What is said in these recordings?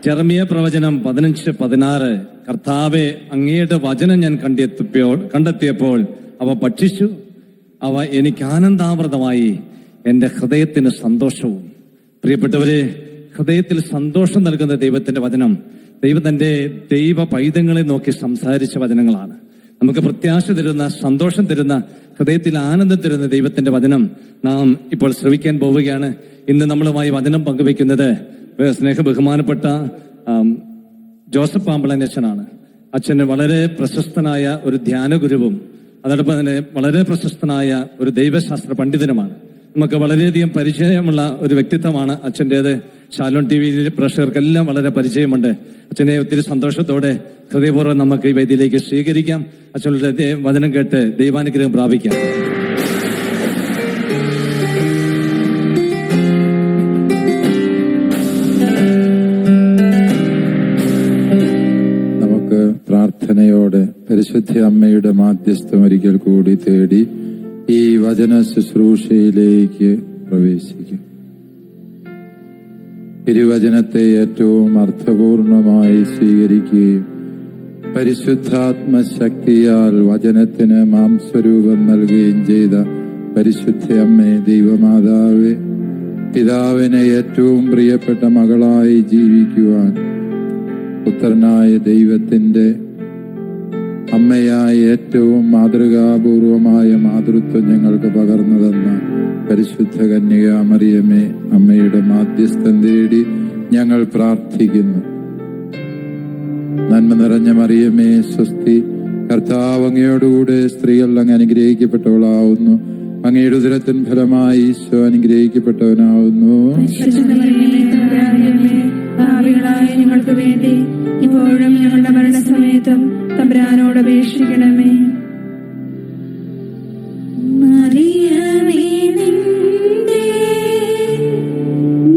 Jeremiah പ്രവചനം 15:16. കർത്താവെ, അങ്ങയുടെ വചനം ഞാൻ കണ്ടെത്തിയപ്പോൾ അവ ഭക്ഷിച്ചു, അവ എനിക്ക് ആനന്ദാമൃതമായി, എൻ്റെ ഹൃദയത്തിന് സന്തോഷവും. പ്രിയപ്പെട്ടവരെ, ഹൃദയത്തിൽ സന്തോഷം നൽകുന്ന ദൈവത്തിന്റെ വചനം ദൈവം തന്റെ ദൈവ പൈതങ്ങളെ നോക്കി സംസാരിച്ച വചനങ്ങളാണ്. നമുക്ക് പ്രത്യാശ തരുന്ന, സന്തോഷം തരുന്ന, ഹൃദയത്തിൽ ആനന്ദം തരുന്ന ദൈവത്തിന്റെ വചനം നാം ഇപ്പോൾ ശ്രവിക്കാൻ പോവുകയാണ്. ഇന്ന് നമ്മളുമായി വചനം പങ്കുവെക്കുന്നത് സ്നേഹബഹുമാനപ്പെട്ട ജോസഫ് പാമ്പളൻ അച്ഛനാണ്. അച്ഛന് വളരെ പ്രശസ്തനായ ഒരു ധ്യാനഗുരുവും അതോടൊപ്പം തന്നെ വളരെ പ്രശസ്തനായ ഒരു ദൈവശാസ്ത്ര പണ്ഡിതനുമാണ്. നമുക്ക് വളരെയധികം പരിചയമുള്ള ഒരു വ്യക്തിത്വമാണ് അച്ഛൻ്റേത്. ഷാലോൺ TV പ്രേക്ഷകർക്കെല്ലാം വളരെ പരിചയമുണ്ട്. അച്ഛനെ ഒത്തിരി സന്തോഷത്തോടെ ഹൃദയപൂർവ്വം നമുക്ക് ഈ വേദിയിലേക്ക് സ്വീകരിക്കാം. അച്ഛനുടെ വചനം കേട്ട് ദൈവാനുഗ്രഹം പ്രാപിക്കാം. നമുക്ക് പ്രാർത്ഥനയോടെ പരിശുദ്ധ അമ്മയുടെ മാധ്യസ്ഥം ഒരിക്കൽ കൂടി തേടി ഈ വചന ശുശ്രൂഷയിലേക്ക് പ്രവേശിക്കും. തിരുവചനത്തെ ഏറ്റവും അർത്ഥപൂർണമായി സ്വീകരിക്കുകയും പരിശുദ്ധാത്മശക്തിയാൽ വചനത്തിന് മാംസരൂപം നൽകുകയും ചെയ്ത പരിശുദ്ധ അമ്മേ, ദൈവമാതാവേ, പിതാവിനെ ഏറ്റവും പ്രിയപ്പെട്ട മകളായി ജീവിക്കുവാൻ പുത്രനായ ദൈവത്തിന്റെ അമ്മയായ ഏറ്റവും മാതൃകാപൂർവമായ മാതൃത്വം ഞങ്ങൾക്ക് പകർന്നു തന്ന പരിശുദ്ധ കന്യക മറിയമേ, അമ്മയുടെ മാധ്യസ്ഥം തേടി ഞങ്ങൾ പ്രാർത്ഥിക്കുന്നു. നന്മ നിറഞ്ഞ മറിയമേ, സ്വസ്തി, കർത്താവ് അങ്ങയോടുകൂടെ സ്ത്രീകൾ അങ്ങ് അനുഗ്രഹിക്കപ്പെട്ടവളാവുന്നു. അങ്ങയുടെ ഉദരത്തിൻ ഫലമായി ഈശോ അനുഗ്രഹിക്കപ്പെട്ടവനാവുന്നു. ഞങ്ങൾക്ക് വേണ്ടി ഇപ്പോഴും ഞങ്ങളുടെ മരണസമയത്തും തമ്പുരാനോട് അപേക്ഷിക്കണമേ. മറിയമേ, നിന്റെ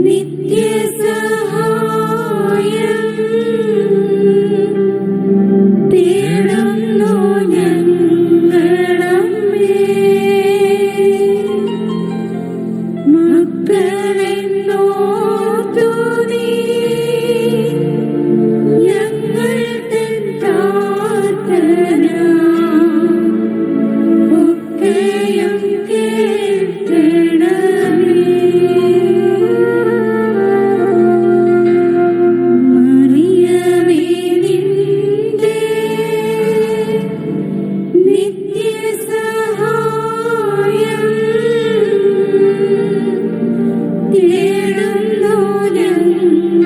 നിത്യസഹായം തേടുന്നു ഞങ്ങളമ്മേ. മക്കളെന്നോർത്തു നീ ഞങ്ങളുടെ പ്രാർത്ഥന ഒക്കെയും കേൾക്കണമേ. മറിയമേ, നിന്റെ നിത്യസഹായം തേടുന്നു ഞങ്ങളമ്മേ.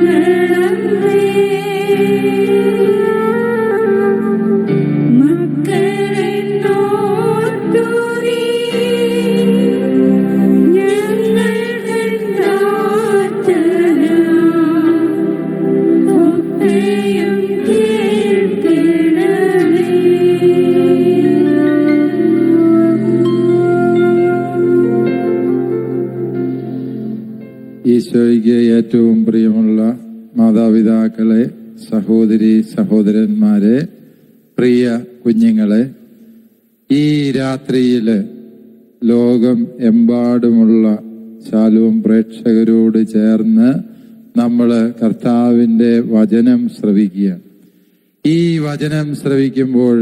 മക്കളെന്നോർത്തു നീ ഞങ്ങളുടെ പ്രാർത്ഥന ഒക്കെയും കേൾക്കണമേ. ഈശോയ്ക്ക് ഏറ്റവും പ്രിയമുള്ള മാതാപിതാക്കളെ, സഹോദരി സഹോദരന്മാരെ, പ്രിയ കുഞ്ഞുങ്ങളെ, ഈ രാത്രിയില് ലോകം എമ്പാടുമുള്ള ശാലോം പ്രേക്ഷകരോട് ചേർന്ന് നമ്മൾ കർത്താവിന്റെ വചനം ശ്രവിക്കുക. ഈ വചനം ശ്രവിക്കുമ്പോൾ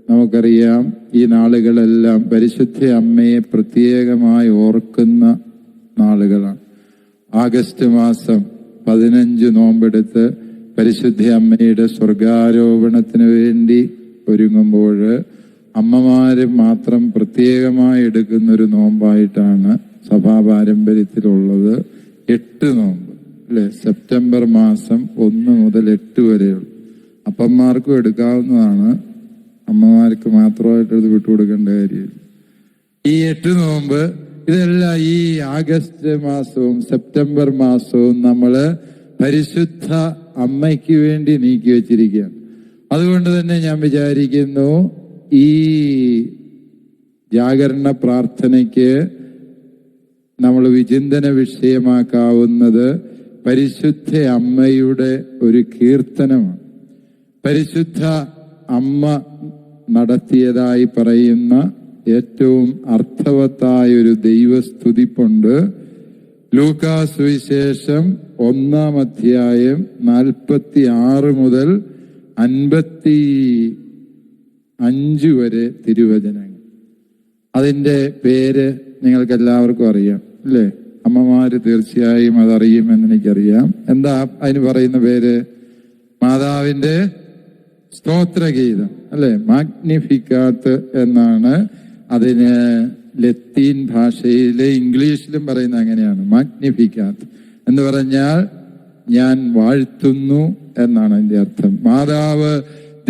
നമുക്കറിയാം, ഈ നാളുകളെല്ലാം പരിശുദ്ധ അമ്മയെ പ്രത്യേകമായി ഓർക്കുന്ന നാളുകളാണ്. ആഗസ്റ്റ് മാസം 15 നോമ്പെടുത്ത് പരിശുദ്ധ അമ്മയുടെ സ്വർഗാരോപണത്തിന് വേണ്ടി ഒരുങ്ങുമ്പോൾ അമ്മമാര് മാത്രം പ്രത്യേകമായി എടുക്കുന്നൊരു നോമ്പായിട്ടാണ് സഭാ പാരമ്പര്യത്തിലുള്ളത്. 8 നോമ്പ് അല്ലെ, സെപ്റ്റംബർ മാസം 1 മുതൽ 8 വരെയുള്ളൂ. അപ്പന്മാർക്കും എടുക്കാവുന്നതാണ്, അമ്മമാർക്ക് മാത്രമായിട്ട് ഇത് വിട്ടുകൊടുക്കേണ്ട കാര്യമില്ല. ഈ 8 നോമ്പ് ഇതെല്ലാം ഈ ആഗസ്റ്റ് മാസവും സെപ്റ്റംബർ മാസവും നമ്മള് പരിശുദ്ധ അമ്മയ്ക്ക് വേണ്ടി നീക്കി വെച്ചിരിക്കുകയാണ്. അതുകൊണ്ട് തന്നെ ഞാൻ വിചാരിക്കുന്നു, ഈ ജാഗരണ പ്രാർത്ഥനയ്ക്ക് നമ്മൾ വിചിന്തന വിഷയമാക്കാവുന്നത് പരിശുദ്ധ അമ്മയുടെ ഒരു കീർത്തനമാണ്. പരിശുദ്ധ അമ്മ നടത്തിയതായി പറയുന്ന ഏറ്റവും അർത്ഥവത്തായ ഒരു ദൈവസ്തുതിപ്പുണ്ട്. ലൂക്കാസ് സുവിശേഷം 1-ാം അധ്യായം 46 മുതൽ 55 വരെ തിരുവചനങ്ങൾ. അതിൻ്റെ പേര് നിങ്ങൾക്ക് എല്ലാവർക്കും അറിയാം അല്ലേ? അമ്മമാര് തീർച്ചയായും അതറിയുമെന്ന് എനിക്കറിയാം. എന്താ അതിന് പറയുന്ന പേര്? മാതാവിന്റെ സ്തോത്രഗീതം അല്ലെ? മാഗ്നിഫിക്കാത്ത് എന്നാണ് അതിന് ലത്തീൻ ഭാഷയിലെ, ഇംഗ്ലീഷിലും പറയുന്ന അങ്ങനെയാണ്. മാഗ്നിഫിക്കാത്ത് എന്ന് പറഞ്ഞാൽ ഞാൻ വാഴ്ത്തുന്നു എന്നാണ് അതിന്റെ അർത്ഥം. മാതാവ്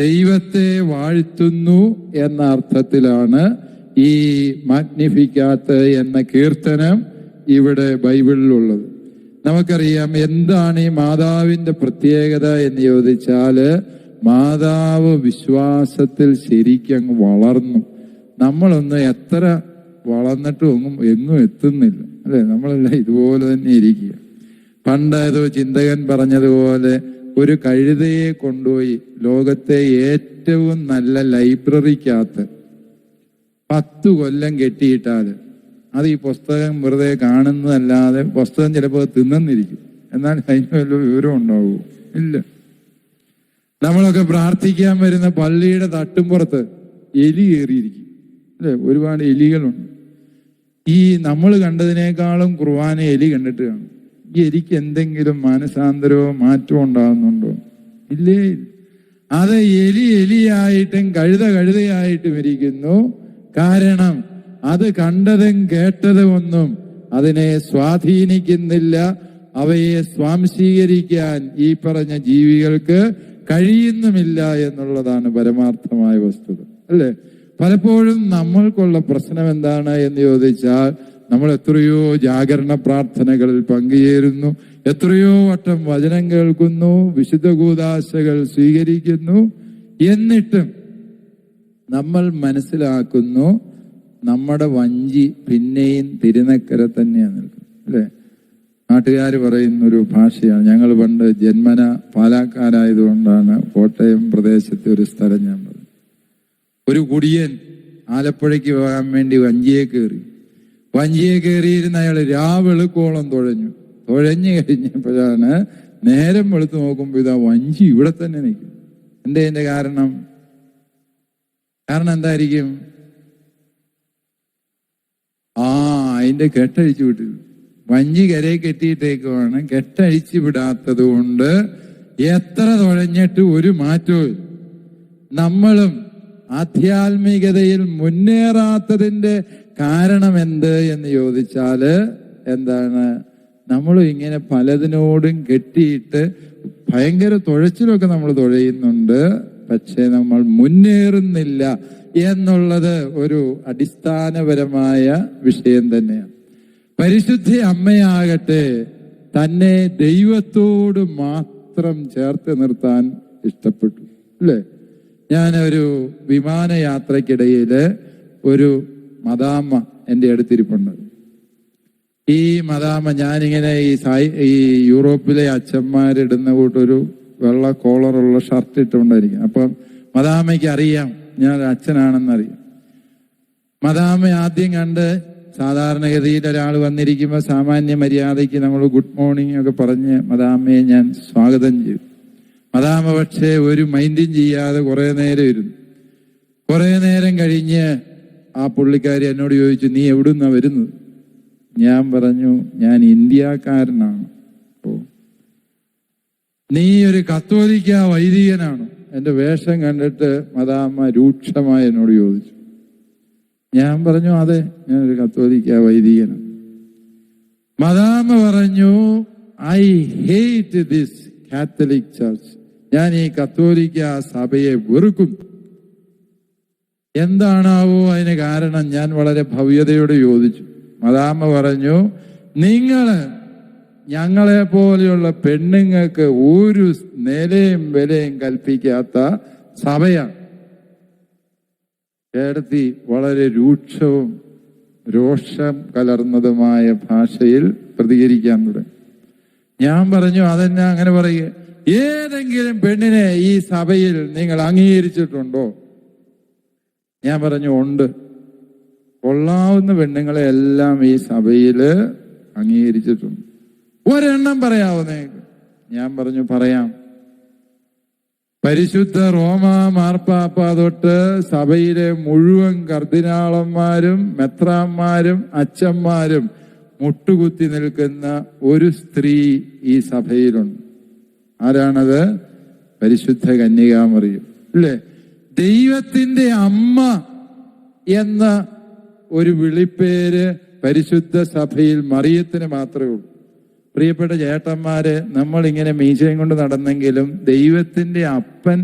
ദൈവത്തെ വാഴ്ത്തുന്നു എന്ന അർത്ഥത്തിലാണ് ഈ മാഗ്നിഫിക്കാത്ത് എന്ന കീർത്തനം ഇവിടെ ബൈബിളിലുള്ളത്. നമുക്കറിയാം എന്താണ് ഈ മാതാവിന്റെ പ്രത്യേകത എന്ന് ചോദിച്ചാല്, മാതാവ് വിശ്വാസത്തിൽ ശരിക്കങ്ങ് വളർന്നു. നമ്മളൊന്ന് എത്ര വളർന്നിട്ടും എങ്ങും എത്തുന്നില്ല അല്ലെ? നമ്മളെല്ലാം ഇതുപോലെ തന്നെ ഇരിക്കുക. പണ്ട് ഏതോ ചിന്തകൻ പറഞ്ഞതുപോലെ ഒരു കഴുതയെ കൊണ്ടുപോയി ലോകത്തെ ഏറ്റവും നല്ല ലൈബ്രറിക്കകത്ത് 10 കൊല്ലം കെട്ടിയിട്ടാല് അത് ഈ പുസ്തകം വെറുതെ കാണുന്നതല്ലാതെ പുസ്തകം ചിലപ്പോൾ തിന്നിരിക്കും. എന്നാൽ അതിന് വല്ല വിവരം ഉണ്ടാവുമോ? ഇല്ല. നമ്മളൊക്കെ പ്രാർത്ഥിക്കാൻ വരുന്ന പള്ളിയുടെ തട്ടുംപുറത്ത് എലി കയറിയിരിക്കും അല്ലെ? ഒരുപാട് എലികളുണ്ട്. ഈ നമ്മൾ കണ്ടതിനേക്കാളും കുർബാന എലി കണ്ടിട്ട് കാണും. ഈ എലിക്ക് എന്തെങ്കിലും മാനസാന്തരമോ മാറ്റമോ ഉണ്ടാകുന്നുണ്ടോ? ഇല്ലേ. അത് എലിയായിട്ടും കഴുതയായിട്ടും ഇരിക്കുന്നു. കാരണം അത് കണ്ടതും കേട്ടതും ഒന്നും അതിനെ സ്വാധീനിക്കുന്നില്ല. അവയെ സ്വാംശീകരിക്കാൻ ഈ പറഞ്ഞ ജീവികൾക്ക് കഴിയുന്നുമില്ല എന്നുള്ളതാണ് പരമാർത്ഥമായ വസ്തുത അല്ലേ? പലപ്പോഴും നമ്മൾക്കുള്ള പ്രശ്നം എന്താണ് എന്ന് ചോദിച്ചാൽ, നമ്മൾ എത്രയോ ജാഗരണ പ്രാർത്ഥനകളിൽ പങ്കുചേരുന്നു, എത്രയോ വട്ടം വചനം കേൾക്കുന്നു, വിശുദ്ധ കൂദാശകൾ സ്വീകരിക്കുന്നു, എന്നിട്ടും നമ്മൾ മനസ്സിലാക്കുന്നു നമ്മുടെ വഞ്ചി പിന്നെയും തിരുനക്കര തന്നെയാണ് നിൽക്കുന്നത് അല്ലേ? നാട്ടുകാർ പറയുന്നൊരു ഭാഷയാണ്. ഞങ്ങൾ പണ്ട് ജന്മന പാലക്കാരായതുകൊണ്ടാണ് കോട്ടയം പ്രദേശത്തെ ഒരു സ്ഥലം ഞാൻ പറഞ്ഞു. ഒരു കുടിയൻ ആലപ്പുഴയ്ക്ക് പോകാൻ വേണ്ടി വഞ്ചിയെ കയറിയിരുന്ന അയാൾ രാവെളുക്കോളം തുഴഞ്ഞു കഴിഞ്ഞപ്പോഴാണ് നേരം വെളുത്ത് നോക്കുമ്പോൾ ഇതാ വഞ്ചി ഇവിടെ തന്നെ നിൽക്കും. എന്തതിന്റെ കാരണം എന്തായിരിക്കും? അതിന്റെ കെട്ടഴിച്ചു വിട്ടു. വഞ്ചി കരയെ കെട്ടിയിട്ടേക്കുവാണ്. കെട്ടഴിച്ചു വിടാത്തത് കൊണ്ട് എത്ര തുഴഞ്ഞിട്ട് ഒരു മാറ്റവും. നമ്മളും ആധ്യാത്മികതയിൽ മുന്നേറാത്തതിന്റെ കാരണം എന്ത് എന്ന് ചോദിച്ചാല് എന്താണ്? നമ്മളും ഇങ്ങനെ പലതിനോടും കെട്ടിയിട്ട് ഭയങ്കര തുഴച്ചിലൊക്കെ നമ്മൾ തുഴയുന്നുണ്ട്, പക്ഷെ നമ്മൾ മുന്നേറുന്നില്ല എന്നുള്ളത് ഒരു അടിസ്ഥാനപരമായ വിഷയം തന്നെയാണ്. പരിശുദ്ധ അമ്മയാകട്ടെ തന്നെ ദൈവത്തോട് മാത്രം ചേർത്ത് നിർത്താൻ ഇഷ്ടപ്പെട്ടു അല്ലേ? ഞാനൊരു വിമാനയാത്രക്കിടയില് ഒരു മദാമ്മ എൻ്റെ അടുത്തിരിപ്പുണ്ട്. ഈ മദാമ്മ, ഞാനിങ്ങനെ ഈ യൂറോപ്പിലെ അച്ഛന്മാരിടുന്ന കൂട്ടൊരു വെള്ള കോളറുള്ള ഷർട്ട് ഇട്ടുകൊണ്ടായിരിക്കും. അപ്പം മദാമ്മയ്ക്ക് അറിയാം ഞാൻ അച്ഛനാണെന്നറിയാം. മദാമ്മ ആദ്യം കണ്ട്, സാധാരണഗതിയിൽ ഒരാൾ വന്നിരിക്കുമ്പോൾ സാമാന്യ മര്യാദയ്ക്ക് നമ്മൾ ഗുഡ് മോർണിംഗ് ഒക്കെ പറഞ്ഞ് മദാമ്മയെ ഞാൻ സ്വാഗതം ചെയ്തു. മദാമ്മ പക്ഷേ ഒരു മൈൻഡും ചെയ്യാതെ കുറെ നേരം ഇരുന്നു. കുറെ നേരം കഴിഞ്ഞ് ആ പുള്ളിക്കാരി എന്നോട് ചോദിച്ചു, നീ എവിടുന്നാ വരുന്നത്? ഞാൻ പറഞ്ഞു, ഞാൻ ഇന്ത്യക്കാരനാണ്. ഓ, നീ ഒരു കത്തോലിക്ക വൈദികനാണോ? എന്റെ വേഷം കണ്ടിട്ട് മദാമ്മ രൂക്ഷമായി എന്നോട് ചോദിച്ചു. ഞാൻ പറഞ്ഞു, അതെ, ഞാനൊരു കത്തോലിക്ക വൈദികനാണ്. മദാമ്മ പറഞ്ഞു, I hate this Catholic church. ഞാൻ ഈ കത്തോലിക്ക സഭയെ വെറുക്കുന്നു. എന്താണാവോ അതിന് കാരണം? ഞാൻ വളരെ ഭവ്യതയോട് ചോദിച്ചു. മദാമ്മ പറഞ്ഞു, ഞങ്ങളെ പോലെയുള്ള പെണ്ണുങ്ങൾക്ക് ഒരു നിലയും വിലയും കൽപ്പിക്കാത്ത സഭയാണ്. കേരളത്തിൽ വളരെ രൂക്ഷവും രോഷം കലർന്നതുമായ ഭാഷയിൽ പ്രതികരിക്കാൻ തുടങ്ങി. ഞാൻ പറഞ്ഞു, അതെന്നാ അങ്ങനെ പറയുക? ഏതെങ്കിലും പെണ്ണിനെ ഈ സഭയിൽ നിങ്ങൾ അംഗീകരിച്ചിട്ടുണ്ടോ? ഞാൻ പറഞ്ഞു, ഉണ്ട്. കൊള്ളാവുന്ന പെണ്ണുങ്ങളെ എല്ലാം ഈ സഭയില് അംഗീകരിച്ചിട്ടുണ്ട്. ഒരെണ്ണം പറയാവുന്നേ. ഞാൻ പറഞ്ഞു പറയാം. പരിശുദ്ധ റോമാ മാർപ്പാപ്പ തൊട്ട് സഭയിലെ മുഴുവൻ കർദിനാളന്മാരും മെത്രാന്മാരും അച്ചന്മാരും മുട്ടുകുത്തി നിൽക്കുന്ന ഒരു സ്ത്രീ ഈ സഭയിലുണ്ട്. ആരാണത്? പരിശുദ്ധ കന്യകാമറിയം, അല്ലേ? ദൈവത്തിന്റെ അമ്മ എന്ന ഒരു വിളിപ്പേര് പരിശുദ്ധ സഭയിൽ മറിയത്തിന് മാത്രമേ ഉള്ളൂ. പ്രിയപ്പെട്ട ചേട്ടന്മാരെ, നമ്മളിങ്ങനെ മീശയും കൊണ്ട് നടന്നെങ്കിലും ദൈവത്തിന്റെ അപ്പൻ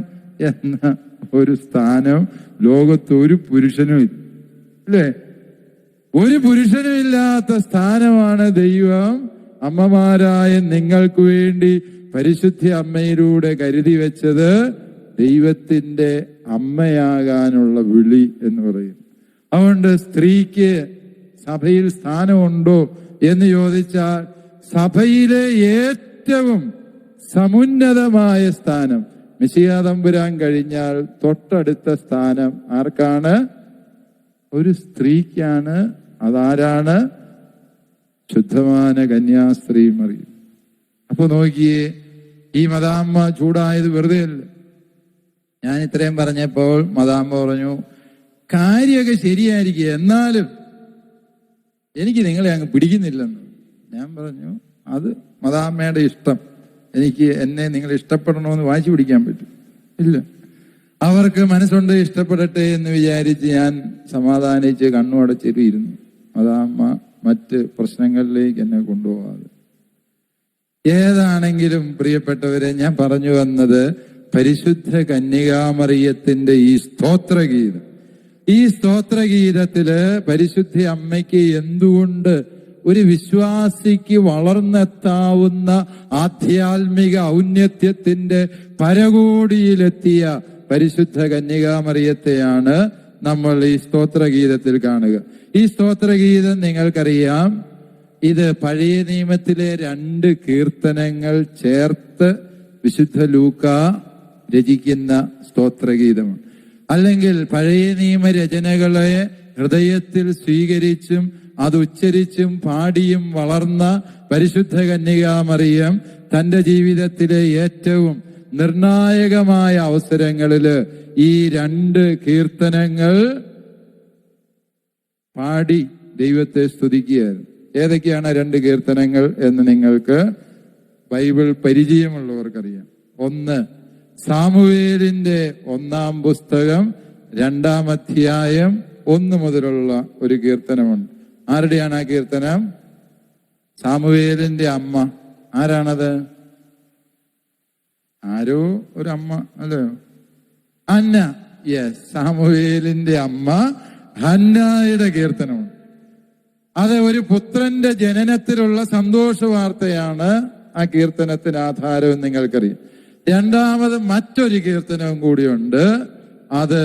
എന്ന ഒരു സ്ഥാനം ലോകത്ത് ഒരു പുരുഷനും ഇല്ല, അല്ലേ? ഒരു പുരുഷനും ഇല്ലാത്ത സ്ഥാനമാണ് ദൈവം അമ്മമാരായ നിങ്ങൾക്ക് വേണ്ടി പരിശുദ്ധ അമ്മയിലൂടെ കരുതി വെച്ചത്. ദൈവത്തിന്റെ അമ്മയാകാനുള്ള വിളി എന്ന് പറയും. അതുകൊണ്ട് സ്ത്രീക്ക് സഭയിൽ സ്ഥാനമുണ്ടോ എന്ന് ചോദിച്ചാൽ സഭയിലെ ഏറ്റവും സമുന്നതമായ സ്ഥാനം മിശിഹാ തമ്പുരാൻ കഴിഞ്ഞാൽ തൊട്ടടുത്ത സ്ഥാനം ആർക്കാണ്? ഒരു സ്ത്രീക്കാണ്. അതാരാണ്? ശുദ്ധമാന കന്യാസ്ത്രീ മറിയം. അപ്പൊ നോക്കിയേ, ഈ മദാമ്മ ചൂടായത് വെറുതെ അല്ല. ഞാൻ ഇത്രയും പറഞ്ഞപ്പോൾ മദാമ്മ പറഞ്ഞു, കാര്യമൊക്കെ ശരിയായിരിക്കുക, എന്നാലും എനിക്ക് നിങ്ങളെ അങ്ങ് പിടിക്കുന്നില്ലെന്ന്. ഞാൻ പറഞ്ഞു, അത് മദാമ്മയുടെ ഇഷ്ടം. എനിക്ക് എന്നെ നിങ്ങൾ ഇഷ്ടപ്പെടണമെന്ന് വാശി പിടിക്കാൻ പറ്റും? ഇല്ല. അവർക്ക് മനസ്സുണ്ട്, ഇഷ്ടപ്പെടട്ടെ എന്ന് വിചാരിച്ച് ഞാൻ സമാധാനിച്ച് കണ്ണു അടച്ചിരുന്നു. മദാമ്മ മറ്റ് പ്രശ്നങ്ങളിലേക്ക് എന്നെ കൊണ്ടുപോകാതെ. ഏതാണെങ്കിലും പ്രിയപ്പെട്ടവരെ, ഞാൻ പറഞ്ഞു വന്നത് പരിശുദ്ധ കന്യകാമറിയത്തിന്റെ ഈ സ്തോത്രഗീതം. ഈ സ്തോത്രഗീതത്തില് പരിശുദ്ധ അമ്മയ്ക്ക് എന്തുകൊണ്ട് ഒരു വിശ്വാസിക്ക് വളർന്നെത്താവുന്ന ആധ്യാത്മിക ഔന്നത്യത്തിന്റെ പരകോടിയിലെത്തിയ പരിശുദ്ധ കന്യകാമറിയത്തെയാണ് നമ്മൾ ഈ സ്തോത്രഗീതത്തിൽ കാണുക. ഈ സ്തോത്രഗീതം നിങ്ങൾക്കറിയാം, ഇത് പഴയ നിയമത്തിലെ 2 കീർത്തനങ്ങൾ ചേർത്ത് വിശുദ്ധ ലൂക്കാ രചിക്കുന്ന സ്തോത്രഗീതമാണ്. അല്ലെങ്കിൽ പഴയ നിയമ രചനകളെ ഹൃദയത്തിൽ സ്വീകരിച്ചും അത് ഉച്ചരിച്ചും പാടിയും വളർന്ന പരിശുദ്ധ കന്യകാമറിയം തന്റെ ജീവിതത്തിലെ ഏറ്റവും നിർണായകമായ അവസരങ്ങളില് ഈ 2 കീർത്തനങ്ങൾ പാടി ദൈവത്തെ സ്തുതിക്കുകയായിരുന്നു. ഏതൊക്കെയാണ് 2 കീർത്തനങ്ങൾ എന്ന് നിങ്ങൾക്ക് ബൈബിൾ പരിചയമുള്ളവർക്കറിയാം. ഒന്ന് സാമുവേലിന്റെ 1-ാം പുസ്തകം 2-ാം അധ്യായം 1 മുതലുള്ള ഒരു കീർത്തനമുണ്ട്. ആരുടെയാണ് ആ കീർത്തനം? സാമുവേലിന്റെ അമ്മ. ആരാണത്? ആരോ ഒരു അമ്മ, അല്ലേ? ഹന്ന. യെസ്, സാമുവേലിന്റെ അമ്മ ഹന്നായുടെ കീർത്തനമുണ്ട്. അത് ഒരു പുത്രന്റെ ജനനത്തിലുള്ള സന്തോഷ വാർത്തയാണ് ആ കീർത്തനത്തിന് ആധാരവും നിങ്ങൾക്കറിയാം. രണ്ടാമത് മറ്റൊരു കീർത്തനവും കൂടിയുണ്ട്. അത്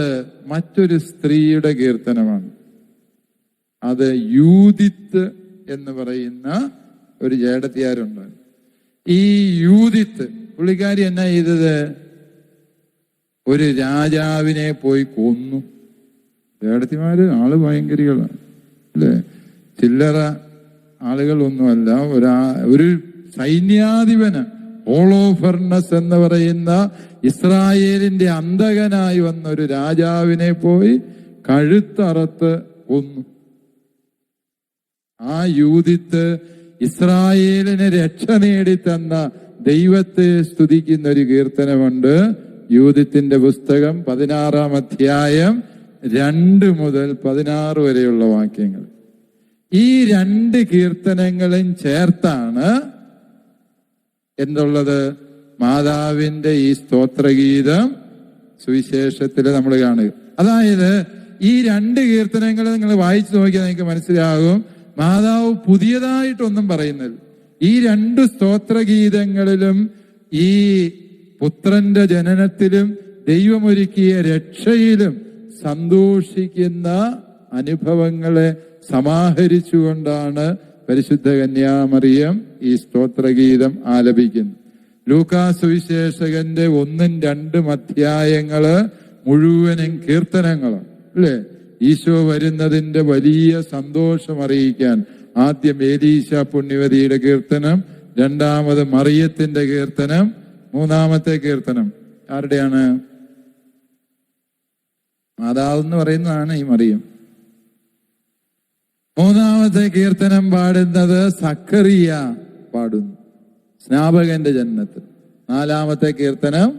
മറ്റൊരു സ്ത്രീയുടെ കീർത്തനമാണ്. അത് യൂദിത്ത് എന്ന് പറയുന്ന ഒരു ജേടത്തിയാരുണ്ട്. ഈ യൂദിത്ത് പുള്ളിക്കാരി എന്നാ ചെയ്തത്? ഒരു രാജാവിനെ പോയി കൊന്നു. ജേടത്തിമാര് ആള് ഭയങ്കരികളാണ്, അല്ലേ? ചില്ലറ ആളുകളൊന്നുമല്ല. ഒരു സൈന്യാധിപന്, ഹോളോഫെർണസ് എന്ന് പറയുന്ന ഇസ്രായേലിന്റെ അന്തകനായി വന്ന ഒരു രാജാവിനെ പോയി കഴുത്തറത്ത് കൊന്നു. ആ യൂദിത്ത് ഇസ്രായേലിന് രക്ഷ നേടിത്തന്ന ദൈവത്തെ സ്തുതിക്കുന്ന ഒരു കീർത്തനമുണ്ട്. യൂദിത്തിന്റെ പുസ്തകം 16-ാം അധ്യായം 2 മുതൽ 16 വരെയുള്ള വാക്യങ്ങൾ. ഈ 2 കീർത്തനങ്ങളും ചേർത്താണ് എന്തുള്ളത്? മാതാവിന്റെ ഈ സ്തോത്രഗീതം സുവിശേഷത്തിൽ നമ്മൾ കാണുക. അതായത് ഈ 2 കീർത്തനങ്ങൾ നിങ്ങൾ വായിച്ചു നോക്കിയാൽ നിങ്ങൾക്ക് മനസ്സിലാകും, മാതാവ് പുതിയതായിട്ടൊന്നും പറയുന്നില്ല. ഈ 2 സ്തോത്രഗീതങ്ങളിലും ഈ പുത്രന്റെ ജനനത്തിലും ദൈവമൊരുക്കിയ രക്ഷയിലും സന്തോഷിക്കുന്ന അനുഭവങ്ങളെ സമാഹരിച്ചുകൊണ്ടാണ് പരിശുദ്ധ കന്യാമറിയം ഈ സ്തോത്രഗീതം ആലപിക്കുന്നത്. ലൂക്കാ സുവിശേഷകന്റെ 1-ഉം 2-ഉം അധ്യായങ്ങള് മുഴുവനും കീർത്തനങ്ങളാണ്, അല്ലേ? ഈശോ വരുന്നതിന്റെ വലിയ സന്തോഷം അറിയിക്കാൻ ആദ്യം ഏലീശ പുണ്യവതിയുടെ കീർത്തനം, രണ്ടാമത് മറിയത്തിന്റെ കീർത്തനം, മൂന്നാമത്തെ കീർത്തനം ആരുടെയാണ്? മാതാവ് എന്ന് പറയുന്നതാണ് ഈ മറിയം. മൂന്നാമത്തെ കീർത്തനം പാടുന്നത് സക്കറിയ പാടുന്നു, സ്നാപകന്റെ ജനനത്തിൽ. നാലാമത്തെ കീർത്തനം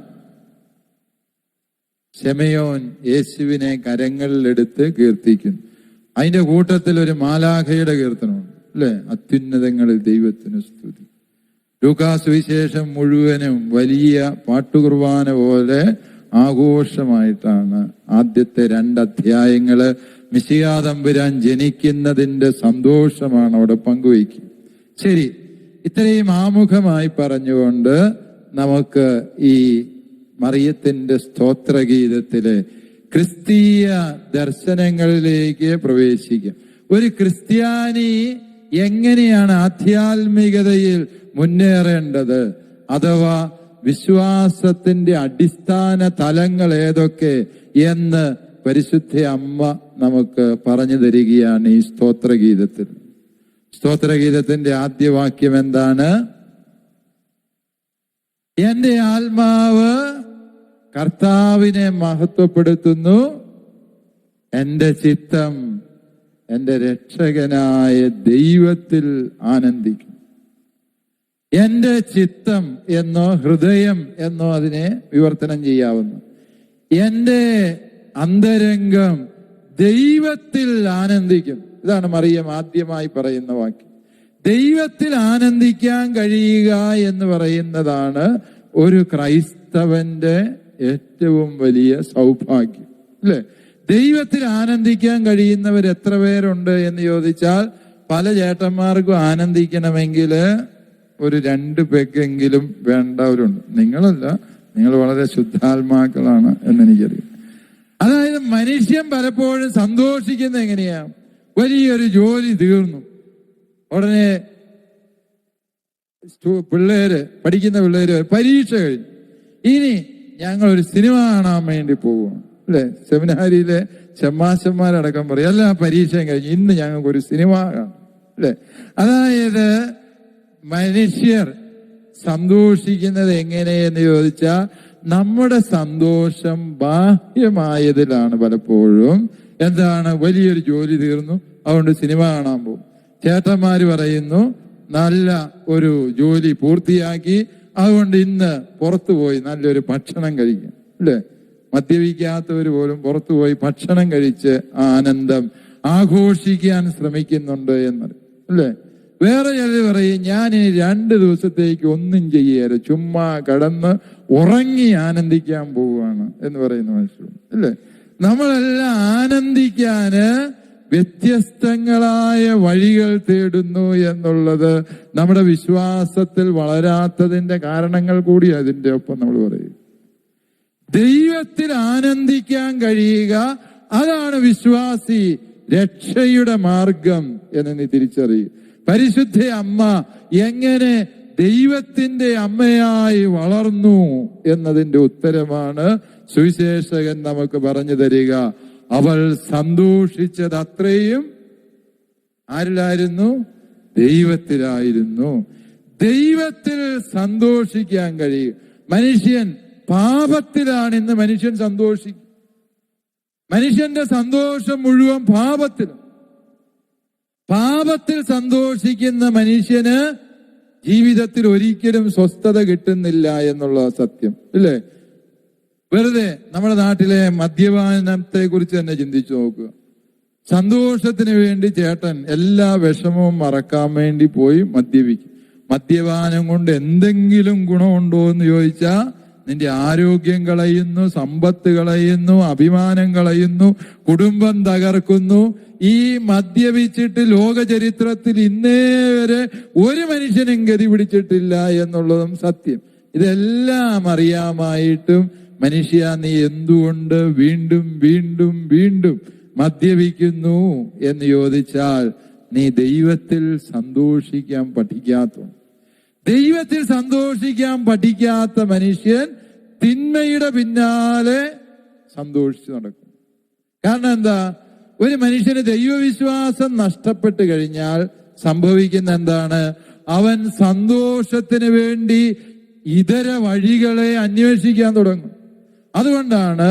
ശെമയോൻ യേശുവിനെ കരങ്ങളിലെടുത്ത് കീർത്തിക്കുന്നു. അതിന്റെ കൂട്ടത്തിൽ ഒരു മാലാഖയുടെ കീർത്തനമുണ്ട് അല്ലെ, അത്യുന്നതങ്ങളിൽ ദൈവത്തിന് സ്തുതി. ലൂക്കാസ് സുവിശേഷം മുഴുവനും വലിയ പാട്ടുകുർബാന പോലെ ആഘോഷമായിട്ടാണ് ആദ്യത്തെ 2 അധ്യായങ്ങള് മിശിഹാ തമ്പുരാൻ ജനിക്കുന്നതിന്റെ സന്തോഷമാണ് അവിടെ പങ്കുവയ്ക്കുക. ശരി, ഇത്രയും ആമുഖമായി പറഞ്ഞുകൊണ്ട് നമുക്ക് ഈ മറിയത്തിന്റെ സ്തോത്രഗീതത്തിലെ ക്രിസ്തീയ ദർശനങ്ങളിലേക്ക് പ്രവേശിക്കാം. ഒരു ക്രിസ്ത്യാനി എങ്ങനെയാണ് ആധ്യാത്മികതയിൽ മുന്നേറേണ്ടത്, അഥവാ വിശ്വാസത്തിന്റെ അടിസ്ഥാന തലങ്ങൾ ഏതൊക്കെ എന്ന് പരിശുദ്ധ അമ്മ നമുക്ക് പറഞ്ഞു തരികയാണ് ഈ സ്തോത്രഗീതത്തിൽ. സ്തോത്രഗീതത്തിന്റെ ആദ്യ വാക്യം എന്താണ്? എന്റെ ആത്മാവ് കർത്താവിനെ മഹത്വപ്പെടുത്തുന്നു, എന്റെ ചിത്തം എന്റെ രക്ഷകനായ ദൈവത്തിൽ ആനന്ദിക്കും. എന്റെ ചിത്തം എന്നോ ഹൃദയം എന്നോ അതിനെ വിവർത്തനം ചെയ്യാവുന്നു. എന്റെ അന്തരംഗം ദൈവത്തിൽ ആനന്ദിക്കും. ഇതാണ് മറിയം ആദ്യമായി പറയുന്ന വാക്യം. ദൈവത്തിൽ ആനന്ദിക്കാൻ കഴിയുക എന്ന് പറയുന്നതാണ് ഒരു ക്രൈസ്തവന്റെ ഏറ്റവും വലിയ സൗഭാഗ്യം, അല്ലെ? ദൈവത്തിൽ ആനന്ദിക്കാൻ കഴിയുന്നവർ എത്ര പേരുണ്ട് എന്ന് ചോദിച്ചാൽ, പല ചേട്ടന്മാർക്കും ആനന്ദിക്കണമെങ്കിൽ ഒരു 2 പെക്കെങ്കിലും വേണ്ടവരുണ്ട്. നിങ്ങളല്ല, നിങ്ങൾ വളരെ ശുദ്ധാത്മാക്കളാണ് എന്നെനിക്കറിയാം. അതായത് മനുഷ്യൻ പലപ്പോഴും സന്തോഷിക്കുന്ന എങ്ങനെയാ? വലിയൊരു ജോലി തീർന്നു ഉടനെ പഠിക്കുന്ന പിള്ളേര് പരീക്ഷ കഴിഞ്ഞു, ഇനി ഞങ്ങൾ ഒരു സിനിമ കാണാൻ വേണ്ടി പോവുകയാണ്, അല്ലെ? സെമിനാരിയിലെ ചെമ്മാശന്മാരടക്കം പറയും, എല്ലാ പരീക്ഷയും കഴിഞ്ഞു, ഇന്ന് ഞങ്ങൾക്ക് ഒരു സിനിമ കാണാം, അല്ലെ? അതായത് മനുഷ്യർ സന്തോഷിക്കുന്നത് എങ്ങനെയെന്ന് ചോദിച്ചാൽ, നമ്മുടെ സന്തോഷം ബാഹ്യമായതിലാണ് പലപ്പോഴും. എന്താണ്? വലിയൊരു ജോലി തീർന്നു, അതുകൊണ്ട് സിനിമ കാണാൻ പോകും. ചേട്ടന്മാര് പറയുന്നു, നല്ല ഒരു ജോലി പൂർത്തിയാക്കി, അതുകൊണ്ട് ഇന്ന് പുറത്തുപോയി നല്ലൊരു ഭക്ഷണം കഴിക്കാം, അല്ലെ? മദ്യപിക്കാത്തവർ പോലും പുറത്തുപോയി ഭക്ഷണം കഴിച്ച് ആനന്ദം ആഘോഷിക്കാൻ ശ്രമിക്കുന്നുണ്ട് എന്ന്, അല്ലെ? വേറെ ചിലർ പറയും, ഞാൻ ഇനി 2 ദിവസത്തേക്ക് ഒന്നും ചെയ്യേല, ചുമ്മാ കടന്ന് ഉറങ്ങി ആനന്ദിക്കാൻ പോവുകയാണ് എന്ന് പറയുന്ന മനുഷ്യരുണ്ട്, അല്ലെ? നമ്മളെല്ലാം ആനന്ദിക്കാന് വ്യത്യസ്തങ്ങളായ വഴികൾ തേടുന്നു എന്നുള്ളത് നമ്മുടെ വിശ്വാസത്തിൽ വളരാത്തതിന്റെ കാരണങ്ങൾ കൂടി അതിന്റെ ഒപ്പം നമ്മൾ പറയും. ദൈവത്തിൽ ആനന്ദിക്കാൻ കഴിയുക, അതാണ് വിശ്വാസി രക്ഷയുടെ മാർഗം എന്ന് നീ തിരിച്ചറിയുക. പരിശുദ്ധ അമ്മ എങ്ങനെ ദൈവത്തിന്റെ അമ്മയായി വളർന്നു എന്നതിന്റെ ഉത്തരമാണ് സുവിശേഷകൻ നമുക്ക് പറഞ്ഞു തരിക. അവൾ സന്തോഷിച്ചത് അത്രയും ആരിലായിരുന്നു? ദൈവത്തിലായിരുന്നു. ദൈവത്തിൽ സന്തോഷിക്കാൻ കഴിയും. മനുഷ്യൻ പാപത്തിലാണ് ഇന്ന് മനുഷ്യൻ സന്തോഷിക്കും. മനുഷ്യന്റെ സന്തോഷം മുഴുവൻ പാപത്തിലും. പാപത്തിൽ സന്തോഷിക്കുന്ന മനുഷ്യന് ജീവിതത്തിൽ ഒരിക്കലും സ്വസ്ഥത കിട്ടുന്നില്ല എന്നുള്ള സത്യം, ഇല്ലേ? വെറുതെ നമ്മുടെ നാട്ടിലെ മദ്യപാനത്തെ കുറിച്ച് തന്നെ ചിന്തിച്ചു നോക്കുക. സന്തോഷത്തിന് വേണ്ടി ചേട്ടൻ എല്ലാ വിഷമവും മറക്കാൻ വേണ്ടി പോയി മദ്യപിക്കും. മദ്യപാനം കൊണ്ട് എന്തെങ്കിലും ഗുണമുണ്ടോ എന്ന് ചോദിച്ചാൽ, നിന്റെ ആരോഗ്യം കളയുന്നു, സമ്പത്ത് കളയുന്നു, അഭിമാനം കളയുന്നു, കുടുംബം തകർക്കുന്നു. ഈ മദ്യപിച്ചിട്ട് ലോക ചരിത്രത്തിൽ ഇന്നേ വരെ ഒരു മനുഷ്യനും ഗതി പിടിച്ചിട്ടില്ല എന്നുള്ളതും സത്യം. ഇതെല്ലാം അറിയാമായിട്ടും മനുഷ്യ, നീ എന്തുകൊണ്ട് വീണ്ടും വീണ്ടും വീണ്ടും മദ്യപിക്കുന്നു എന്ന് ചോദിച്ചാൽ, നീ ദൈവത്തിൽ സന്തോഷിക്കാൻ പഠിക്കാത്ത. ദൈവത്തിൽ സന്തോഷിക്കാൻ പഠിക്കാത്ത മനുഷ്യൻ തിന്മയുടെ പിന്നാലെ സന്തോഷിച്ചു നടക്കും. കാരണം എന്താ? ഒരു മനുഷ്യന് ദൈവവിശ്വാസം നഷ്ടപ്പെട്ടു കഴിഞ്ഞാൽ സംഭവിക്കുന്ന എന്താണ്? അവൻ സന്തോഷത്തിന് വേണ്ടി ഇതര വഴികളെ അന്വേഷിക്കാൻ തുടങ്ങും. അതുകൊണ്ടാണ്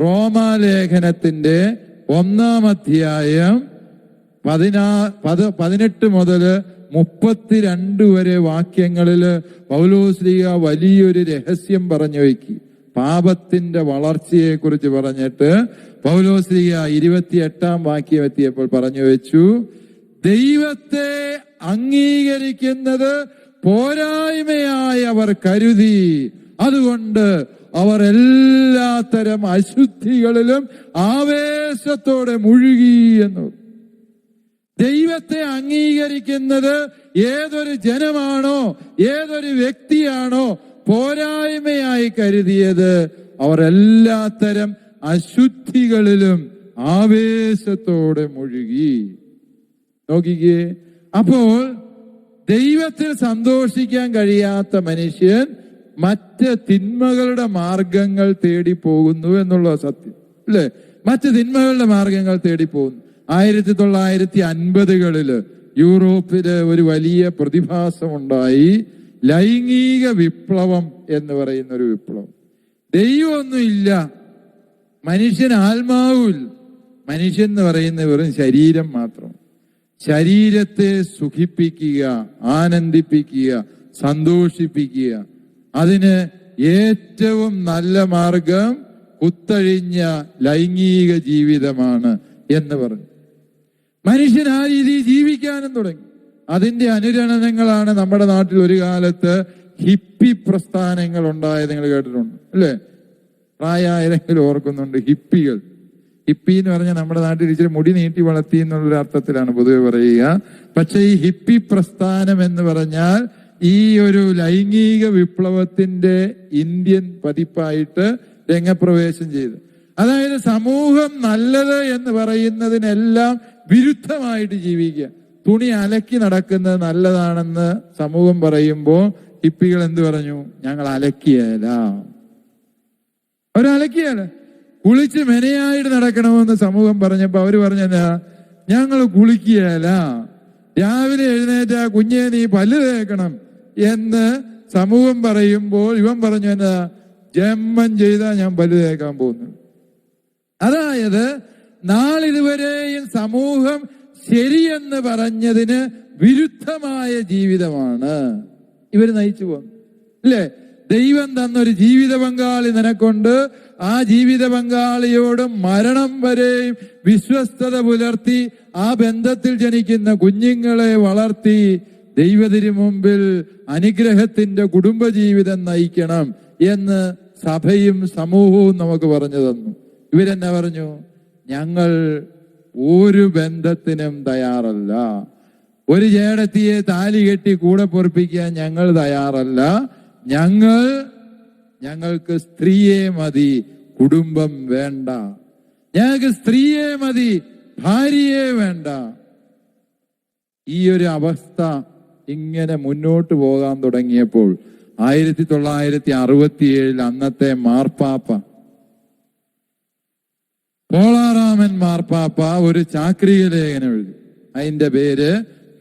റോമാലേഖനത്തിന്റെ 1-ാം അധ്യായം 18 മുതൽ 32 വരെ വാക്യങ്ങളില് പൗലോസ്ലീഹ വലിയൊരു രഹസ്യം പറഞ്ഞു വയ്ക്കി. പാപത്തിന്റെ വളർച്ചയെ കുറിച്ച് പറഞ്ഞിട്ട് പൗലോസ്ലീഹ 28-ാം വാക്യം എത്തിയപ്പോൾ പറഞ്ഞു വെച്ചു, ദൈവത്തെ അംഗീകരിക്കുന്നത് പോരായ്മയായി അവർ കരുതി, അതുകൊണ്ട് അവർ എല്ലാത്തരം അശുദ്ധികളിലും ആവേശത്തോടെ മുഴുകി എന്ന്. ദൈവത്തെ അംഗീകരിക്കുന്നത് ഏതൊരു ജനമാണോ, ഏതൊരു വ്യക്തിയാണോ പോരായ്മയായി കരുതിയത്, അവർ എല്ലാത്തരം അശുദ്ധികളിലും ആവേശത്തോടെ മുഴുകി. നോക്കിക്കേ, അപ്പോൾ ദൈവത്തിൽ സന്തോഷിക്കാൻ കഴിയാത്ത മനുഷ്യൻ മറ്റ് തിന്മകളുടെ മാർഗങ്ങൾ തേടി പോകുന്നു എന്നുള്ള സത്യം അല്ലെ? മറ്റ് തിന്മകളുടെ മാർഗങ്ങൾ തേടി പോകുന്നു. 1950-കളില് യൂറോപ്പില് ഒരു വലിയ പ്രതിഭാസം ഉണ്ടായി, ലൈംഗിക വിപ്ലവം എന്ന് പറയുന്ന ഒരു വിപ്ലവം. ദൈവമൊന്നും ഇല്ല, മനുഷ്യൻ ആത്മാവിൽ, മനുഷ്യൻ എന്ന് പറയുന്ന വെറും ശരീരം മാത്രം. ശരീരത്തെ സുഖിപ്പിക്കുക, ആനന്ദിപ്പിക്കുക, സന്തോഷിപ്പിക്കുക, അതിന് ഏറ്റവും നല്ല മാർഗം കുത്തഴിഞ്ഞ ലൈംഗിക ജീവിതമാണ് എന്ന് പറഞ്ഞു. മനുഷ്യൻ ആ രീതിയിൽ ജീവിക്കാനും തുടങ്ങി. അതിന്റെ അനുരണനങ്ങളാണ് നമ്മുടെ നാട്ടിൽ ഒരു കാലത്ത് ഹിപ്പി പ്രസ്ഥാനങ്ങൾ ഉണ്ടായത്. നിങ്ങൾ കേട്ടിട്ടുണ്ട് അല്ലേ? പ്രായമായതെങ്കിലും ഓർക്കുന്നുണ്ട് ഹിപ്പികൾ. ഹിപ്പി എന്ന് പറഞ്ഞാൽ നമ്മുടെ നാട്ടിൽ ഇച്ചിരി മുടി നീട്ടി വളർത്തി എന്നുള്ളൊരു അർത്ഥത്തിലാണ് പൊതുവെ പറയുക. പക്ഷെ ഈ ഹിപ്പി പ്രസ്ഥാനം എന്ന് പറഞ്ഞാൽ ഈ ഒരു ലൈംഗിക വിപ്ലവത്തിന്റെ ഇന്ത്യൻ പതിപ്പായിട്ട് രംഗപ്രവേശം ചെയ്തു. അതായത് സമൂഹം നല്ലത് എന്ന് പറയുന്നതിനെല്ലാം വിരുദ്ധമായിട്ട് ജീവിക്കുക. തുണി അലക്കി നടക്കുന്നത് നല്ലതാണെന്ന് സമൂഹം പറയുമ്പോൾ ഹിപ്പികൾ എന്ത് പറഞ്ഞു? ഞങ്ങൾ അലക്കിയല്ല. അവരലക്കിയല്ല. കുളിച്ച് മെനയായിട്ട് നടക്കണമെന്ന് സമൂഹം പറഞ്ഞപ്പോ അവര് പറഞ്ഞാ ഞങ്ങൾ കുളിക്കുകയല്ല, രാവിലെ എഴുന്നേറ്റ കുഞ്ഞെ നീ പല്ല് തേക്കണം എന്ന് സമൂഹം പറയുമ്പോൾ ഇവൻ പറഞ്ഞു എന്നാ ജന്മം ചെയ്താ ഞാൻ പല്ല് തേക്കാൻ പോകുന്നു. അതായത് നാളിതുവരെയും സമൂഹം ശരിയെന്ന് പറഞ്ഞതിന് വിരുദ്ധമായ ജീവിതമാണ് ഇവർ നയിച്ചു പോകുന്നത് അല്ലേ? ദൈവം തന്നൊരു ജീവിത പങ്കാളി നിനക്കൊണ്ട്, ആ ജീവിത പങ്കാളിയോട് മരണം വരെയും വിശ്വസ്തത പുലർത്തി ആ ബന്ധത്തിൽ ജനിക്കുന്ന കുഞ്ഞുങ്ങളെ വളർത്തി ദൈവത്തിനു മുമ്പിൽ അനുഗ്രഹത്തിന്റെ കുടുംബജീവിതം നയിക്കണം എന്ന് സഭയും സമൂഹവും നമുക്ക് പറഞ്ഞു തന്നു. ഇവരെന്നെ പറഞ്ഞു? ഞങ്ങൾ ഒരു ബന്ധത്തിനും തയ്യാറല്ല, ഒരു ചേടത്തിയെ താലി കെട്ടി കൂടെ പൊറപ്പിക്കാൻ ഞങ്ങൾ തയ്യാറല്ല, ഞങ്ങൾക്ക് സ്ത്രീയെ മതി, കുടുംബം വേണ്ട, ഞങ്ങൾക്ക് സ്ത്രീയെ മതി, ഭാര്യയെ വേണ്ട. ഈ ഒരു അവസ്ഥ ഇങ്ങനെ മുന്നോട്ട് പോകാൻ തുടങ്ങിയപ്പോൾ 1967 അന്നത്തെ മാർപ്പാപ്പ പോളാറാമൻ മാർപ്പാപ്പ ഒരു ചാക്രിക ലേഖനം എഴുതി. അതിന്റെ പേര്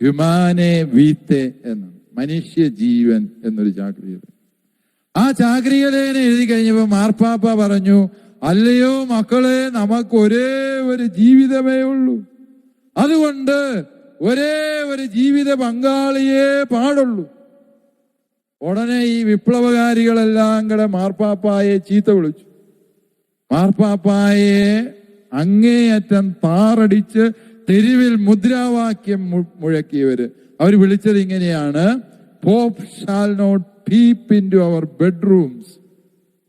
ഹ്യൂമാനെ വീത്തെ എന്ന്, മനുഷ്യ ജീവൻ എന്നൊരു ചാക്രിക. ആ ചാക്രിക ലേഖനം എഴുതി കഴിഞ്ഞപ്പോ മാർപ്പാപ്പ പറഞ്ഞു, അല്ലയോ മക്കളെ, നമുക്ക് ഒരേ ഒരു ജീവിതമേ ഉള്ളൂ, അതുകൊണ്ട് ഒരേ ഒരു ജീവിത പങ്കാളിയേ പാടുള്ളൂ. ഉടനെ ഈ വിപ്ലവകാരികളെല്ലാം കൂടെ മാർപ്പാപ്പായെ ചീത്ത വിളിച്ചു. മാർപ്പാപ്പായെ അങ്ങേയറ്റം താറടിച്ച് തെരുവിൽ മുദ്രാവാക്യം മുഴക്കിയവര്. അവർ വിളിച്ചത് ഇങ്ങനെയാണ്: pope shall not peep into അവർ ബെഡ്റൂംസ്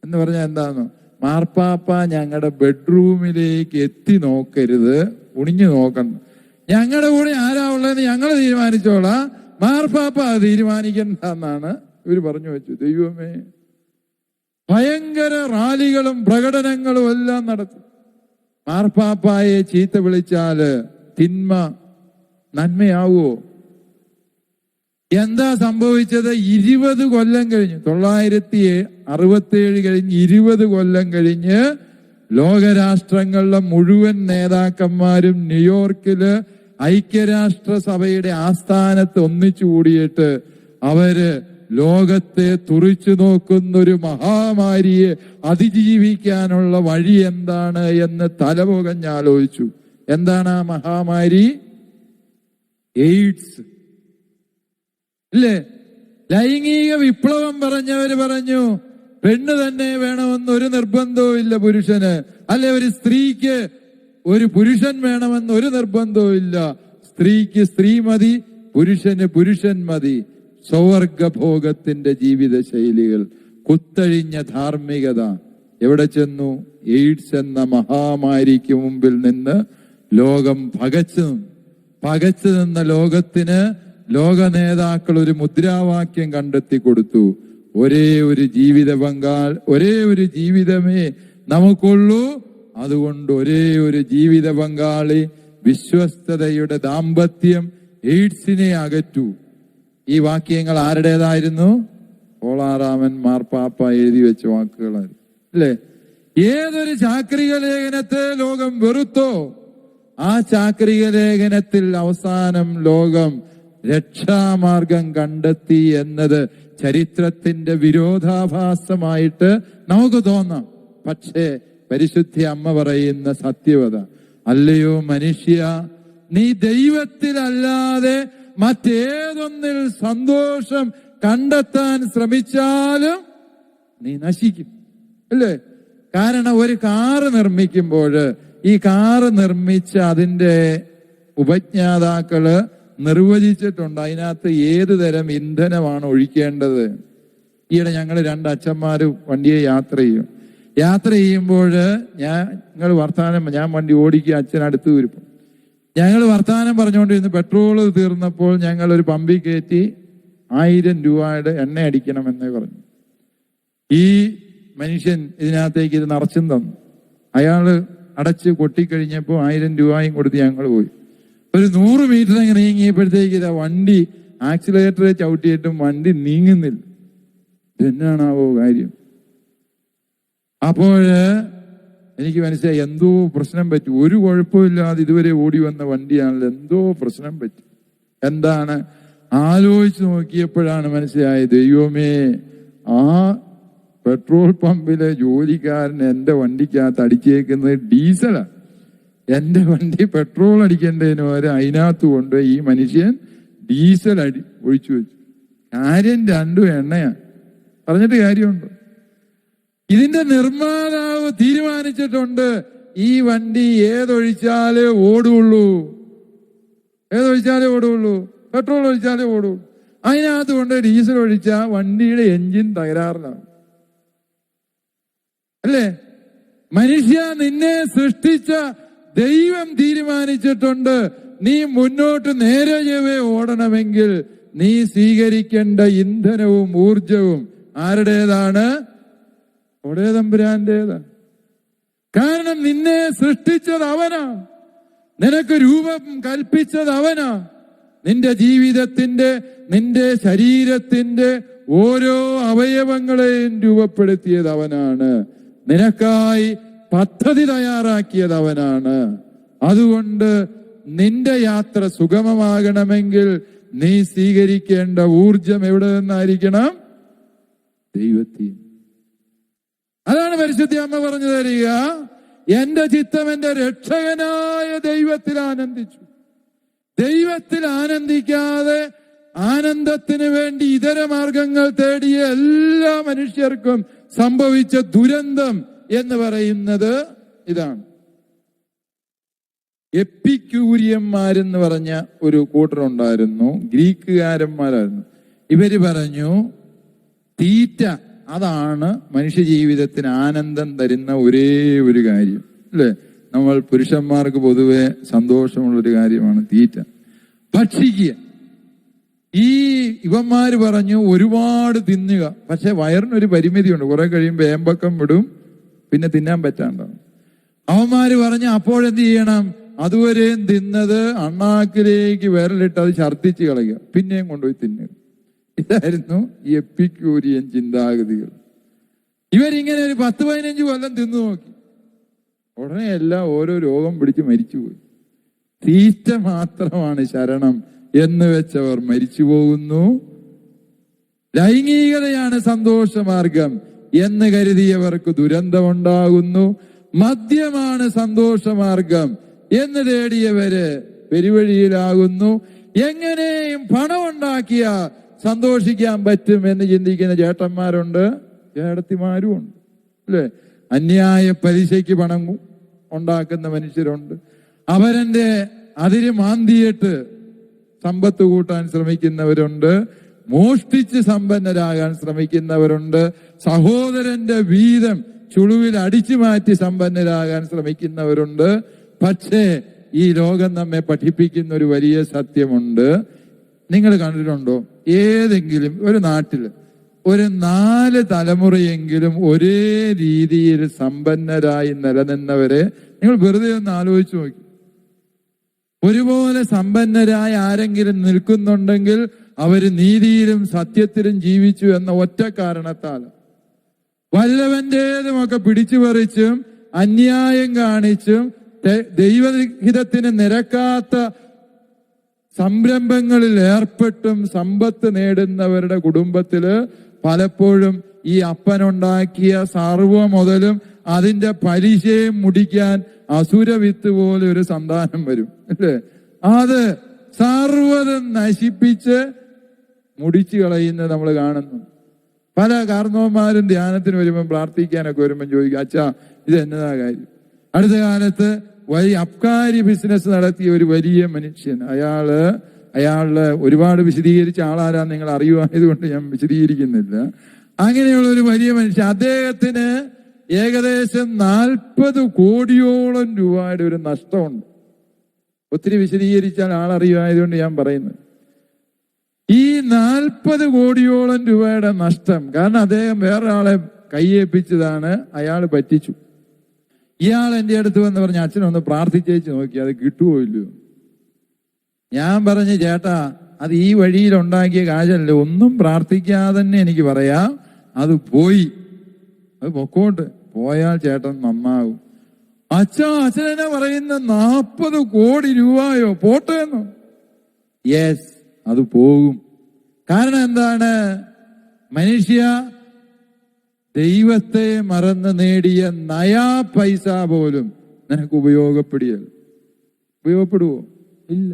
എന്ന് പറഞ്ഞാൽ എന്താന്ന്? മാർപ്പാപ്പ ഞങ്ങളുടെ ബെഡ്റൂമിലേക്ക് എത്തി നോക്കരുത്, കുണിഞ്ഞു നോക്കണ്ട. ഞങ്ങളുടെ കൂടെ ആരാ ഉള്ളതെന്ന് ഞങ്ങൾ തീരുമാനിച്ചോളാം, മാർപ്പാപ്പ തീരുമാനിക്കണ്ടെന്നാണ് ഇവര് പറഞ്ഞു വെച്ചു. ദൈവമേ, ഭയങ്കര റാലികളും പ്രകടനങ്ങളും എല്ലാം നടത്തും. മാർപ്പാപ്പായെ ചീത്ത വിളിച്ചാല് തിന്മ നന്മയാവോ? എന്താ സംഭവിച്ചത്? 20 കൊല്ലം കഴിഞ്ഞ്, 967 കഴിഞ്ഞ് 20 കൊല്ലം കഴിഞ്ഞ് ലോകരാഷ്ട്രങ്ങളിലെ മുഴുവൻ നേതാക്കന്മാരും ന്യൂയോർക്കില് ഐക്യരാഷ്ട്രസഭയുടെ ആസ്ഥാനത്ത് ഒന്നിച്ചു കൂടിയിട്ട് അവര് ലോകത്തെ തുറിച്ചു നോക്കുന്ന ഒരു മഹാമാരിയെ അതിജീവിക്കാനുള്ള വഴി എന്താണ് എന്ന് തലപുകഞ്ഞാലോചിച്ചു. എന്താണ് ആ മഹാമാരി? എയ്ഡ്സ്. ഇല്ലേ? ലൈംഗിക വിപ്ലവം പറഞ്ഞവര് പറഞ്ഞു പെണ്ണ് തന്നെ വേണമെന്ന് ഒരു നിർബന്ധവും ഇല്ല പുരുഷന്, അല്ലെ ഒരു സ്ത്രീക്ക് ഒരു പുരുഷൻ വേണമെന്ന് ഒരു നിർബന്ധവും ഇല്ല. സ്ത്രീക്ക് സ്ത്രീ മതി, പുരുഷന് പുരുഷൻ മതി. സ്വവർഗഭോഗത്തിന്റെ ജീവിത ശൈലികൾ, കുത്തഴിഞ്ഞ ധാർമ്മികത എവിടെ ചെന്നു? എയ്ഡ്സ് എന്ന മഹാമാരിക്ക് മുമ്പിൽ നിന്ന് ലോകം പകച്ചു നിന്ന ലോകത്തിന് ലോക നേതാക്കൾ ഒരു മുദ്രാവാക്യം കണ്ടെത്തി കൊടുത്തു. ഒരേ ഒരു ജീവിതമേ നമുക്കുള്ളൂ, അതുകൊണ്ട് ഒരേ ഒരു ജീവിത പങ്കാളി, വിശ്വസ്തതയുടെ ദാമ്പത്യം, എയ്ഡ്സിനെ അകറ്റൂ. ഈ വാക്യങ്ങൾ ആരുടേതായിരുന്നു? പോളാറാമൻ മാർപ്പാപ്പ എഴുതി വെച്ച വാക്കുകളായിരുന്നു. അല്ലേ? ഏതൊരു ചാക്രിക ലേഖനത്തെ ലോകം വെറുത്തോ, ആ ചാക്രിക ലേഖനത്തിൽ അവസാനം ലോകം രക്ഷാമാർഗം കണ്ടെത്തി എന്നത് ചരിത്രത്തിന്റെ വിരോധാഭാസമായിട്ട് നമുക്ക് തോന്നാം. പക്ഷേ പരിശുദ്ധ അമ്മ പറയുന്ന സത്യവത, അല്ലയോ മനുഷ്യ, നീ ദൈവത്തിലല്ലാതെ മറ്റേതൊന്നിൽ സന്തോഷം കണ്ടെത്താൻ ശ്രമിച്ചാലും നീ നശിക്കും. അല്ലേ? കാരണം ഒരു കാറ് നിർമ്മിക്കുമ്പോൾ ഈ കാറ് നിർമ്മിച്ച അതിന്റെ ഉപജ്ഞാതാക്കള് നിർവചിച്ചിട്ടുണ്ട് അതിനകത്ത് ഏത് തരം ഇന്ധനമാണ് ഒഴിക്കേണ്ടത്. ഈയിടെ ഞങ്ങൾ 2 അച്ഛന്മാര് വണ്ടിയെ യാത്ര ചെയ്യുമ്പോൾ ഞാൻ വണ്ടി ഓടിക്കുക, അച്ഛൻ അടുത്ത് വരും. ഞങ്ങൾ വർത്താനം പറഞ്ഞുകൊണ്ടിരുന്ന് പെട്രോള് തീർന്നപ്പോൾ ഞങ്ങൾ ഒരു പമ്പിൽ കയറ്റി 1000 രൂപയുടെ എണ്ണ അടിക്കണമെന്ന് പറഞ്ഞു. ഈ മനുഷ്യൻ ഇതിനകത്തേക്ക് ഇത് നിറച്ചും തന്നു. അയാള് അടച്ച് കൊട്ടിക്കഴിഞ്ഞപ്പോൾ 1000 രൂപയും കൊടുത്ത് ഞങ്ങൾ പോയി. ഒരു 100 മീറ്റർ ഇങ്ങനെ നീങ്ങിയപ്പോഴത്തേക്ക് ഇതാ വണ്ടി ആക്സിലേറ്റർ ചവിട്ടിയിട്ടും വണ്ടി നീങ്ങുന്നില്ല. ഇതെന്നാണാവോ കാര്യം? അപ്പോൾ എനിക്ക് മനസ്സിലായി എന്തോ പ്രശ്നം പറ്റി. ഒരു കുഴപ്പമില്ലാതെ ഇതുവരെ ഓടി വന്ന വണ്ടിയാണല്ലോ, എന്തോ പ്രശ്നം പറ്റി. എന്താണ്? ആലോചിച്ച് നോക്കിയപ്പോഴാണ് മനസ്സിലായത്, ദൈവമേ, ആ പെട്രോൾ പമ്പിലെ ജോലിക്കാരൻ എന്റെ വണ്ടിക്കകത്ത് അടിച്ചേക്കുന്നത് ഡീസലാ. എന്റെ വണ്ടി പെട്രോൾ അടിക്കേണ്ടതിന് വരെ അതിനകത്ത് കൊണ്ട് ഈ മനുഷ്യൻ ഡീസൽ ഒഴിച്ചു വെച്ചു. കാര്യം 2 എണ്ണയാ. പറഞ്ഞിട്ട് കാര്യമുണ്ടോ? ഇതിന്റെ നിർമ്മാതാവ് തീരുമാനിച്ചിട്ടുണ്ട് ഈ വണ്ടി ഏതൊഴിച്ചാലേ ഓടുള്ളൂ, പെട്രോൾ ഒഴിച്ചാലേ ഓടുള്ളൂ. അതിനകത്ത് കൊണ്ട് ഡീസൽ ഒഴിച്ചാൽ വണ്ടിയുടെ എഞ്ചിൻ തകരാറിലാണ്. അല്ലേ? മനുഷ്യ, നിന്നെ സൃഷ്ടിച്ച ദൈവം തീരുമാനിച്ചിട്ടുണ്ട് നീ മുന്നോട്ട് നേരെ ചൊവ്വേ ഓടണമെങ്കിൽ നീ സ്വീകരിക്കേണ്ട ഇന്ധനവും ഊർജവും ആരുടേതാണ്? ഒടേ തമ്പുരാന്റേതാണ്. കാരണം നിന്നെ സൃഷ്ടിച്ചത് അവനാ, നിനക്ക് രൂപം കൽപ്പിച്ചത് അവനാ. നിന്റെ ജീവിതത്തിന്റെ, നിന്റെ ശരീരത്തിന്റെ ഓരോ അവയവങ്ങളെയും രൂപപ്പെടുത്തിയത് അവനാണ്. നിനക്കായി പദ്ധതി തയ്യാറാക്കിയത് അവനാണ്. അതുകൊണ്ട് നിന്റെ യാത്ര സുഗമമാകണമെങ്കിൽ നീ സ്വീകരിക്കേണ്ട ഊർജം എവിടെ നിന്നായിരിക്കണം? ദൈവത്തിൽ. അതാണ് പരിശുദ്ധ അമ്മ പറഞ്ഞു തരിക, എന്റെ ചിത്തം എന്റെ രക്ഷകനായ ദൈവത്തിൽ ആനന്ദിച്ചു. ദൈവത്തിൽ ആനന്ദിക്കാതെ ആനന്ദത്തിന് വേണ്ടി ഇതര മാർഗങ്ങൾ തേടിയ എല്ലാ മനുഷ്യർക്കും സംഭവിച്ച ദുരന്തം എന്ന് പറയുന്നത് ഇതാണ്. എപ്പിക്യൂരിയന്മാരെന്ന് പറഞ്ഞ ഒരു കൂട്ടരുണ്ടായിരുന്നു, ഗ്രീക്കുകാരന്മാരായിരുന്നു. ഇവര് പറഞ്ഞു തീറ്റ അതാണ് മനുഷ്യ ജീവിതത്തിന് ആനന്ദം തരുന്ന ഒരേ ഒരു കാര്യം. അല്ലേ? നമ്മൾ പുരുഷന്മാർക്ക് പൊതുവെ സന്തോഷമുള്ളൊരു കാര്യമാണ് തീറ്റ, ഭക്ഷിക്കുക. ഇവന്മാര് പറഞ്ഞു ഒരുപാട് തിന്നുക, പക്ഷെ വയറിനൊരു പരിമിതിയുണ്ട്. കുറെ കഴിയുമ്പോൾ ഏമ്പക്കം വിടും, പിന്നെ തിന്നാൻ പറ്റാണ്ടാവും. അവന്മാര് പറഞ്ഞു അപ്പോഴെന്ത് ചെയ്യണം? അതുവരെയും തിന്നത് അണ്ണാക്കിലേക്ക് വിരലിട്ട് അത് ഛർദ്ദിച്ച് കളയുക, പിന്നെയും കൊണ്ടുപോയി തിന്നുക. ഇതായിരുന്നു ഈ എപ്പിക്യൂരിയൻ ചിന്താഗതികൾ. ഇവരിങ്ങനെ ഒരു 10-15 കൊല്ലം തിന്നു നോക്കി. ഉടനെ എല്ലാം ഓരോ രോഗം പിടിച്ച് മരിച്ചുപോയി. തീറ്റ മാത്രമാണ് ശരണം എന്ന് വെച്ചവർ മരിച്ചു പോകുന്നു. ലൈംഗികതയാണ് സന്തോഷമാർഗം എന്ന് കരുതിയവർക്ക് ദുരന്തമുണ്ടാകുന്നു. മദ്യമാണ് സന്തോഷമാർഗം എന്ന് തേടിയവര് പെരുവഴിയിലാകുന്നു. എങ്ങനെയും പണമുണ്ടാക്കിയ സന്തോഷിക്കാൻ പറ്റും എന്ന് ചിന്തിക്കുന്ന ചേട്ടന്മാരുണ്ട്, ചേട്ടത്തിമാരും ഉണ്ട്, അല്ലെ? അന്യായ പലിശയ്ക്ക് പണം ഉണ്ടാക്കുന്ന മനുഷ്യരുണ്ട്. അവരന്റെ അതിര് മാന്തിയിട്ട് സമ്പത്ത് കൂട്ടാൻ ശ്രമിക്കുന്നവരുണ്ട്. മോഷ്ടിച്ച് സമ്പന്നരാകാൻ ശ്രമിക്കുന്നവരുണ്ട്. സഹോദരന്റെ വീതം ചുളുവിൽ അടിച്ചു മാറ്റി സമ്പന്നരാകാൻ ശ്രമിക്കുന്നവരുണ്ട്. പക്ഷേ ഈ ലോകം നമ്മെ പഠിപ്പിക്കുന്ന ഒരു വലിയ സത്യമുണ്ട്. നിങ്ങൾ കണ്ടിട്ടുണ്ടോ? ഏതെങ്കിലും ഒരു നാട്ടില് ഒരു 4 തലമുറയെങ്കിലും ഒരേ രീതിയിൽ സമ്പന്നരായി നിലനിന്നവരെ നിങ്ങൾ വെറുതെ ഒന്ന് ആലോചിച്ച് നോക്കി. ഒരുപോലെ സമ്പന്നരായ ആരെങ്കിലും നിൽക്കുന്നുണ്ടെങ്കിൽ അവര് നീതിയിലും സത്യത്തിലും ജീവിച്ചു എന്ന ഒറ്റ കാരണത്താൽ. വല്ലവന്റേതുമൊക്കെ പിടിച്ചു പറിച്ചും അന്യായം കാണിച്ചും ദൈവഹിതത്തിന് നിരക്കാത്ത സംരംഭങ്ങളിൽ ഏർപ്പെട്ടും സമ്പത്ത് നേടുന്നവരുടെ കുടുംബത്തില് പലപ്പോഴും ഈ അപ്പനുണ്ടാക്കിയ സർവ്വ മുതലും അതിന്റെ പലിശയും മുടിക്കാൻ അസുരവിത്ത് പോലെ ഒരു സന്താനം വരും, അല്ലേ? അത് സർവ്വതും നശിപ്പിച്ച് മുടിച്ചു കളയുന്നത് നമ്മൾ കാണുന്നു. പല കാർന്നവന്മാരും ധ്യാനത്തിന് വരുമ്പം പ്രാർത്ഥിക്കാനൊക്കെ വരുമ്പം ചോദിക്കും, അച്ഛാ ഇത് എന്നതാ കാര്യം? അടുത്ത കാലത്ത് വലിയ അബ്കാരി ബിസിനസ് നടത്തിയ ഒരു വലിയ മനുഷ്യൻ, അയാള് ഒരുപാട് വിശദീകരിച്ച ആളാരാന്ന് നിങ്ങൾ അറിയുവായതുകൊണ്ട് ഞാൻ വിശദീകരിക്കുന്നില്ല. അങ്ങനെയുള്ള ഒരു വലിയ മനുഷ്യൻ, അദ്ദേഹത്തിന് ഏകദേശം 40 കോടിയോളം രൂപയുടെ ഒരു നഷ്ടമുണ്ട്. ഒത്തിരി വിശദീകരിച്ചാൽ ആളറിയുമായതുകൊണ്ട് ഞാൻ പറയുന്നത്. ഈ 40 കോടിയോളം രൂപയുടെ നഷ്ടം കാരണം അദ്ദേഹം വേറൊരാളെ കൈയേൽപ്പിച്ചതാണ്, അയാൾ പറ്റിച്ചു. ഇയാൾ എൻ്റെ അടുത്ത് വന്ന് പറഞ്ഞ, അച്ഛനൊന്ന് പ്രാർത്ഥിച്ചേച്ച് നോക്കി അത് കിട്ടുമോ ഇല്ലയോ? ഞാൻ പറഞ്ഞു, ചേട്ടാ അത് ഈ വഴിയിൽ ഉണ്ടാക്കിയ കാശല്ലേ, ഒന്നും പ്രാർത്ഥിക്കാതെ തന്നെ എനിക്ക് പറയാം അത് പോയി, അത് പൊക്കോട്ട്, പോയാൽ ചേട്ടൻ നന്നാവും. അച്ഛനെന്നെ പറയുന്ന 40 കോടി രൂപയോ പോട്ടെ എന്നോ? യെസ്, അത് പോകും. കാരണം എന്താണ്? മനുഷ്യ ദൈവത്തെ മറന്ന് നേടിയ നയാ പൈസ പോലും നിനക്ക് ഉപയോഗപ്പെടുവോ? ഇല്ല.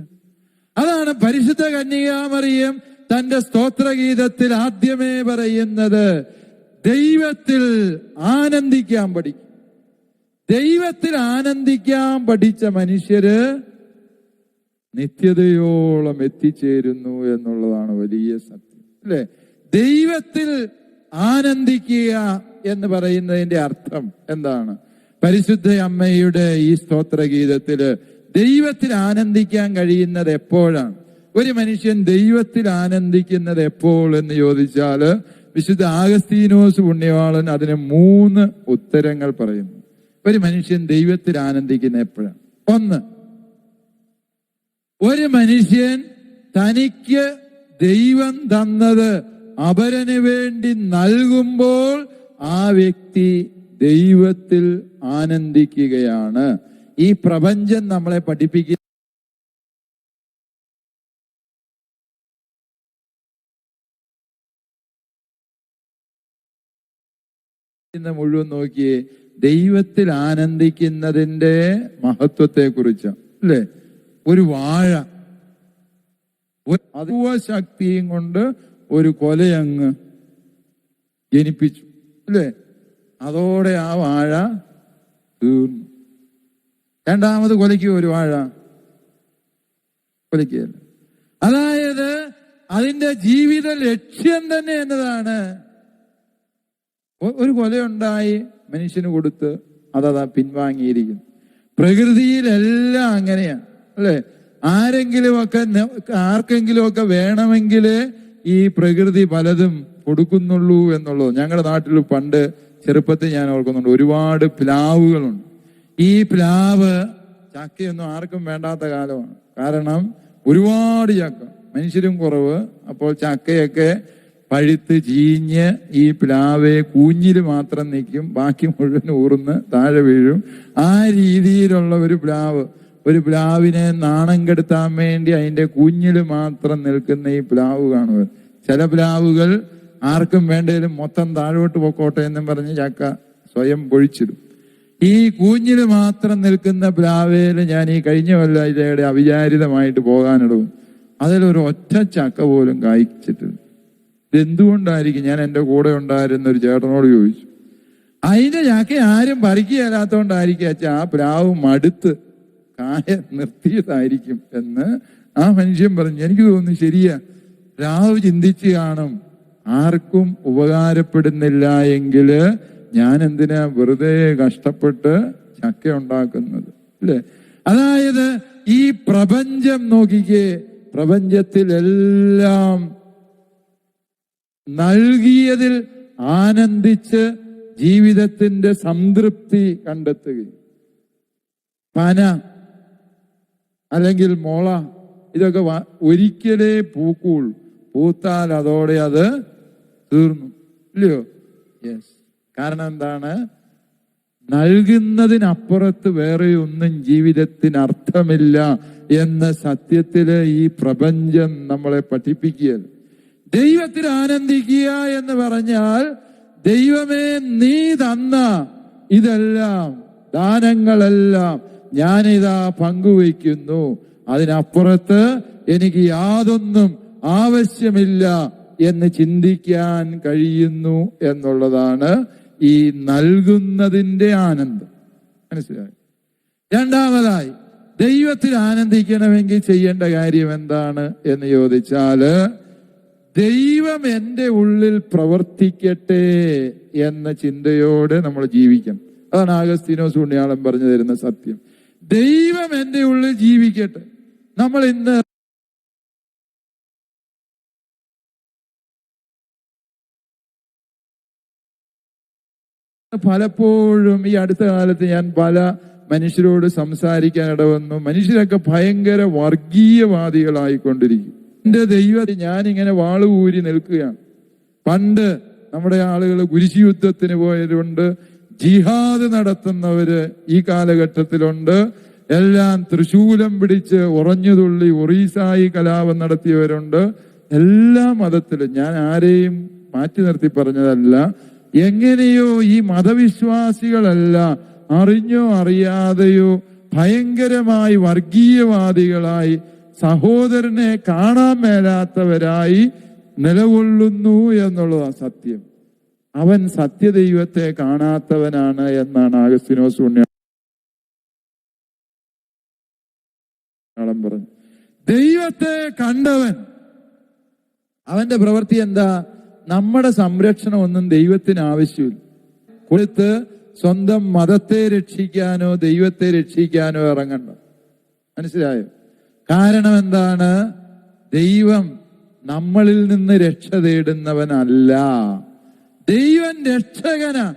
അതാണ് പരിശുദ്ധ കന്യകാമറിയം തന്റെ സ്തോത്രഗീതത്തിൽ ആദ്യമേ പറയുന്നത്, ദൈവത്തിൽ ആനന്ദിക്കാൻ പഠിക്കും. ദൈവത്തിൽ ആനന്ദിക്കാൻ പഠിച്ച മനുഷ്യര് നിത്യതയോളം എത്തിച്ചേരുന്നു എന്നുള്ളതാണ് വലിയ സത്യം, അല്ലെ? ദൈവത്തിൽ ആനന്ദിക്കുക എന്ന് പറയുന്നതിന്റെ അർത്ഥം എന്താണ്? പരിശുദ്ധ അമ്മയുടെ ഈ സ്തോത്രഗീതത്തില് ദൈവത്തിൽ ആനന്ദിക്കാൻ കഴിയുന്നത് എപ്പോഴാണ്? ഒരു മനുഷ്യൻ ദൈവത്തിൽ ആനന്ദിക്കുന്നത് എപ്പോൾ എന്ന് ചോദിച്ചാല് വിശുദ്ധ ആഗസ്തീനോസ് പുണ്യവാളൻ അതിന് 3 ഉത്തരങ്ങൾ പറയുന്നു. ഒരു മനുഷ്യൻ ദൈവത്തിൽ ആനന്ദിക്കുന്ന എപ്പോഴാണ്? 1, ഒരു മനുഷ്യൻ തനിക്ക് ദൈവം തന്നത് അപരന് വേണ്ടി നൽകുമ്പോൾ ആ വ്യക്തി ദൈവത്തിൽ ആനന്ദിക്കുകയാണ്. ഈ പ്രപഞ്ചം നമ്മളെ പഠിപ്പിക്കുന്ന മുഴുവൻ നോക്കിയേ, ദൈവത്തിൽ ആനന്ദിക്കുന്നതിന്റെ മഹത്വത്തെ കുറിച്ചാണ്, അല്ലേ? ഒരു വാഴ ശക്തിയും കൊണ്ട് ഒരു കൊലയങ്ങ് ജനിപ്പിച്ചു, അല്ലേ? അതോടെ ആ വാഴ തീർന്നു. രണ്ടാമത് കൊലയ്ക്കുക ഒരു വാഴ? കൊലയ്ക്കുകയല്ല. അതായത് അതിന്റെ ജീവിത ലക്ഷ്യം തന്നെ എന്നതാണ്. ഒരു കൊലയുണ്ടായി മനുഷ്യന് കൊടുത്ത് അതതാ പിൻവാങ്ങിയിരിക്കുന്നു. പ്രകൃതിയിലെല്ലാം അങ്ങനെയാ, അല്ലെ? ആർക്കെങ്കിലുമൊക്കെ വേണമെങ്കിൽ ഈ പ്രകൃതി പലതും കൊടുക്കുന്നുള്ളൂ എന്നുള്ളത്. ഞങ്ങളുടെ നാട്ടിൽ പണ്ട് ചെറുപ്പത്തിൽ ഞാൻ ഓർക്കുന്നുണ്ട്, ഒരുപാട് പ്ലാവുകളുണ്ട്. ഈ പ്ലാവ് ചക്കയൊന്നും ആർക്കും വേണ്ടാത്ത കാലമാണ്. കാരണം ഒരുപാട് ചക്ക, മനുഷ്യരും കുറവ്. അപ്പോൾ ചക്കയൊക്കെ പഴുത്ത് ചീഞ്ഞ് ഈ പ്ലാവെ കൂഞ്ഞിൽ മാത്രം നിൽക്കും, ബാക്കി മുഴുവൻ ഊർന്ന് താഴെ വീഴും. ആ രീതിയിലുള്ള ഒരു പ്ലാവ്. ഒരു പ്ലാവിനെ നാണം കെടുത്താൻ വേണ്ടി അതിന്റെ കുഞ്ഞിൽ മാത്രം നിൽക്കുന്ന ഈ പ്ലാവ് കാണുക. ചില പ്ലാവുകൾ ആർക്കും വേണ്ടതിലും മൊത്തം താഴോട്ട് പൊക്കോട്ടെ എന്നും പറഞ്ഞ് ചക്ക സ്വയം പൊഴിച്ചിടും. ഈ കൂഞ്ഞിൽ മാത്രം നിൽക്കുന്ന പ്ലാവേല് ഞാൻ ഈ കഴിഞ്ഞ കൊല്ലം ഇതേടെ അവിചാരിതമായിട്ട് പോകാനിടവും അതിലൊരു ഒറ്റ ചക്ക പോലും കായ്ച്ചിട്ടില്ല. ഇതെന്തുകൊണ്ടായിരിക്കും? ഞാൻ എൻ്റെ കൂടെ ഉണ്ടായിരുന്ന ഒരു ചേട്ടനോട് ചോദിച്ചു. അതിന്റെ ചക്ക ആരും പറിക്കുകയല്ലാത്തോണ്ടായിരിക്കും അച്ഛാ ആ പ്ലാവ് മടുത്ത് കായ നിർത്തിയതായിരിക്കും എന്ന് ആ മനുഷ്യൻ പറഞ്ഞു. എനിക്ക് തോന്നുന്നു ശരിയാ. പ്ലാവ് ചിന്തിച്ച് കാണും, ആർക്കും ഉപകാരപ്പെടുന്നില്ല എങ്കില് ഞാൻ എന്തിനാ വെറുതെ കഷ്ടപ്പെട്ട് ചക്ക ഉണ്ടാക്കുന്നത്, അല്ലേ? അതായത് ഈ പ്രപഞ്ചം നോക്കിക്കേ, പ്രപഞ്ചത്തിലെല്ലാം നൽകിയതിൽ ആനന്ദിച്ച് ജീവിതത്തിന്റെ സംതൃപ്തി കണ്ടെത്തുകയും പന അല്ലെങ്കിൽ മുള ഇതൊക്കെ ഒരിക്കലേ പൂക്കുള്ളൂ. പൂത്താൽ അതോടെ അത് തീർന്നു, ഇല്ലയോ? യെസ്. കാരണം എന്താണ്? നൽകുന്നതിനപ്പുറത്ത് വേറെ ഒന്നും ജീവിതത്തിന് അർത്ഥമില്ല എന്ന സത്യത്തില് ഈ പ്രപഞ്ചം നമ്മളെ പഠിപ്പിക്കുകയാണ്. ദൈവത്തിൽ ആനന്ദിക്കുക എന്ന് പറഞ്ഞാൽ, ദൈവമേ നീ തന്ന ഇതെല്ലാം ദാനങ്ങളെല്ലാം ഞാനിതാ പങ്കുവയ്ക്കുന്നു, അതിനപ്പുറത്ത് എനിക്ക് യാതൊന്നും ആവശ്യമില്ല എന്ന് ചിന്തിക്കാൻ കഴിയുന്നു എന്നുള്ളതാണ് ഈ നൽകുന്നതിന്റെ ആനന്ദം. മനസ്സിലായി? രണ്ടാമതായി, ദൈവത്തിൽ ആനന്ദിക്കണമെങ്കിൽ ചെയ്യേണ്ട കാര്യം എന്താണ് എന്ന് ചോദിച്ചാല്, ദൈവം എൻ്റെ ഉള്ളിൽ പ്രവർത്തിക്കട്ടെ എന്ന ചിന്തയോടെ നമ്മൾ ജീവിക്കണം. അതാണ് ആഗസ്തീനോസ് പുണ്യാളൻ പറഞ്ഞു തരുന്ന സത്യം. ദൈവം എൻ്റെ ഉള്ളിൽ ജീവിക്കട്ടെ. നമ്മൾ ഇന്ന് പലപ്പോഴും ഈ അടുത്ത കാലത്ത് ഞാൻ പല മനുഷ്യരോട് സംസാരിക്കാൻ ഇടവന്നു. മനുഷ്യരൊക്കെ ഭയങ്കര വർഗീയവാദികളായിക്കൊണ്ടിരിക്കും. എന്റെ ദൈവം, ഞാനിങ്ങനെ വാളുകൂരി നിൽക്കുകയാണ്. പണ്ട് നമ്മുടെ ആളുകൾ കുരിശുയുദ്ധത്തിന് പോയവരുണ്ട്, ജിഹാദ് നടത്തുന്നവര് ഈ കാലഘട്ടത്തിലുണ്ട്, എല്ലാം തൃശൂലം പിടിച്ച് ഉറഞ്ഞുതുള്ളി ഒറീസായി കലാപം നടത്തിയവരുണ്ട്. എല്ലാ മതത്തിലും, ഞാൻ ആരെയും മാറ്റി നിർത്തി പറഞ്ഞതല്ല, എങ്ങനെയോ ഈ മതവിശ്വാസികളല്ല അറിഞ്ഞോ അറിയാതെയോ ഭയങ്കരമായി വർഗീയവാദികളായി സഹോദരനെ കാണാൻ മേലാത്തവരായി നിലകൊള്ളുന്നു എന്നുള്ളതാണ് സത്യം. അവൻ സത്യദൈവത്തെ കാണാത്തവനാണ് എന്നാണ് ആഗസ്തീനോസ് പുണ്യാളൻ പറഞ്ഞു. ദൈവത്തെ കണ്ടവൻ, അവന്റെ പ്രവൃത്തി എന്താ? നമ്മുടെ സംരക്ഷണം ഒന്നും ദൈവത്തിന് ആവശ്യമില്ല. കൊടുത്ത് സ്വന്തം മതത്തെ രക്ഷിക്കാനോ ദൈവത്തെ രക്ഷിക്കാനോ ഇറങ്ങണ്ട. മനസ്സിലായോ? കാരണം എന്താണ്? ദൈവം നമ്മളിൽ നിന്ന് രക്ഷ തേടുന്നവനല്ല, ദൈവം രക്ഷകനാ.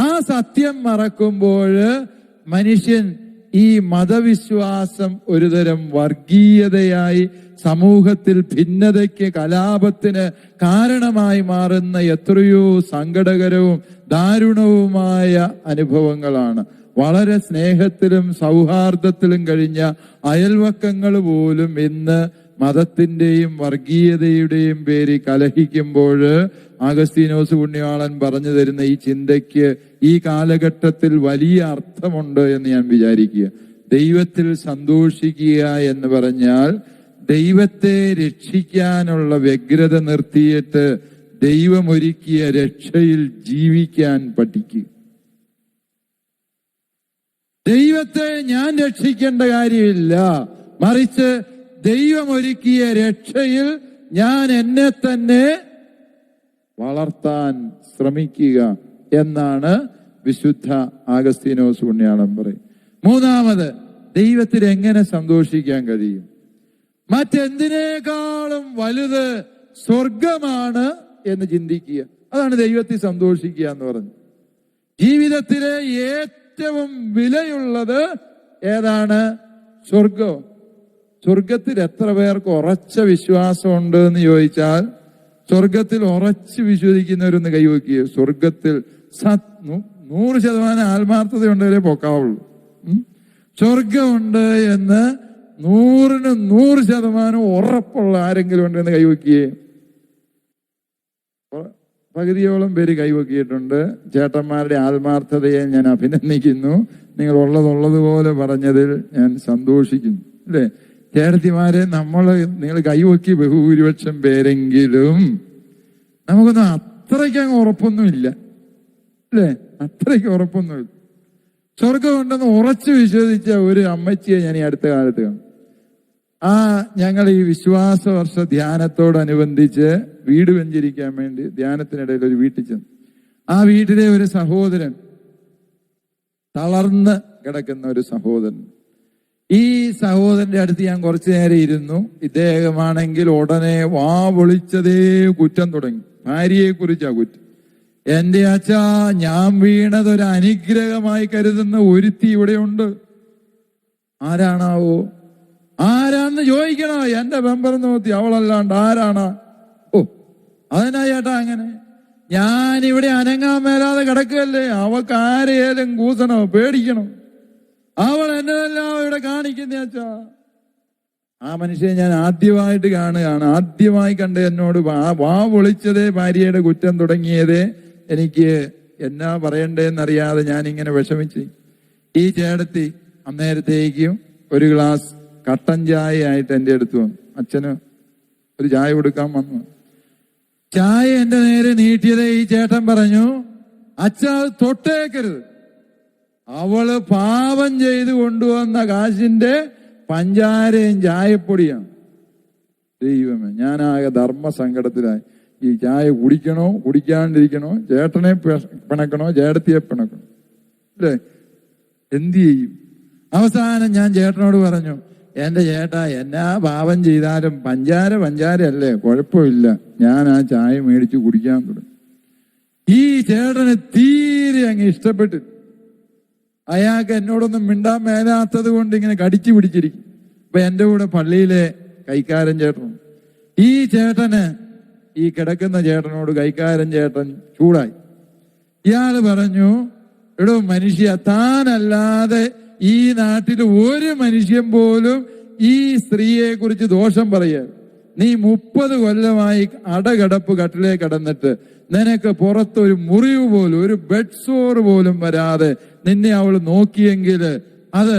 ആ സത്യം മറക്കുമ്പോൾ മനുഷ്യൻ ഈ മതവിശ്വാസം ഒരുതരം വർഗീയതയായി സമൂഹത്തിൽ ഭിന്നതയ്ക്ക്, കലാപത്തിന് കാരണമായി മാറുന്ന എത്രയോ സങ്കടകരവും ദാരുണവുമായ അനുഭവങ്ങളാണ്. വളരെ സ്നേഹത്തിലും സൗഹാർദ്ദത്തിലും കഴിഞ്ഞ അയൽവക്കങ്ങൾ പോലും ഇന്ന് മതത്തിന്റെയും വർഗീയതയുടെയും പേരിൽ കലഹിക്കുമ്പോൾ ആഗസ്തീനോസ് പുണ്യാളൻ പറഞ്ഞു തരുന്ന ഈ ചിന്തയ്ക്ക് ഈ കാലഘട്ടത്തിൽ വലിയ അർത്ഥമുണ്ട് എന്ന് ഞാൻ വിചാരിക്കുക. ദൈവത്തിൽ സന്തോഷിക്കുക എന്ന് പറഞ്ഞാൽ ദൈവത്തെ രക്ഷിക്കാനുള്ള വ്യഗ്രത നിർത്തിയിട്ട് ദൈവമൊരുക്കിയ രക്ഷയിൽ ജീവിക്കാൻ പഠിക്കുക. ദൈവത്തെ ഞാൻ രക്ഷിക്കേണ്ട കാര്യമില്ല, മറിച്ച് ദൈവമൊരുക്കിയ രക്ഷയിൽ ഞാൻ എന്നെ തന്നെ വളർത്താൻ ശ്രമിക്കുക എന്നാണ് വിശുദ്ധ ആഗസ്തീനോസ് പുണ്യാളൻ പറയും. മൂന്നാമത്, ദൈവത്തിൽ എങ്ങനെ സന്തോഷിക്കാൻ കഴിയും? മറ്റെന്തിനേക്കാളും വലുത് സ്വർഗമാണ് എന്ന് ചിന്തിക്കുക. അതാണ് ദൈവത്തിൽ സന്തോഷിക്കുക എന്ന് പറഞ്ഞു. ജീവിതത്തിലെ ഏറ്റവും വിലയുള്ളത് ഏതാണ്? സ്വർഗം. സ്വർഗത്തിൽ എത്ര പേർക്ക് ഉറച്ച വിശ്വാസമുണ്ട് എന്ന് ചോദിച്ചാൽ, സ്വർഗത്തിൽ ഉറച്ച് വിശ്വസിക്കുന്നവരൊന്ന് കൈവയ്ക്കുക. സ്വർഗത്തിൽ 100% ആത്മാർത്ഥത ഉണ്ടെങ്കിലേ പൊക്കാവുള്ളൂ. സ്വർഗമുണ്ട് എന്ന് 100% ഉറപ്പുള്ള ആരെങ്കിലും ഉണ്ടെന്ന് കൈവയ്ക്കുകയെ. പകുതിയോളം പേര് കൈവക്കിയിട്ടുണ്ട്. ചേട്ടന്മാരുടെ ആത്മാർത്ഥതയെ ഞാൻ അഭിനന്ദിക്കുന്നു. നിങ്ങൾ ഉള്ളതുപോലെ പറഞ്ഞതിൽ ഞാൻ സന്തോഷിക്കുന്നു. അല്ലേ ചേട്ടത്തിമാരെ, നിങ്ങൾ കൈവക്കി ബഹുഭൂരിപക്ഷം പേരെങ്കിലും നമുക്കൊന്നും അത്രയ്ക്ക് അങ്ങ് ഉറപ്പൊന്നുമില്ല. അല്ലേ അത്രയ്ക്ക് ഉറപ്പൊന്നുമില്ല. സ്വർഗമുണ്ടെന്ന് ഉറച്ചു വിശ്വസിച്ച ഒരു അമ്മച്ചിയെ ഞാൻ ഈ അടുത്ത കാലത്ത് കാണും. ഞങ്ങൾ ഈ വിശ്വാസ വർഷ ധ്യാനത്തോടനുബന്ധിച്ച് വീട് വെഞ്ചരിക്കാൻ വേണ്ടി ധ്യാനത്തിനിടയിൽ ഒരു വീട്ടിൽ ചെന്നു. ആ വീട്ടിലെ ഒരു സഹോദരൻ, തളർന്ന് കിടക്കുന്ന ഒരു സഹോദരൻ. ഈ സഹോദരന്റെ അടുത്ത് ഞാൻ കുറച്ചു നേരം ഇരുന്നു. ഇദ്ദേഹമാണെങ്കിൽ ഉടനെ വാ പൊളിച്ചതേ കുറ്റം തുടങ്ങി. ഭാര്യയെ കുറിച്ചാ കുറ്റം. എന്റെ അച്ഛാ, ഞാൻ വീണത് ഒരു അനുഗ്രഹമായി കരുതുന്ന ഒരുത്തി ഇവിടെയുണ്ട്. ആരാണാവോ? ആരാന്ന് ചോദിക്കണോ? എന്റെ മെമ്പർ നോക്കി അവളല്ലാണ്ട് ആരാണ്? ഓ അതിനാ ചേട്ടാ അങ്ങനെ? ഞാനിവിടെ അനങ്ങാൻ മേലാതെ കിടക്കുകയല്ലേ. അവൾക്ക് ആരെയേലും കൂസണോ പേടിക്കണോ? അവൾ എന്നതെല്ലാം ഇവിടെ കാണിക്കുന്ന അച്ഛാ. ആ മനുഷ്യനെ ഞാൻ ആദ്യമായിട്ട് കാണുകയാണ്. ആദ്യമായി കണ്ട് എന്നോട് വാ പൊളിച്ചതേ ഭാര്യയുടെ കുറ്റം തുടങ്ങിയതേ എനിക്ക് എന്നാ പറയണ്ടേന്നറിയാതെ ഞാൻ ഇങ്ങനെ വിഷമിച്ച്. ഈ ചേട്ടത്തി അന്നേരത്തേക്കും ഒരു ഗ്ലാസ് കട്ടൻ ചായ ആയിട്ട് എൻ്റെ അടുത്ത് വന്നു. അച്ഛന് ഒരു ചായ കൊടുക്കാൻ വന്നു. ചായ എന്റെ നേരെ നീട്ടിയതേ ഈ ചേട്ടൻ പറഞ്ഞു, അച്ഛാ അത് തൊട്ടേക്കരുത്. അവള് പാപം ചെയ്ത് കൊണ്ടുവന്ന കാശിന്റെ പഞ്ചാരയും ചായപ്പൊടിയാണ്. ദൈവമേ, ഞാനാകെ ധർമ്മസങ്കടത്തിലായി. ഈ ചായ കുടിക്കണോ കുടിക്കാണ്ടിരിക്കണോ? ചേട്ടനെ പിണക്കണോ ചേട്ടത്തിയെ പിണക്കണോ? അല്ലേ എന്തു ചെയ്യും? അവസാനം ഞാൻ ചേട്ടനോട് പറഞ്ഞു, എന്റെ ചേട്ടാ, എന്നാ പാപം ചെയ്താലും പഞ്ചാരയല്ലേ, കുഴപ്പമില്ല, ഞാൻ ആ ചായ മേടിച്ച് കുടിക്കാൻ തുടങ്ങി. ഈ ചേട്ടന് തീരെ അങ്ങ് ഇഷ്ടപ്പെട്ടു. അയാൾക്ക് എന്നോടൊന്നും മിണ്ടാൻ മേലാത്തത് കൊണ്ട് ഇങ്ങനെ കടിച്ചു പിടിച്ചിരിക്കും. അപ്പൊ എന്റെ കൂടെ പള്ളിയിലെ കൈക്കാരൻ ചേട്ടൻ, ഈ ചേട്ടന് ഈ കിടക്കുന്ന ചേട്ടനോട് കൈക്കാരൻ ചേട്ടൻ ചൂടായി. ഇയാള് പറഞ്ഞു, എടോ മനുഷ്യ, താനല്ലാതെ ഈ നാട്ടിൽ ഒരു മനുഷ്യൻ പോലും ഈ സ്ത്രീയെ കുറിച്ച് ദോഷം പറയുക. നീ 30 കൊല്ലമായി അടകടപ്പ് കട്ടിലേ കിടന്നിട്ട് നിനക്ക് പുറത്തൊരു മുറിവ് പോലും, ഒരു ബെഡ് സോർ പോലും വരാതെ നിന്നെ അവൾ നോക്കിയെങ്കിൽ അത്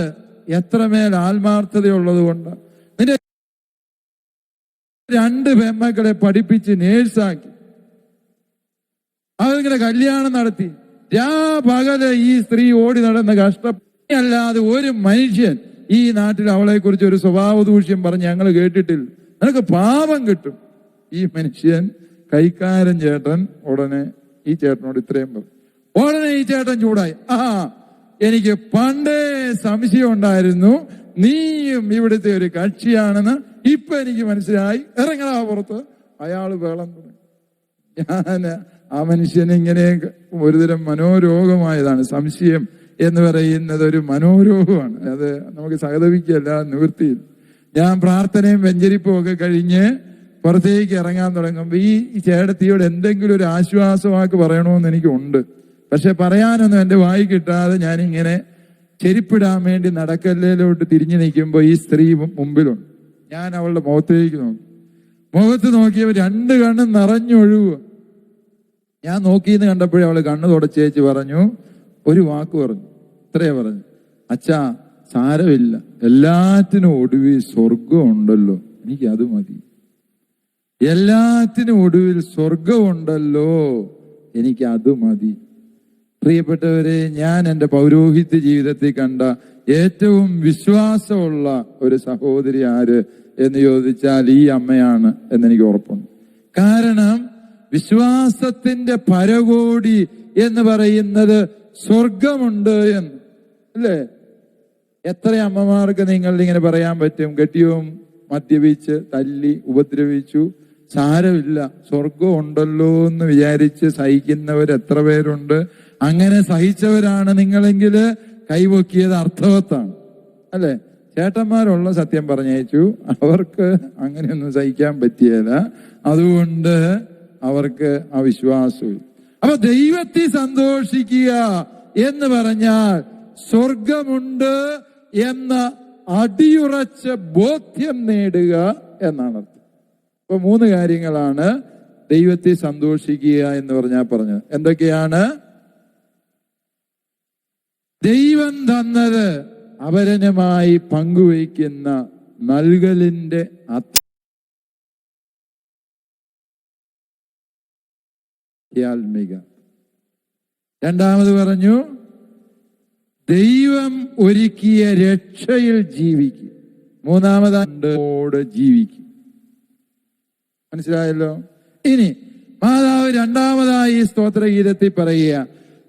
എത്രമേൽ ആത്മാർത്ഥതയുള്ളത് കൊണ്ട്. നിന്റെ 2 പെമ്മക്കളെ പഠിപ്പിച്ച് നേഴ്സാക്കി അവരിങ്ങനെ കല്യാണം നടത്തി. പകല് ഈ സ്ത്രീ ഓടി നടന്ന കഷ്ടം അല്ലാതെ ഒരു മനുഷ്യൻ ഈ നാട്ടിൽ അവളെ കുറിച്ച് ഒരു സ്വഭാവ ദൂഷ്യം പറഞ്ഞ് ഞങ്ങൾ കേട്ടിട്ടില്ല. നിനക്ക് പാപം കിട്ടും. ഈ മനുഷ്യൻ കൈക്കാരൻ ചേട്ടൻ ഉടനെ ഈ ചേട്ടനോട് ഇത്രയും പറഞ്ഞു. ഉടനെ ഈ ചേട്ടൻ ചൂടായി. എനിക്ക് പണ്ടേ സംശയം ഉണ്ടായിരുന്നു, നീയും ഇവിടുത്തെ ഒരു കക്ഷിയാണെന്ന് ഇപ്പൊ എനിക്ക് മനസ്സിലായി. ഇറങ്ങടാ പുറത്ത്. അയാള് വേളം തുടങ്ങി. ഞാൻ ആ മനുഷ്യനിങ്ങനെ ഒരുതരം മനോരോഗമായതാണ്. സംശയം എന്ന് പറയുന്നത് ഒരു മനോരോഗമാണ്. അത് നമുക്ക് സഹതപിക്കല്ല, നിവൃത്തിയില്ല. ഞാൻ പ്രാർത്ഥനയും വെഞ്ചരിപ്പും ഒക്കെ കഴിഞ്ഞ് പുറത്തേക്ക് ഇറങ്ങാൻ തുടങ്ങുമ്പോൾ ഈ ചേട്ടത്തിയോട് എന്തെങ്കിലും ഒരു ആശ്വാസവാക്ക് പറയണമെന്ന് എനിക്കുണ്ട്. പക്ഷെ പറയാനൊന്നും എൻ്റെ വായി കിട്ടാതെ ഞാനിങ്ങനെ ചെരുപ്പിടാൻ വേണ്ടി നടക്കല്ലിലോട്ട് തിരിഞ്ഞു നിൽക്കുമ്പോൾ ഈ സ്ത്രീ മുമ്പിലുണ്ട്. ഞാൻ അവളുടെ മുഖത്തേക്ക് നോക്കി. മുഖത്ത് നോക്കിയപ്പോൾ 2 കണ്ണും നിറഞ്ഞൊഴുകുക. ഞാൻ നോക്കിയെന്ന് കണ്ടപ്പോഴേ അവള് കണ്ണു തുടച്ചേച്ച് പറഞ്ഞു, ഒരു വാക്ക് പറഞ്ഞു. ഇത്രേ പറഞ്ഞു, അച്ഛാ സാരമില്ല, എല്ലാത്തിനും ഒടുവിൽ സ്വർഗമുണ്ടല്ലോ, എനിക്ക് അത് മതി. എല്ലാത്തിനും ഒടുവിൽ സ്വർഗമുണ്ടല്ലോ, എനിക്ക് അത് മതി. പ്രിയപ്പെട്ടവരെ, ഞാൻ എൻ്റെ പൗരോഹിത്യ ജീവിതത്തിൽ കണ്ട ഏറ്റവും വിശ്വാസമുള്ള ഒരു സഹോദരി ആര് എന്ന് ചോദിച്ചാൽ ഈ അമ്മയാണ് എന്നെനിക്ക് ഉറപ്പുണ്ട്. കാരണം വിശ്വാസത്തിന്റെ പരകോടി എന്ന് പറയുന്നത് സ്വർഗമുണ്ട് എന്ന്, അല്ലേ? എത്ര അമ്മമാർക്ക് നിങ്ങൾ ഇങ്ങനെ പറയാൻ പറ്റും? കെട്ടിയവും മദ്യപിച്ച് തല്ലി ഉപദ്രവിച്ചു, സാരമില്ല സ്വർഗം ഉണ്ടല്ലോ എന്ന് വിചാരിച്ച് സഹിക്കുന്നവർ എത്ര പേരുണ്ട്? അങ്ങനെ സഹിച്ചവരാണ് നിങ്ങളെങ്കിൽ കൈവക്കിയത് അർത്ഥവത്താണ്, അല്ലെ? ചേട്ടന്മാരുള്ള സത്യം പറഞ്ഞയച്ചു, അവർക്ക് അങ്ങനെയൊന്നും സഹിക്കാൻ പറ്റിയല്ല. അതുകൊണ്ട് അവർക്ക് ആ വിശ്വാസവും. അപ്പൊ ദൈവത്തിൽ സന്തോഷിക്കുക എന്ന് പറഞ്ഞാൽ സ്വർഗമുണ്ട് എന്ന അടിയുറച്ച ബോധ്യം നേടുക എന്നാണ് അർത്ഥം. അപ്പൊ 3 കാര്യങ്ങളാണ് ദൈവത്തെ സന്തോഷിക്കുക എന്ന് പറഞ്ഞത്. എന്തൊക്കെയാണ്? ദൈവം തന്നത് അപരനുമായി പങ്കുവയ്ക്കുന്ന നൽകലിന്റെ ആത്മിക. രണ്ടാമത് പറഞ്ഞു, ദൈവം ഒരുക്കിയ രക്ഷയിൽ ജീവിക്കും. മൂന്നാമതോട് ജീവിക്കും. മനസ്സിലായല്ലോ? ഇനി മാതാവ് രണ്ടാമതായി സ്തോത്രഗീതത്തിൽ പറയുക,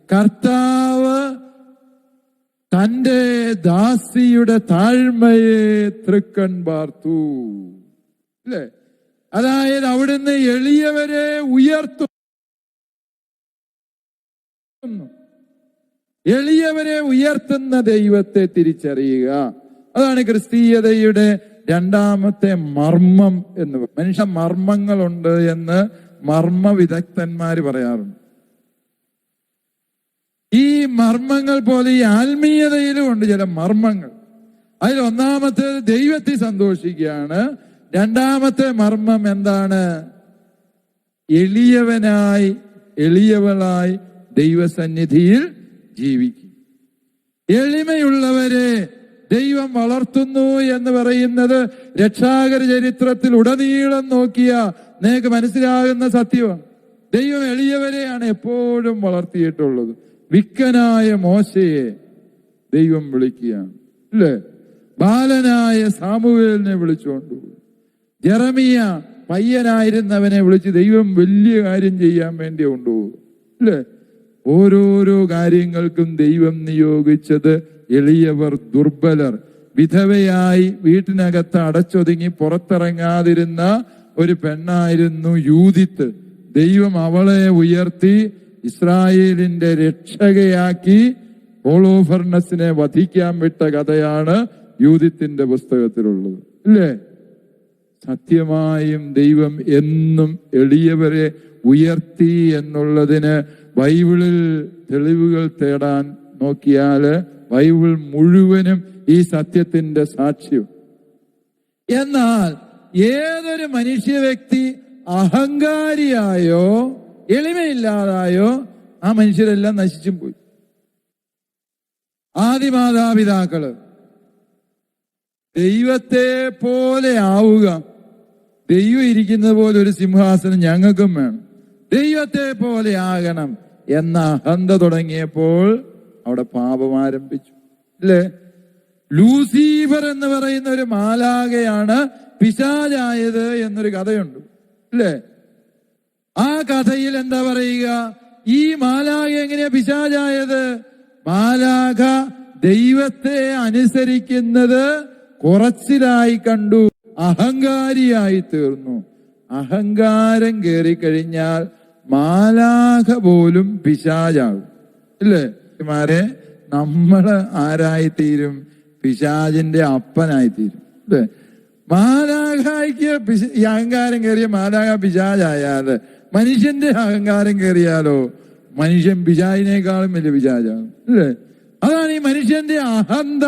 കർത്താവ് തന്റെ ദാസിയുടെ താഴ്മയെ തൃക്കൺ പാർത്തു. അല്ലേ? അതായത് അവിടുന്ന് എളിയവരെ ഉയർത്തും. എളിയവരെ ഉയർത്തുന്ന ദൈവത്തെ തിരിച്ചറിയുക. അതാണ് ക്രിസ്തീയതയുടെ രണ്ടാമത്തെ മർമ്മം എന്ന്. മനുഷ്യ മർമ്മങ്ങളുണ്ട് എന്ന് മർമ്മ വിദഗ്ധന്മാര് പറയാറുണ്ട്. ഈ മർമ്മങ്ങൾ പോലെ ഈ ആത്മീയതയിലും ഉണ്ട് ചില മർമ്മങ്ങൾ. അതിൽ ഒന്നാമത്തേത് ദൈവത്തിൽ സന്തോഷിക്കുകയാണ്. രണ്ടാമത്തെ മർമ്മം എന്താണ്? എളിയവളായി ദൈവസന്നിധിയിൽ ജീവിക്കും. എളിമയുള്ളവരെ ദൈവം വളർത്തുന്നു എന്ന് പറയുന്നത് രക്ഷാകര ചരിത്രത്തിൽ ഉടനീളം നോക്കിയ നിങ്ങൾക്ക് മനസ്സിലാകുന്ന സത്യമാണ്. ദൈവം എളിയവരെയാണ് എപ്പോഴും വളർത്തിയിട്ടുള്ളത്. വിക്കനായ മോശയെ ദൈവം വിളിക്കുകയാണ്, അല്ലേ? ബാലനായ സാമുവേലിനെ വിളിച്ചുകൊണ്ടുപോയി. ജെറമിയ പയ്യനായിരുന്നവനെ വിളിച്ച് ദൈവം വലിയ കാര്യം ചെയ്യാൻ വേണ്ടി കൊണ്ടുപോകും, അല്ലേ? ഓരോരോ കാര്യങ്ങൾക്കും ദൈവം നിയോഗിച്ചത് എളിയവർ, ദുർബലർ. വിധവയായി വീട്ടിനകത്ത് അടച്ചൊതുങ്ങി പുറത്തിറങ്ങാതിരുന്ന ഒരു പെണ്ണായിരുന്നു യൂദിത്ത്. ദൈവം അവളെ ഉയർത്തി ഇസ്രായേലിന്റെ രക്ഷകയാക്കി ഹോളോഫർണസിനെ വധിക്കാൻ വിട്ട കഥയാണ് യൂദിത്തിന്റെ പുസ്തകത്തിലുള്ളത്, അല്ലേ? സത്യമായും ദൈവം എന്നും എളിയവരെ ഉയർത്തി എന്നുള്ളതിന് ബൈബിളിൽ തെളിവുകൾ തേടാൻ നോക്കിയാല് ബൈബിൾ മുഴുവനും ഈ സത്യത്തിന്റെ സാക്ഷ്യം. എന്നാൽ ഏതൊരു മനുഷ്യ വ്യക്തി അഹങ്കാരിയായോ എളിമയില്ലാതായോ ആ മനുഷ്യരെല്ലാം നശിച്ചും പോയി. ആദിമാതാപിതാക്കള് ദൈവത്തെ പോലെ ആവുക. ദൈവം ഇരിക്കുന്നത് പോലെ ഒരു സിംഹാസനം ഞങ്ങൾക്കും വേണം, ദൈവത്തെ പോലെ ആകണം എന്ന അഹന്ത തുടങ്ങിയപ്പോൾ അവിടെ പാപം ആരംഭിച്ചു, അല്ലേ? ലൂസിഫർ എന്ന് പറയുന്ന ഒരു മാലാഖയാണ് പിശാചായത് എന്നൊരു കഥയുണ്ട്, അല്ലേ? ആ കഥയിൽ എന്താ പറയുക? ഈ മാലാഖ എങ്ങനെയാ പിശാചായത്? മാലാഖ ദൈവത്തെ അനുസരിക്കുന്നത് കുറച്ചിലായി കണ്ടു, അഹങ്കാരിയായി തീർന്നു. അഹങ്കാരം കയറിക്കഴിഞ്ഞാൽ മാലാഖ പോലും പിശാചാകും, അല്ലേ? നമ്മള് ആരായിത്തീരും? പിശാചിന്റെ അപ്പനായിത്തീരും, അല്ലേ? മാലാഖയ്ക്ക് ഈ അഹങ്കാരം കയറിയ മാലാഖ പിശാചായാല് മനുഷ്യന്റെ അഹങ്കാരം കയറിയാലോ മനുഷ്യൻ പിശാചിനേക്കാളും വലിയ പിശാചാകും, അല്ലേ? അതാണ് ഈ മനുഷ്യന്റെ അഹന്ത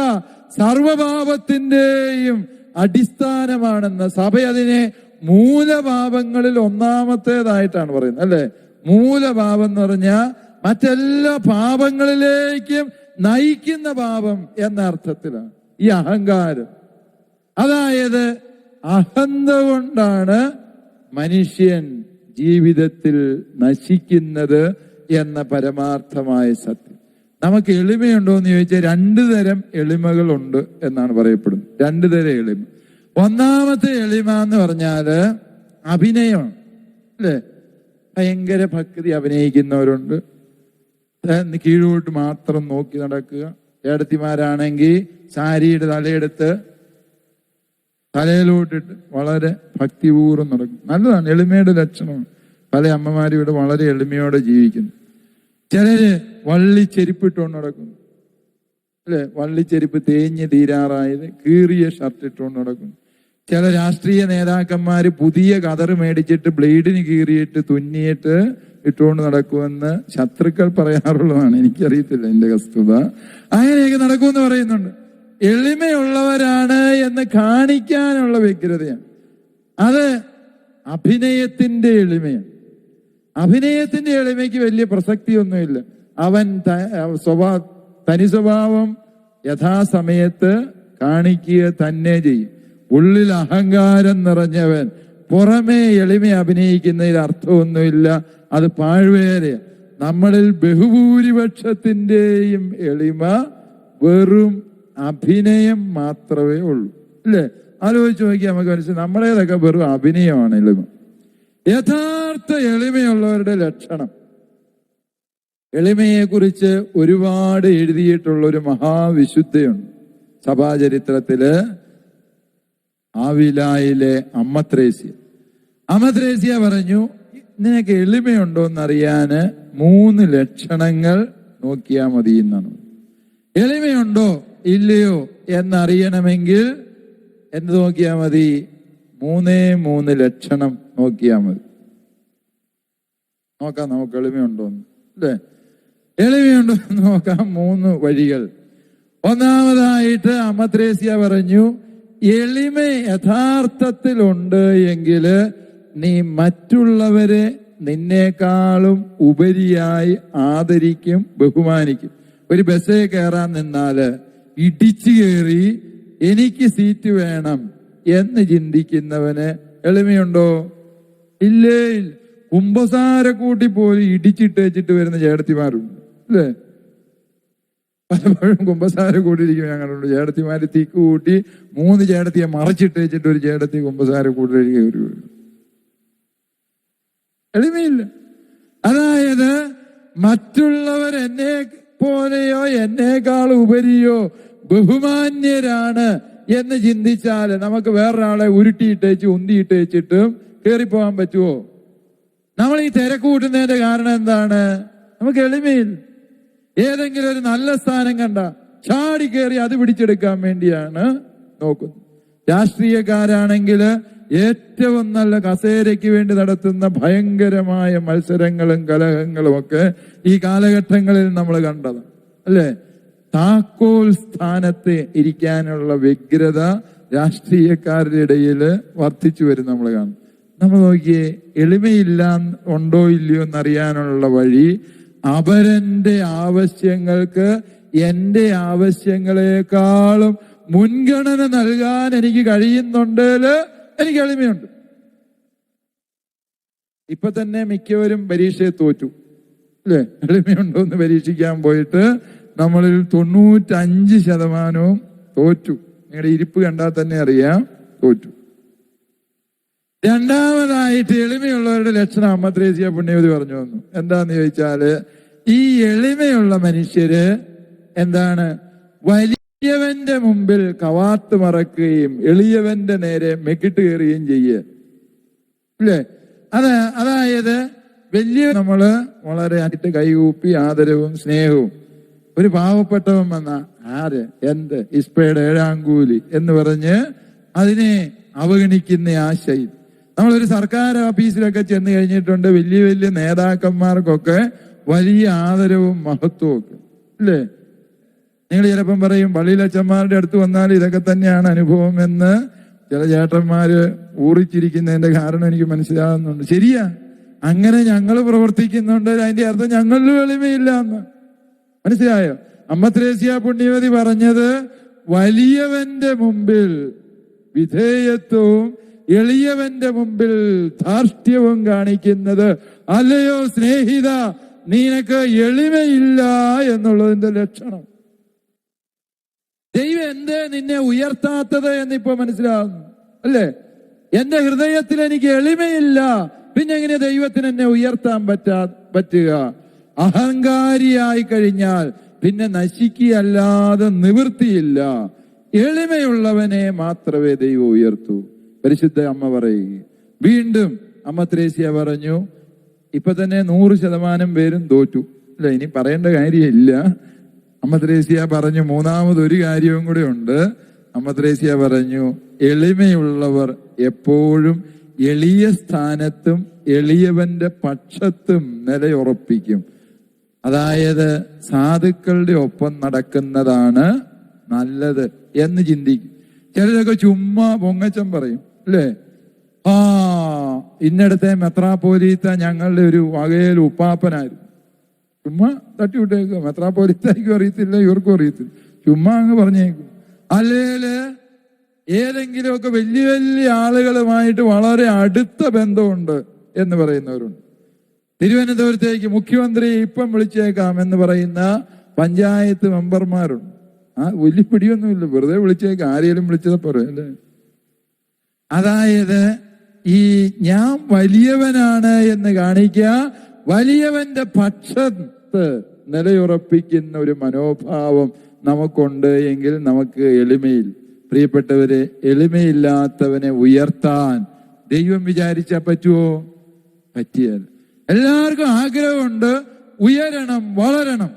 സർവപാപത്തിന്റെയും അടിസ്ഥാനമാണെന്ന് സഭ അതിനെ മൂലപാപങ്ങളിൽ ഒന്നാമത്തേതായിട്ടാണ് പറയുന്നത്, അല്ലെ? മൂലപാപം എന്ന് പറഞ്ഞാൽ മറ്റെല്ലാ പാപങ്ങളിലേക്കും നയിക്കുന്ന പാപം എന്ന അർത്ഥത്തിലാണ് ഈ അഹങ്കാരം. അതായത് അഹന്ത കൊണ്ടാണ് മനുഷ്യൻ ജീവിതത്തിൽ നശിക്കുന്നത് എന്ന പരമാർത്ഥമായ സത്യം. നമുക്ക് എളിമയുണ്ടോ എന്ന് ചോദിച്ചാൽ 2 തരം എളിമകളുണ്ട് എന്നാണ് പറയപ്പെടുന്നത്. 2 തരം എളിമ. ഒന്നാമത്തെ എളിമ എന്ന് പറഞ്ഞാല് അഭിനയമാണ്, അല്ലേ? ഭയങ്കര ഭക്തി അഭിനയിക്കുന്നവരുണ്ട്. കീഴോട്ട് മാത്രം നോക്കി നടക്കുക. ഏടത്തിമാരാണെങ്കിൽ സാരിയുടെ തലയെടുത്ത് തലയിലോട്ടിട്ട് വളരെ ഭക്തിപൂർവ്വം നടക്കും. നല്ലതാണ്, എളിമയുടെ ലക്ഷണമാണ്. പല അമ്മമാരും ഇവിടെ വളരെ എളിമയോടെ ജീവിക്കുന്നു. ചിലര് വള്ളിച്ചെരുപ്പിട്ടുകൊണ്ട് നടക്കുന്നു, അല്ലെ? വള്ളിച്ചെരുപ്പ് തേഞ്ഞ് തീരാറായത് കീറിയ ഷർട്ട് ഇട്ടുകൊണ്ട് നടക്കുന്നു. ചില രാഷ്ട്രീയ നേതാക്കന്മാര് പുതിയ കതറ് മേടിച്ചിട്ട് ബ്ലേഡിന് കീറിയിട്ട് തുന്നിയിട്ട് ഇട്ടുകൊണ്ട് നടക്കുമെന്ന് ശത്രുക്കൾ പറയാറുള്ളതാണ്. എനിക്കറിയത്തില്ല എന്റെ വസ്തുത. അങ്ങനെയൊക്കെ നടക്കുമെന്ന് പറയുന്നുണ്ട്. എളിമയുള്ളവരാണ് എന്ന് കാണിക്കാനുള്ള വ്യഗ്രതയാണ്. അത് അഭിനയത്തിന്റെ എളിമയാണ്. അഭിനയത്തിന്റെ എളിമയ്ക്ക് വലിയ പ്രസക്തിയൊന്നുമില്ല. അവൻ തനി സ്വഭാവം യഥാസമയത്ത് കാണിക്കുക തന്നെ ചെയ്യും. ഉള്ളിൽ അഹങ്കാരം നിറഞ്ഞവൻ പുറമേ എളിമ അഭിനയിക്കുന്നതിൽ അർത്ഥമൊന്നുമില്ല. അത് പാഴ്വേലയാണ്. നമ്മളിൽ ബഹുഭൂരിപക്ഷത്തിന്റെയും എളിമ വെറും അഭിനയം മാത്രമേ ഉള്ളൂ. അല്ലേ? ആലോചിച്ച് നോക്കിയാൽ നമുക്ക് മനസ്സിലാവും നമ്മുടേതൊക്കെ വെറും അഭിനയമാണ് എളിമ. യഥാർത്ഥ എളിമയുള്ളവരുടെ ലക്ഷണം. എളിമയെ കുറിച്ച് ഒരുപാട് എഴുതിയിട്ടുള്ള ഒരു മഹാവിശുദ്ധയുണ്ട് സഭാചരിത്രത്തില്. ആവിലായിലെ അമ്മ ത്രേസ്യ പറഞ്ഞു, നിനക്ക് എളിമയുണ്ടോ എന്നറിയാന് 3 ലക്ഷണങ്ങൾ നോക്കിയാൽ മതി എന്നാണ്. എളിമയുണ്ടോ ഇല്ലയോ എന്നറിയണമെങ്കിൽ എന്ത് നോക്കിയാൽ മതി? 3 ലക്ഷണം നോക്കിയാൽ മതി. നോക്കാം നമുക്ക് എളിമയുണ്ടോന്ന്, അല്ലേ? എളിമയുണ്ടോ എന്ന് നോക്കാം 3 വഴികൾ. ഒന്നാമതായിട്ട് അമ്മ ത്രേസ്യ പറഞ്ഞു, എളിമ യഥാർത്ഥത്തിലുണ്ട് എങ്കിൽ നീ മറ്റുള്ളവരെ നിന്നേക്കാളും ഉപരിയായി ആദരിക്കും, ബഹുമാനിക്കും. ഒരു ബസ്സിൽ കയറാൻ നിന്നാല് ഇടിച്ചു കയറി എനിക്ക് സീറ്റ് വേണം എന്ന് ചിന്തിക്കുന്നവന് എളിമയുണ്ടോ? ഇല്ലേ. കുമ്പസാരക്കൂട്ടി പോലും ഇടിച്ചിട്ട് വെച്ചിട്ട് വരുന്ന ചേട്ടത്തിമാരുണ്ട്, അല്ലേ? പലപ്പോഴും കുമ്പസാര കൂട്ടിയിരിക്കും. ഞങ്ങളുണ്ട് ചേട്ടത്തിമാര് തീക്ക് കൂട്ടി 3 ചേട്ടത്തിയെ മറച്ചിട്ട് വെച്ചിട്ട് ഒരു ചേട്ടത്തി കുമ്പസാര കൂട്ടിലേക്ക് കയറി വരും. എളിമയില്ല. അതായത് മറ്റുള്ളവർ എന്നെ പോലെയോ എന്നേക്കാൾ ഉപരിയോ ബഹുമാന്യരാണ് എന്ന് ചിന്തിച്ചാല് നമുക്ക് വേറൊരാളെ ഉരുട്ടിയിട്ടേച്ച് ഉന്തിയിട്ട് വെച്ചിട്ടും കയറിപ്പോകാൻ പറ്റുമോ? നമ്മൾ ഈ തിരക്ക് കൂട്ടുന്നതിന്റെ കാരണം എന്താണ്? നമുക്ക് എളിമയില്ല. ഏതെങ്കിലും ഒരു നല്ല സ്ഥാനം കണ്ട ചാടി കയറി അത് പിടിച്ചെടുക്കാൻ വേണ്ടിയാണ് നോക്കുന്നത്. രാഷ്ട്രീയക്കാരാണെങ്കിൽ ഏറ്റവും നല്ല കസേരയ്ക്ക് വേണ്ടി നടത്തുന്ന ഭയങ്കരമായ മത്സരങ്ങളും കലഹങ്ങളും ഒക്കെ ഈ കാലഘട്ടങ്ങളിൽ നമ്മൾ കണ്ടത്, അല്ലേ? താക്കോൽ സ്ഥാനത്ത് ഇരിക്കാനുള്ള വ്യഗ്രത രാഷ്ട്രീയക്കാരുടെ ഇടയിൽ വർദ്ധിച്ചു വരും നമ്മൾ കാണും. നമ്മൾ നോക്കിയേ, എളിമയില്ല ഉണ്ടോ ഇല്ലയോ എന്നറിയാനുള്ള വഴി അവരന്റെ ആവശ്യങ്ങൾക്ക് എന്റെ ആവശ്യങ്ങളെക്കാളും മുൻഗണന നൽകാൻ എനിക്ക് കഴിയുന്നുണ്ടെങ്കില് എനിക്ക് എളിമയുണ്ട്. ഇപ്പൊ തന്നെ മിക്കവരും പരീക്ഷയെ തോറ്റു, അല്ലേ? എളിമയുണ്ടോ എന്ന് പരീക്ഷിക്കാൻ പോയിട്ട് നമ്മളിൽ 95% തോറ്റു. നിങ്ങളുടെ ഇരിപ്പ് കണ്ടാൽ തന്നെ അറിയാം തോറ്റു. രണ്ടാമതായിട്ട് എളിമയുള്ളവരുടെ ലക്ഷണം അമ്മ ത്രേസ്യ പുണ്യവതി പറഞ്ഞു വന്നു. എന്താന്ന് ചോദിച്ചാല്, ഈ എളിമയുള്ള മനുഷ്യര് എന്താണ്? വലിയവന്റെ മുമ്പിൽ കവാത്ത് മറക്കുകയും എളിയവന്റെ നേരെ മെക്കിട്ട് കയറുകയും ചെയ്യുക, അല്ലേ? അതായത് വലിയ നമ്മള് വളരെ ആയിട്ട് കൈകൂപ്പി ആദരവും സ്നേഹവും. ഒരു പാവപ്പെട്ടവൻ വന്ന ആര് എന്ത് ഇസ്പയുടെ 7-ാം കൂലി എന്ന് പറഞ്ഞ് അതിനെ അവഗണിക്കുന്ന ആ ശൈലി. നമ്മളൊരു സർക്കാർ ഓഫീസിലൊക്കെ ചെന്ന് കഴിഞ്ഞിട്ടുണ്ട്, വലിയ വലിയ നേതാക്കന്മാർക്കൊക്കെ വലിയ ആദരവും മഹത്വവും ഒക്കെ, അല്ലേ? നിങ്ങൾ ചിലപ്പം പറയും പള്ളിയിലച്ചന്മാരുടെ അടുത്ത് വന്നാൽ ഇതൊക്കെ തന്നെയാണ് അനുഭവം എന്ന്. ചില ചേട്ടന്മാര് ഊറിച്ചിരിക്കുന്നതിന്റെ കാരണം എനിക്ക് മനസ്സിലാകുന്നുണ്ട്. ശരിയാ, അങ്ങനെ ഞങ്ങൾ പ്രവർത്തിക്കുന്നുണ്ട്, അതിന്റെ അർത്ഥം ഞങ്ങളിലും എളിമയില്ല എന്ന്. മനസ്സിലായോ? അമ്മ ത്രേസ്യ പുണ്യവതി പറഞ്ഞത് വലിയവന്റെ മുമ്പിൽ വിധേയത്വവും എളിയവന്റെ മുമ്പിൽ ധാർഷ്ട്യവും കാണിക്കുന്നത് അല്ലയോ സ്നേഹിത, നിനക്ക് എളിമയില്ല എന്നുള്ളതിന്റെ ലക്ഷണം. ദൈവം എന്തേ നിന്നെ ഉയർത്താത്തത് എന്നിപ്പോ മനസ്സിലാകുന്നു, അല്ലേ? എന്റെ ഹൃദയത്തിൽ എനിക്ക് എളിമയില്ല, പിന്നെ എങ്ങനെ ദൈവത്തിന് എന്നെ ഉയർത്താൻ പറ്റുക? അഹങ്കാരിയായി കഴിഞ്ഞാൽ പിന്നെ നശിക്കുകയല്ലാതെ നിവൃത്തിയില്ല. എളിമയുള്ളവനെ മാത്രമേ ദൈവം ഉയർത്തൂ. പരിശുദ്ധ അമ്മ പറയുക. വീണ്ടും അമ്മ ത്രേസ്യ പറഞ്ഞു, ഇപ്പൊ തന്നെ 100% പേരും തോറ്റു, അല്ല? ഇനി പറയേണ്ട കാര്യമില്ല. അമ്മ ത്രേസ്യ പറഞ്ഞു മൂന്നാമതൊരു കാര്യവും കൂടെ ഉണ്ട്. അമ്മ ത്രേസ്യ പറഞ്ഞു, എളിമയുള്ളവർ എപ്പോഴും എളിയ സ്ഥാനത്തും എളിയവന്റെ പക്ഷത്തും നിലയുറപ്പിക്കും. അതായത് സാധുക്കളുടെ ഒപ്പം നടക്കുന്നതാണ് നല്ലത് എന്ന് ചിന്തിക്കും. ചിലരൊക്കെ ചുമ്മാ പൊങ്ങച്ചം പറയും അല്ലേ? ആ ഇന്നടത്തെ മെത്രാപ്പോലീത്ത ഞങ്ങളുടെ ഒരു വകയിൽ ഉപ്പാപ്പനായിരുന്നു. ചുമ്മാ തട്ടിവിട്ടേക്കും. മെത്രാപ്പോലീത്തയ്ക്കും അറിയത്തില്ല, ഇവർക്കും അറിയത്തില്ല, ചുമ്മാ അങ്ങ് പറഞ്ഞേക്കും. അല്ലേല് ഏതെങ്കിലുമൊക്കെ വലിയ വലിയ ആളുകളുമായിട്ട് വളരെ അടുത്ത ബന്ധമുണ്ട് എന്ന് പറയുന്നവരുണ്ട്. തിരുവനന്തപുരത്തേക്ക് മുഖ്യമന്ത്രിയെ ഇപ്പം വിളിച്ചേക്കാം എന്ന് പറയുന്ന പഞ്ചായത്ത് മെമ്പർമാരുണ്ട്. ആ വലിയ പിടിയൊന്നുമില്ല, വെറുതെ വിളിച്ചേക്കാം, ആരെയും വിളിച്ചത് പറയും അല്ലേ? അതായത് ഈ ഞാൻ വലിയവനാണ് എന്ന് കാണിക്കുക, വലിയവന്റെ പക്ഷത്ത് നിലയുറപ്പിക്കുന്ന ഒരു മനോഭാവം നമുക്കുണ്ട് എങ്കിൽ നമുക്ക് എളിമയിൽ, പ്രിയപ്പെട്ടവരെ, എളിമയില്ലാത്തവനെ ഉയർത്താൻ ദൈവം വിചാരിച്ചാൽ പറ്റുമോ? പറ്റിയാൽ. എല്ലാവർക്കും ആഗ്രഹമുണ്ട് ഉയരണം, വളരണം.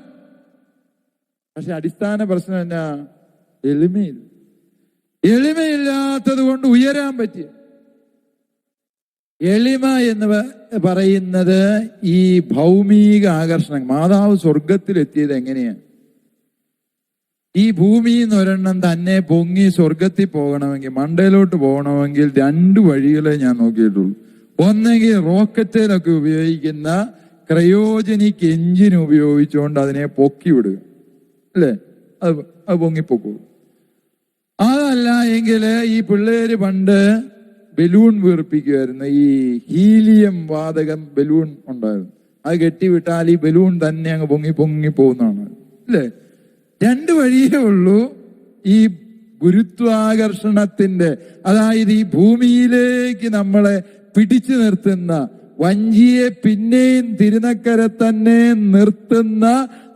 പക്ഷെ അടിസ്ഥാന പ്രശ്നം എന്നാ? എളിമയില്ല. എളിമയില്ലാത്തത് കൊണ്ട് ഉയരാൻ പറ്റിയ. എളിമ എന്ന് പറയുന്നത് ഈ ഭൗമിക ആകർഷണം. മാതാവ് സ്വർഗത്തിലെത്തിയത് എങ്ങനെയാണ്? ഈ ഭൂമിയിൽ നിന്ന് ഒരെണ്ണം തന്നെ പൊങ്ങി സ്വർഗത്തിൽ പോകണമെങ്കിൽ, മണ്ടയിലോട്ട് പോകണമെങ്കിൽ 2 വഴികളെ ഞാൻ നോക്കിയിട്ടുള്ളൂ. ഒന്നെങ്കിൽ റോക്കറ്റിലൊക്കെ ഉപയോഗിക്കുന്ന ക്രയോജനിക് എഞ്ചിൻ ഉപയോഗിച്ചുകൊണ്ട് അതിനെ പൊക്കി വിടുക അല്ലേ? അത് പൊങ്ങിപ്പൊക്കൂ. അതല്ല എങ്കിൽ ഈ പിള്ളേര് പണ്ട് ബലൂൺ വീർപ്പിക്കുമായിരുന്നു. ഈ ഹീലിയം വാതകം ബലൂൺ ഉണ്ടായിരുന്നു. അത് കെട്ടിവിട്ടാൽ ഈ ബലൂൺ തന്നെ അങ്ങ് പൊങ്ങി പോകുന്നതാണ് അല്ലേ? 2 വഴിയേ ഉള്ളൂ. ഈ ഗുരുത്വാകർഷണത്തിന്റെ, അതായത് ഈ ഭൂമിയിലേക്ക് നമ്മളെ പിടിച്ചു നിർത്തുന്ന, വഞ്ചിയെ പിന്നെയും തിരുനക്കര തന്നെ നിർത്തുന്ന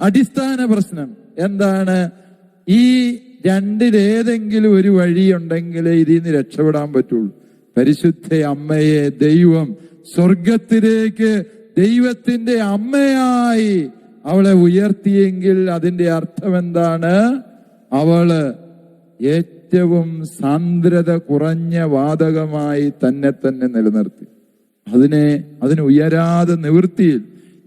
അടിസ്ഥാന പ്രശ്നം എന്താണ്? ഈ 2-ലേതെങ്കിലും ഒരു വഴിയുണ്ടെങ്കിൽ ഇതിൽ നിന്ന് രക്ഷപ്പെടാൻ പറ്റുള്ളൂ. പരിശുദ്ധ അമ്മയെ ദൈവം സ്വർഗത്തിലേക്ക് ദൈവത്തിന്റെ അമ്മയായി അവളെ ഉയർത്തിയെങ്കിൽ അതിന്റെ അർത്ഥം എന്താണ്? അവള് ഏറ്റവും സാന്ദ്രത കുറഞ്ഞ വാതകമായി തന്നെ നിലനിർത്തി. അതിന് ഉയരാതെ നിവൃത്തിയിൽ.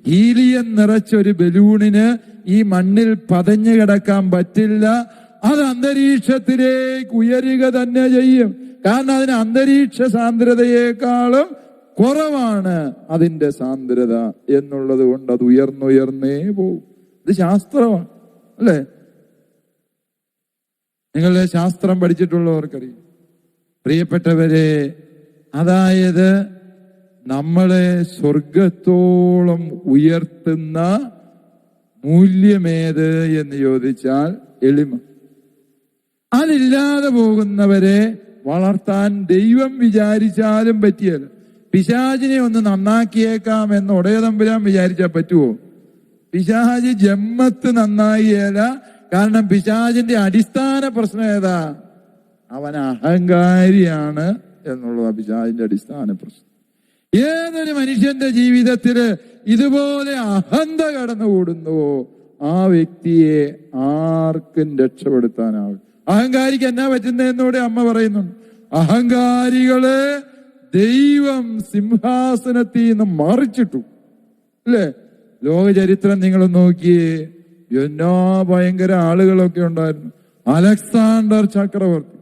ഹീലിയം നിറച്ചൊരു ബലൂണിന് ഈ മണ്ണിൽ പതഞ്ഞു കിടക്കാൻ പറ്റില്ല. അത് അന്തരീക്ഷത്തിലേക്ക് ഉയരുക തന്നെ ചെയ്യും. കാരണം അതിന് അന്തരീക്ഷ സാന്ദ്രതയേക്കാളും കുറവാണ് അതിന്റെ സാന്ദ്രത എന്നുള്ളത് കൊണ്ട് അത് ഉയർന്നുയർന്നേ പോകും. ഇത് ശാസ്ത്രമാണ് അല്ലേ? നിങ്ങളുടെ ശാസ്ത്രം പഠിച്ചിട്ടുള്ളവർക്കറിയാം. പ്രിയപ്പെട്ടവരെ, അതായത് നമ്മളെ സ്വർഗത്തോളം ഉയർത്തുന്ന മൂല്യമേത് എന്ന് ചോദിച്ചാൽ എളിമ. അതില്ലാതെ പോകുന്നവരെ വളർത്താൻ ദൈവം വിചാരിച്ചാലും പറ്റിയല്ല. പിശാചിനെ ഒന്ന് നന്നാക്കിയേക്കാം എന്ന് ഉടയതമ്പുരാൻ വിചാരിച്ചാൽ പറ്റുമോ? പിശാച് ജന്മത്ത് നന്നായില്ല. കാരണം പിശാചിന്റെ അടിസ്ഥാന പ്രശ്നം ഏതാ? അവൻ അഹങ്കാരിയാണ് എന്നുള്ളതാണ് പിശാചിന്റെ അടിസ്ഥാന പ്രശ്നം. ഏതൊരു മനുഷ്യന്റെ ജീവിതത്തില് ഇതുപോലെ അഹന്ത കടന്നുകൂടുന്നുവോ ആ വ്യക്തിയെ ആർക്കും രക്ഷപ്പെടുത്താനാവും. അഹങ്കാരിക്ക് എന്നാ പറ്റുന്നതെന്നൂടെ അമ്മ പറയുന്നുണ്ട്. അഹങ്കാരികളെ ദൈവം സിംഹാസനത്തിൽ നിന്ന് മറിച്ചിട്ടു അല്ലേ? ലോക ചരിത്രം നിങ്ങൾ നോക്കിയേ, എന്നാ ഭയങ്കര ആളുകളൊക്കെ ഉണ്ടായിരുന്നു. അലക്സാണ്ടർ ചക്രവർത്തി,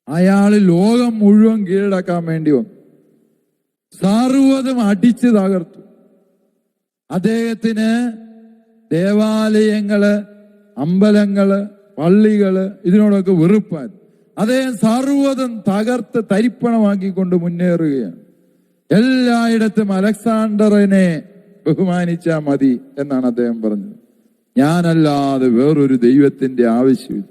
അയാള് ലോകം മുഴുവൻ കീഴടക്കാൻ വേണ്ടി വന്നു. സർവ്വതും അടിച്ചു തകർത്തു. അദ്ദേഹത്തിന് ദേവാലയങ്ങള്, അമ്പലങ്ങള്, പള്ളികള് ഇതിനോടൊക്കെ വെറുപ്പാൻ. അദ്ദേഹം സർവ്വതും തകർത്ത് തരിപ്പണമാക്കിക്കൊണ്ട് മുന്നേറുകയാണ്. എല്ലായിടത്തും അലക്സാണ്ടറിനെ ബഹുമാനിച്ചാൽ മതി എന്നാണ് അദ്ദേഹം പറഞ്ഞത്. ഞാനല്ലാതെ വേറൊരു ദൈവത്തിന്റെ ആവശ്യമില്ല.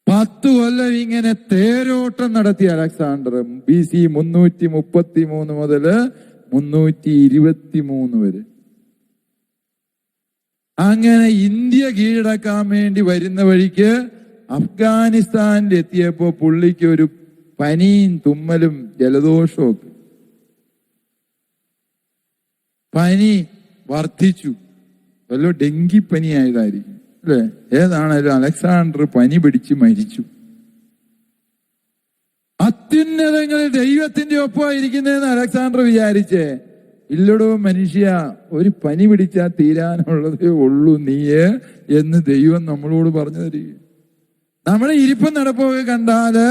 10 കൊല്ലം ഇങ്ങനെ തേരോട്ടം നടത്തിയ അലക്സാണ്ടർ BC 333 മുതൽ 323 വരെ. അങ്ങനെ ഇന്ത്യ കീഴടക്കാൻ വേണ്ടി വരുന്ന വഴിക്ക് അഫ്ഗാനിസ്ഥാനിൽ എത്തിയപ്പോ പുള്ളിക്ക് ഒരു പനിയും തുമ്മലും ജലദോഷവും ഒക്കെ. പനി വർദ്ധിച്ചു. വല്ല ഡെങ്കിപ്പനി ആയതായിരിക്കും അല്ലെ? ഏതാണേലും അലക്സാണ്ടർ പനി പിടിച്ച് മരിച്ചു. അത്യുന്നതങ്ങളിൽ ദൈവത്തിന്റെ ഒപ്പമായിരിക്കുന്നതെന്ന് അലക്സാണ്ടർ വിചാരിച്ചേ. ഇല്ലടോ മനുഷ്യ, ഒരു പനി പിടിച്ചാൽ തീരാനുള്ളതേ ഉള്ളൂ നീയ് എന്ന് ദൈവം നമ്മളോട് പറഞ്ഞു തരിക. നമ്മുടെ ഇരിപ്പും നടപ്പൊക്കെ കണ്ടാല്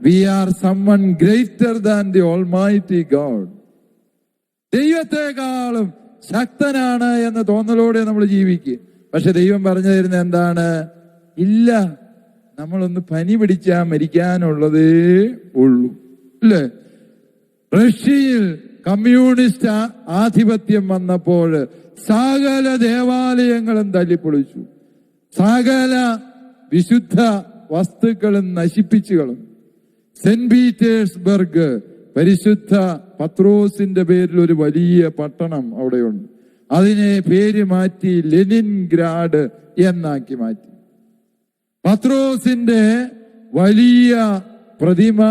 we are someone greater than the almighty God. ദൈവത്തെക്കാളും ശക്തനാണ് എന്ന തോന്നലോടെ നമ്മൾ ജീവിക്കുക. പക്ഷെ ദൈവം പറഞ്ഞു തരുന്ന എന്താണ്? ഇല്ല, നമ്മളൊന്ന് പനി പിടിച്ചാൽ മരിക്കാനുള്ളതേ ഉള്ളൂ. അല്ലേ? റഷ്യയിൽ കമ്മ്യൂണിസ്റ്റ് ആധിപത്യം വന്നപ്പോൾ സകല ദേവാലയങ്ങളും തല്ലിപ്പൊളിച്ചു, സകല വിശുദ്ധ വസ്തുക്കളും നശിപ്പിച്ചു കളഞ്ഞു. സെന്റ് പീറ്റേഴ്സ്ബർഗ്, പരിശുദ്ധ പത്രോസിന്റെ പേരിൽ ഒരു വലിയ പട്ടണം അവിടെയുണ്ട്. അതിനെ പേര് മാറ്റി ലെനിൻഗ്രാഡ് എന്നാക്കി മാറ്റി. പത്രോസിന്റെ വലിയ പ്രതിമ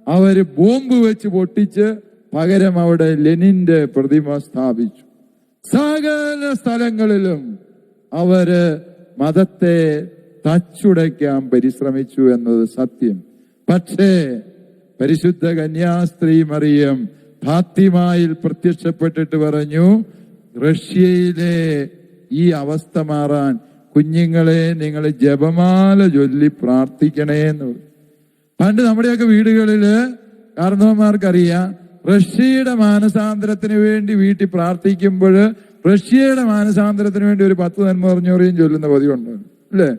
അവര് ബോംബ് വെച്ച് പൊട്ടിച്ച് പകരം അവിടെ ലെനിന്റെ പ്രതിമ സ്ഥാപിച്ചു. സകല സ്ഥലങ്ങളിലും അവര് മതത്തെ തച്ചുടയ്ക്കാൻ പരിശ്രമിച്ചു എന്നത് സത്യം. പക്ഷേ പരിശുദ്ധ കന്യാസ്ത്രീ മറിയം ഫാത്തിമയിൽ പ്രത്യക്ഷപ്പെട്ടിട്ട് പറഞ്ഞു, റഷ്യയിലെ ഈ അവസ്ഥ മാറാൻ കുഞ്ഞുങ്ങളെ നിങ്ങൾ ജപമാല ചൊല്ലി പ്രാർത്ഥിക്കണേ എന്ന് പറഞ്ഞു. പണ്ട് നമ്മുടെയൊക്കെ വീടുകളില് കാരണവന്മാർക്കറിയാം, റഷ്യയുടെ മാനസാന്തരത്തിന് വേണ്ടി വീട്ടിൽ പ്രാർത്ഥിക്കുമ്പോൾ റഷ്യയുടെ മാനസാന്തരത്തിന് വേണ്ടി ഒരു 10 നന്മ പറഞ്ഞോറിയും ചൊല്ലുന്ന പതിവുണ്ട്. അല്ലേ?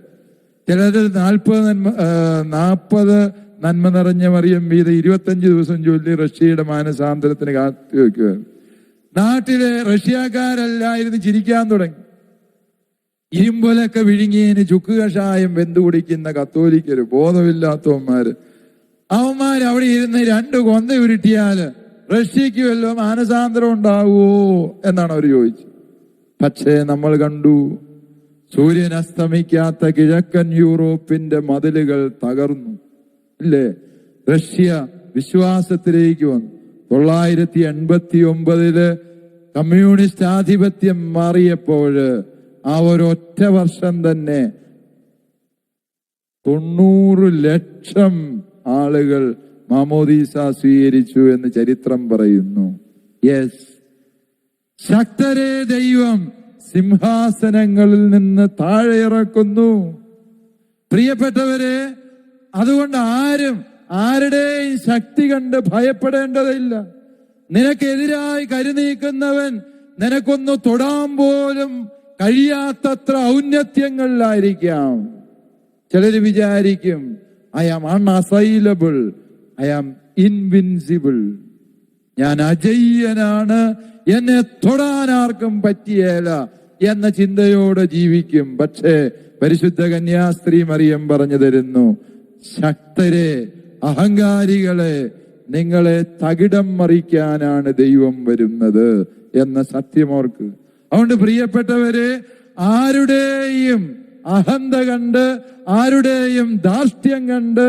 ചിലത് 40 നന്മ നിറഞ്ഞ മറിയം വീതം 25 ദിവസം ചൊല്ലി റഷ്യയുടെ മാനസാന്തരത്തിന് കാത്തു വെക്കുക. നാട്ടിലെ റഷ്യക്കാരെല്ലായിരുന്നു ചിരിക്കാൻ തുടങ്ങി. ഇരുമ്പൊലൊക്കെ വിഴുങ്ങിയതിന് ചുക്ക് കഷായം വെന്തു കുടിക്കുന്ന കത്തോലിക്കര്, ബോധമില്ലാത്തവന്മാര്, അവന്മാർ അവിടെ ഇരുന്ന് 2 കൊന്ത ഉരുട്ടിയാല് റഷ്യക്ക് വല്ല മാനസാന്തരം ഉണ്ടാവുമോ എന്നാണ് അവർ ചോദിച്ചത്. പക്ഷേ നമ്മൾ കണ്ടു, സൂര്യൻ അസ്തമിക്കാത്ത കിഴക്കൻ യൂറോപ്പിന്റെ മതിലുകൾ തകർന്നു. ഇല്ലേ? റഷ്യ വിശ്വാസത്തിലേക്ക് വന്നു. 989 കമ്മ്യൂണിസ്റ്റ് ആധിപത്യം മാറിയപ്പോൾ ആ ഒരൊറ്റ വർഷം തന്നെ 90 ലക്ഷം ആളുകൾ മാമോദീസ സ്വീകരിച്ചു എന്ന് ചരിത്രം പറയുന്നു. യെസ്, ശക്തരെ ദൈവം സിംഹാസനങ്ങളിൽ നിന്ന് താഴെ ഇറക്കുന്നു. പ്രിയപ്പെട്ടവരെ, അതുകൊണ്ട് ആരുടെയും ശക്തി കണ്ട് ഭയപ്പെടേണ്ടതില്ല. നിനക്കെതിരായി കരുനീക്കുന്നവൻ നിനക്കൊന്ന് തൊടാൻ പോലും കഴിയാത്തത്ര ഔന്നത്യങ്ങളിലായിരിക്കാം. ചിലര് വിചാരിക്കും I am unassailable, I am invincible, ഞാൻ അജയ്യനാണ്, എന്നെ തൊടാൻ ആർക്കും പറ്റിയേല എന്ന ചിന്തയോടെ ജീവിക്കും. പക്ഷേ പരിശുദ്ധ കന്യാസ്ത്രീ മറിയം പറഞ്ഞു തരുന്നു, ശക്തരെ, അഹങ്കാരികളെ, നിങ്ങളെ തകിടം മറിക്കാനാണ് ദൈവം വരുന്നത് എന്ന സത്യമോർക്ക്. അതുകൊണ്ട് പ്രിയപ്പെട്ടവരെ, ആരുടെയും അഹന്ത കണ്ട്, ആരുടെയും ധാർഷ്ട്യം കണ്ട്,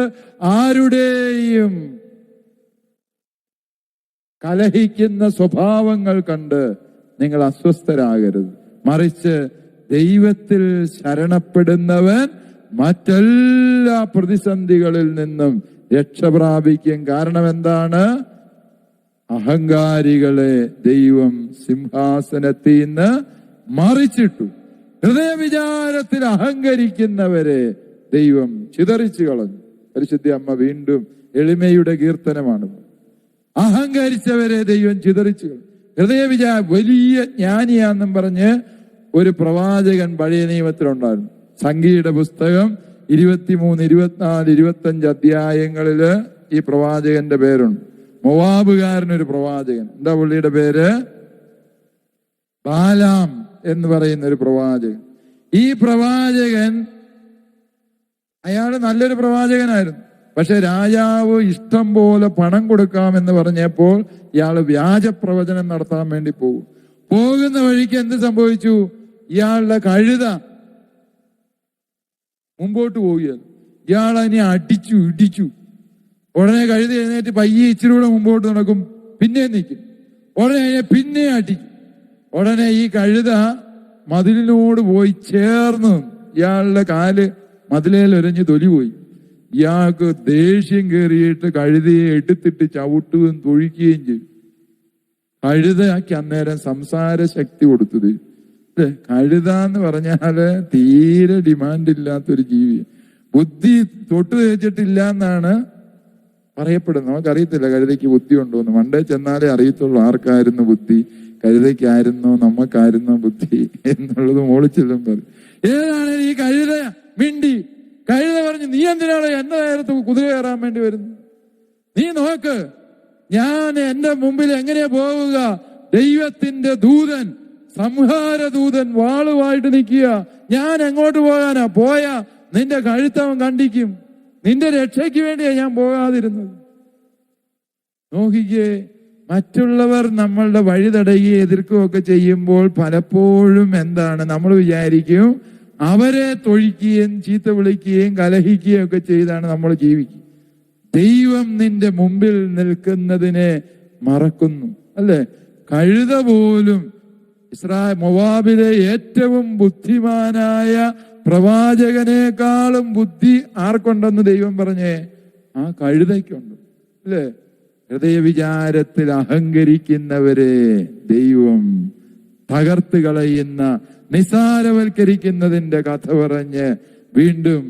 ആരുടെയും കലഹിക്കുന്ന സ്വഭാവങ്ങൾ കണ്ട് നിങ്ങൾ അസ്വസ്ഥരാകരുത്. മറിച്ച് ദൈവത്തിൽ ശരണപ്പെടുന്നവൻ മറ്റെല്ലാ പ്രതിസന്ധികളിൽ നിന്നും രക്ഷ പ്രാപിക്കും. കാരണം എന്താണ്? അഹങ്കാരികളെ ദൈവം സിംഹാസനത്തിൽ നിന്ന് മറിച്ചിട്ടു. ഹൃദയവിചാരത്തിൽ അഹങ്കരിക്കുന്നവരെ ദൈവം ചിതറിച്ചു കളഞ്ഞു. പരിശുദ്ധ അമ്മ വീണ്ടും എളിമയുടെ കീർത്തനമാണ്. അഹങ്കരിച്ചവരെ ദൈവം ചിതറിച്ചു കളഞ്ഞു. വലിയ ജ്ഞാനിയാന്നും പറഞ്ഞ് ഒരു പ്രവാചകൻ പഴയ നിയമത്തിലുണ്ടായിരുന്നു. സംഖ്യയുടെ പുസ്തകം 23, 24, 25 അധ്യായങ്ങളില് ഈ പ്രവാചകന്റെ പേരുണ്ട്. മോവാബുകാരനൊരു പ്രവാചകൻ. എന്താ പുള്ളിയുടെ പേര്? ബാലാം എന്ന് പറയുന്ന ഒരു പ്രവാചകൻ. ഈ പ്രവാചകൻ, അയാള് നല്ലൊരു പ്രവാചകനായിരുന്നു. പക്ഷെ രാജാവ് ഇഷ്ടം പോലെ പണം കൊടുക്കാമെന്ന് പറഞ്ഞപ്പോൾ ഇയാള് വ്യാജപ്രവചനം നടത്താൻ വേണ്ടി പോകുന്ന വഴിക്ക് എന്ത് സംഭവിച്ചു? ഇയാളുടെ കഴുത മുമ്പോട്ട് പോവുകയാണ്. ഇയാൾ അതിനെ അടിച്ചു ഇടിച്ചു. ഉടനെ കഴുത എഴുന്നേറ്റ് പയ്യെ ഇച്ചിരി കൂടെ മുമ്പോട്ട് നടക്കും, പിന്നെ നിൽക്കും. ഉടനെ അതിനെ പിന്നെ അടിക്കും. ഉടനെ ഈ കഴുത മതിലിനോട് പോയി ചേർന്ന് ഇയാളുടെ കാല് മതിലേൽ ഒരഞ്ഞ് തൊലി പോയി. ഇയാൾക്ക് ദേഷ്യം കയറിയിട്ട് കഴുതയെ എടുത്തിട്ട് ചവിട്ടുകയും തൊഴിക്കുകയും ചെയ്യും. കഴുതയ്ക്ക് അന്നേരം സംസാര ശക്തി കൊടുത്തു ദൈവം. അല്ലേ? കഴുത എന്ന് പറഞ്ഞാല് തീരെ ഡിമാൻഡ് ഇല്ലാത്തൊരു ജീവി, ബുദ്ധി തൊട്ട് തേച്ചിട്ടില്ല എന്നാണ് പറയപ്പെടുന്നത്. നമുക്കറിയത്തില്ല കഴുതയ്ക്ക് ബുദ്ധി ഉണ്ടോ എന്ന്. മണ്ടേ ചെന്നാലേ അറിയത്തുള്ളൂ ആർക്കായിരുന്നു ബുദ്ധി, കഴുതയ്ക്കായിരുന്നോ നമുക്കായിരുന്നോ ബുദ്ധി എന്നുള്ളത് മോളിൽ ചെല്ലും പറയും. ഏതാണ് ഈ കഴുത മിണ്ടി? കഴുത പറഞ്ഞു, നീ എന്തിനാണ് എന്റെ നേരത്ത് കുതിര കയറാൻ വേണ്ടി വരുന്നത്? നീ നോക്ക്, ഞാൻ എന്റെ മുമ്പിൽ എങ്ങനെയാ പോവുക? ദൈവത്തിന്റെ ദൂതൻ, സംഹാര ദൂതൻ വാളുമായിട്ട് നിൽക്കുക. ഞാൻ എങ്ങോട്ട് പോകാനാ? പോയാ നിന്റെ കഴുത്തവൻ കണ്ടിക്കും. നിന്റെ രക്ഷയ്ക്ക് വേണ്ടിയാ ഞാൻ പോകാതിരുന്നത്. നോക്കിക്കേ, മറ്റുള്ളവർ നമ്മളുടെ വഴി തടയുകയും എതിർക്കുകയൊക്കെ ചെയ്യുമ്പോൾ പലപ്പോഴും എന്താണ് നമ്മൾ വിചാരിക്കും, അവരെ തൊഴിക്കുകയും ചീത്ത വിളിക്കുകയും കലഹിക്കുകയും ഒക്കെ ചെയ്താണ് നമ്മൾ ജീവിക്കുക. ദൈവം നിന്റെ മുമ്പിൽ നിൽക്കുന്നതിനെ മറക്കുന്നു. അല്ലെ? കഴുത പോലും മൊവാബിലെ ഏറ്റവും ബുദ്ധിമാനായ പ്രവാചകനേക്കാളും ബുദ്ധി ആർക്കുണ്ടെന്ന് ദൈവം പറഞ്ഞേ? ആ കഴുതയ്ക്കുണ്ട്. അല്ലേ? ഹൃദയവിചാരത്തിൽ അഹങ്കരിക്കുന്നവരെ ദൈവം തകർത്ത് കളയുന്ന, നിസാരവൽക്കരിക്കുന്നതിന്റെ കഥ പറഞ്ഞ് വീണ്ടും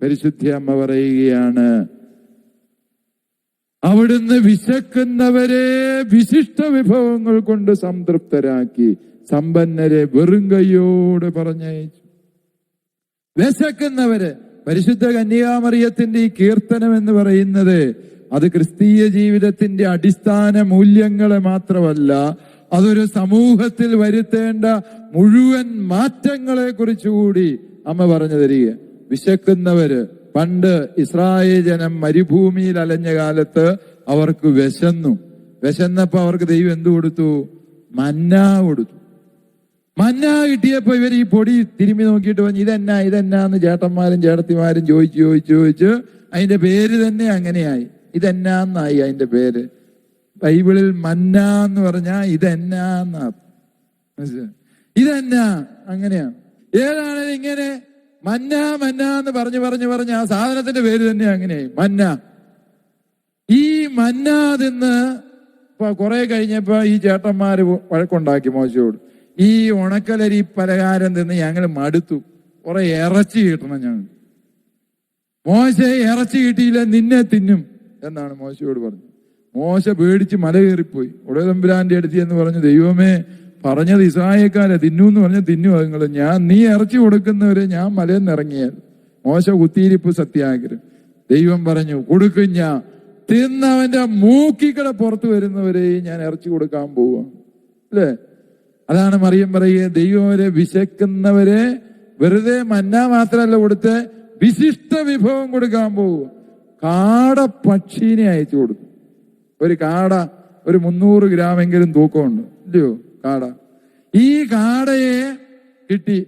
പരിശുദ്ധ അമ്മ പറയുകയാണ്, അവിടുന്ന് വിശക്കുന്നവരെ വിശിഷ്ട വിഭവങ്ങൾ കൊണ്ട് സംതൃപ്തരാക്കി, സമ്പന്നരെ വെറും കൈയോടെ പറഞ്ഞയച്ചു. വിശക്കുന്നവര്, പരിശുദ്ധ കന്യകാമറിയത്തിന്റെ ഈ കീർത്തനം എന്ന് പറയുന്നത് അത് ക്രിസ്തീയ ജീവിതത്തിന്റെ അടിസ്ഥാന മൂല്യങ്ങളെ മാത്രമല്ല, അതൊരു സമൂഹത്തിൽ വരുത്തേണ്ട മുഴുവൻ മാറ്റങ്ങളെ കുറിച്ചുകൂടി അമ്മ പറഞ്ഞു തരിക. വിശക്കുന്നവര്, പണ്ട് ഇസ്രായേൽ ജനം മരുഭൂമിയിൽ അലഞ്ഞ കാലത്ത് അവർക്ക് വിശന്നപ്പോ അവർക്ക് ദൈവം എന്തു കൊടുത്തു? മന്ന കൊടുത്തു. മന്ന കിട്ടിയപ്പോ ഇവർ ഈ പൊടി തിരുമ്മി നോക്കിയിട്ട് പറഞ്ഞു, ഇതെന്നാന്ന് ചേട്ടന്മാരും ചേട്ടത്തിമാരും ചോദിച്ച് അതിന്റെ പേര് തന്നെ അങ്ങനെയായി. ഇതെന്നാന്നായി അതിന്റെ പേര്. ബൈബിളിൽ മന്ന എന്ന് പറഞ്ഞാ ഇതെന്നാന്നാ, ഇതെന്നാ അങ്ങനെയാണ്. ഏതാണേലും ഇങ്ങനെ മന്ന എന്ന് പറഞ്ഞ് ആ സാധനത്തിന്റെ പേര് തന്നെ അങ്ങനെയായി, മന്ന. ഈ മന്ന തിന്ന് കുറെ കഴിഞ്ഞപ്പോ ഈ ചേട്ടന്മാര് വഴക്കുണ്ടാക്കി മോശയോട്. ഈ ഉണക്കലരി പലഹാരം തിന്ന് ഞങ്ങൾ മടുത്തു, കുറെ ഇറച്ചി കിട്ടണം ഞങ്ങൾ. മോശ ഇറച്ചി കിട്ടിയില്ല, നിന്നെ തിന്നും എന്നാണ് മോശയോട് പറഞ്ഞത്. മോശ പേടിച്ച് മല കയറിപ്പോയി. ഉടയതമ്പുരാന്റെ അടുത്ത് എന്ന് പറഞ്ഞു, ദൈവമേ, പറഞ്ഞത് ഇസ്രായേൽക്കാരെ തിന്നൂന്ന് പറഞ്ഞ തിന്നു നിങ്ങൾ. നീ ഇറച്ചി കൊടുക്കുന്നവരെ ഞാൻ മലയിൽ നിന്ന് ഇറങ്ങിയാൽ. മോശ കുത്തിയിരിപ്പ് സത്യാഗ്രഹം. ദൈവം പറഞ്ഞു, കൊടുക്കും ഞാൻ. തിന്നവന്റെ മൂക്കിക്കട പുറത്തു വരുന്നവരെയും ഞാൻ ഇറച്ചി കൊടുക്കാൻ പോവുകയാണ്. അല്ലേ? അതാണ് മറിയം പറയുക, ദൈവവരെ വിശക്കുന്നവരെ വെറുതെ മന്ന മാത്രമല്ല കൊടുത്ത് വിശിഷ്ട വിഭവം കൊടുക്കാൻ പോവുക. കാട പക്ഷീനെ അയച്ചു കൊടുത്തു. ഒരു കാട ഒരു 300 ഗ്രാമെങ്കിലും തൂക്കമുണ്ട്, ഇല്ലയോ കാട? ഈ കാടയെ കിട്ടി.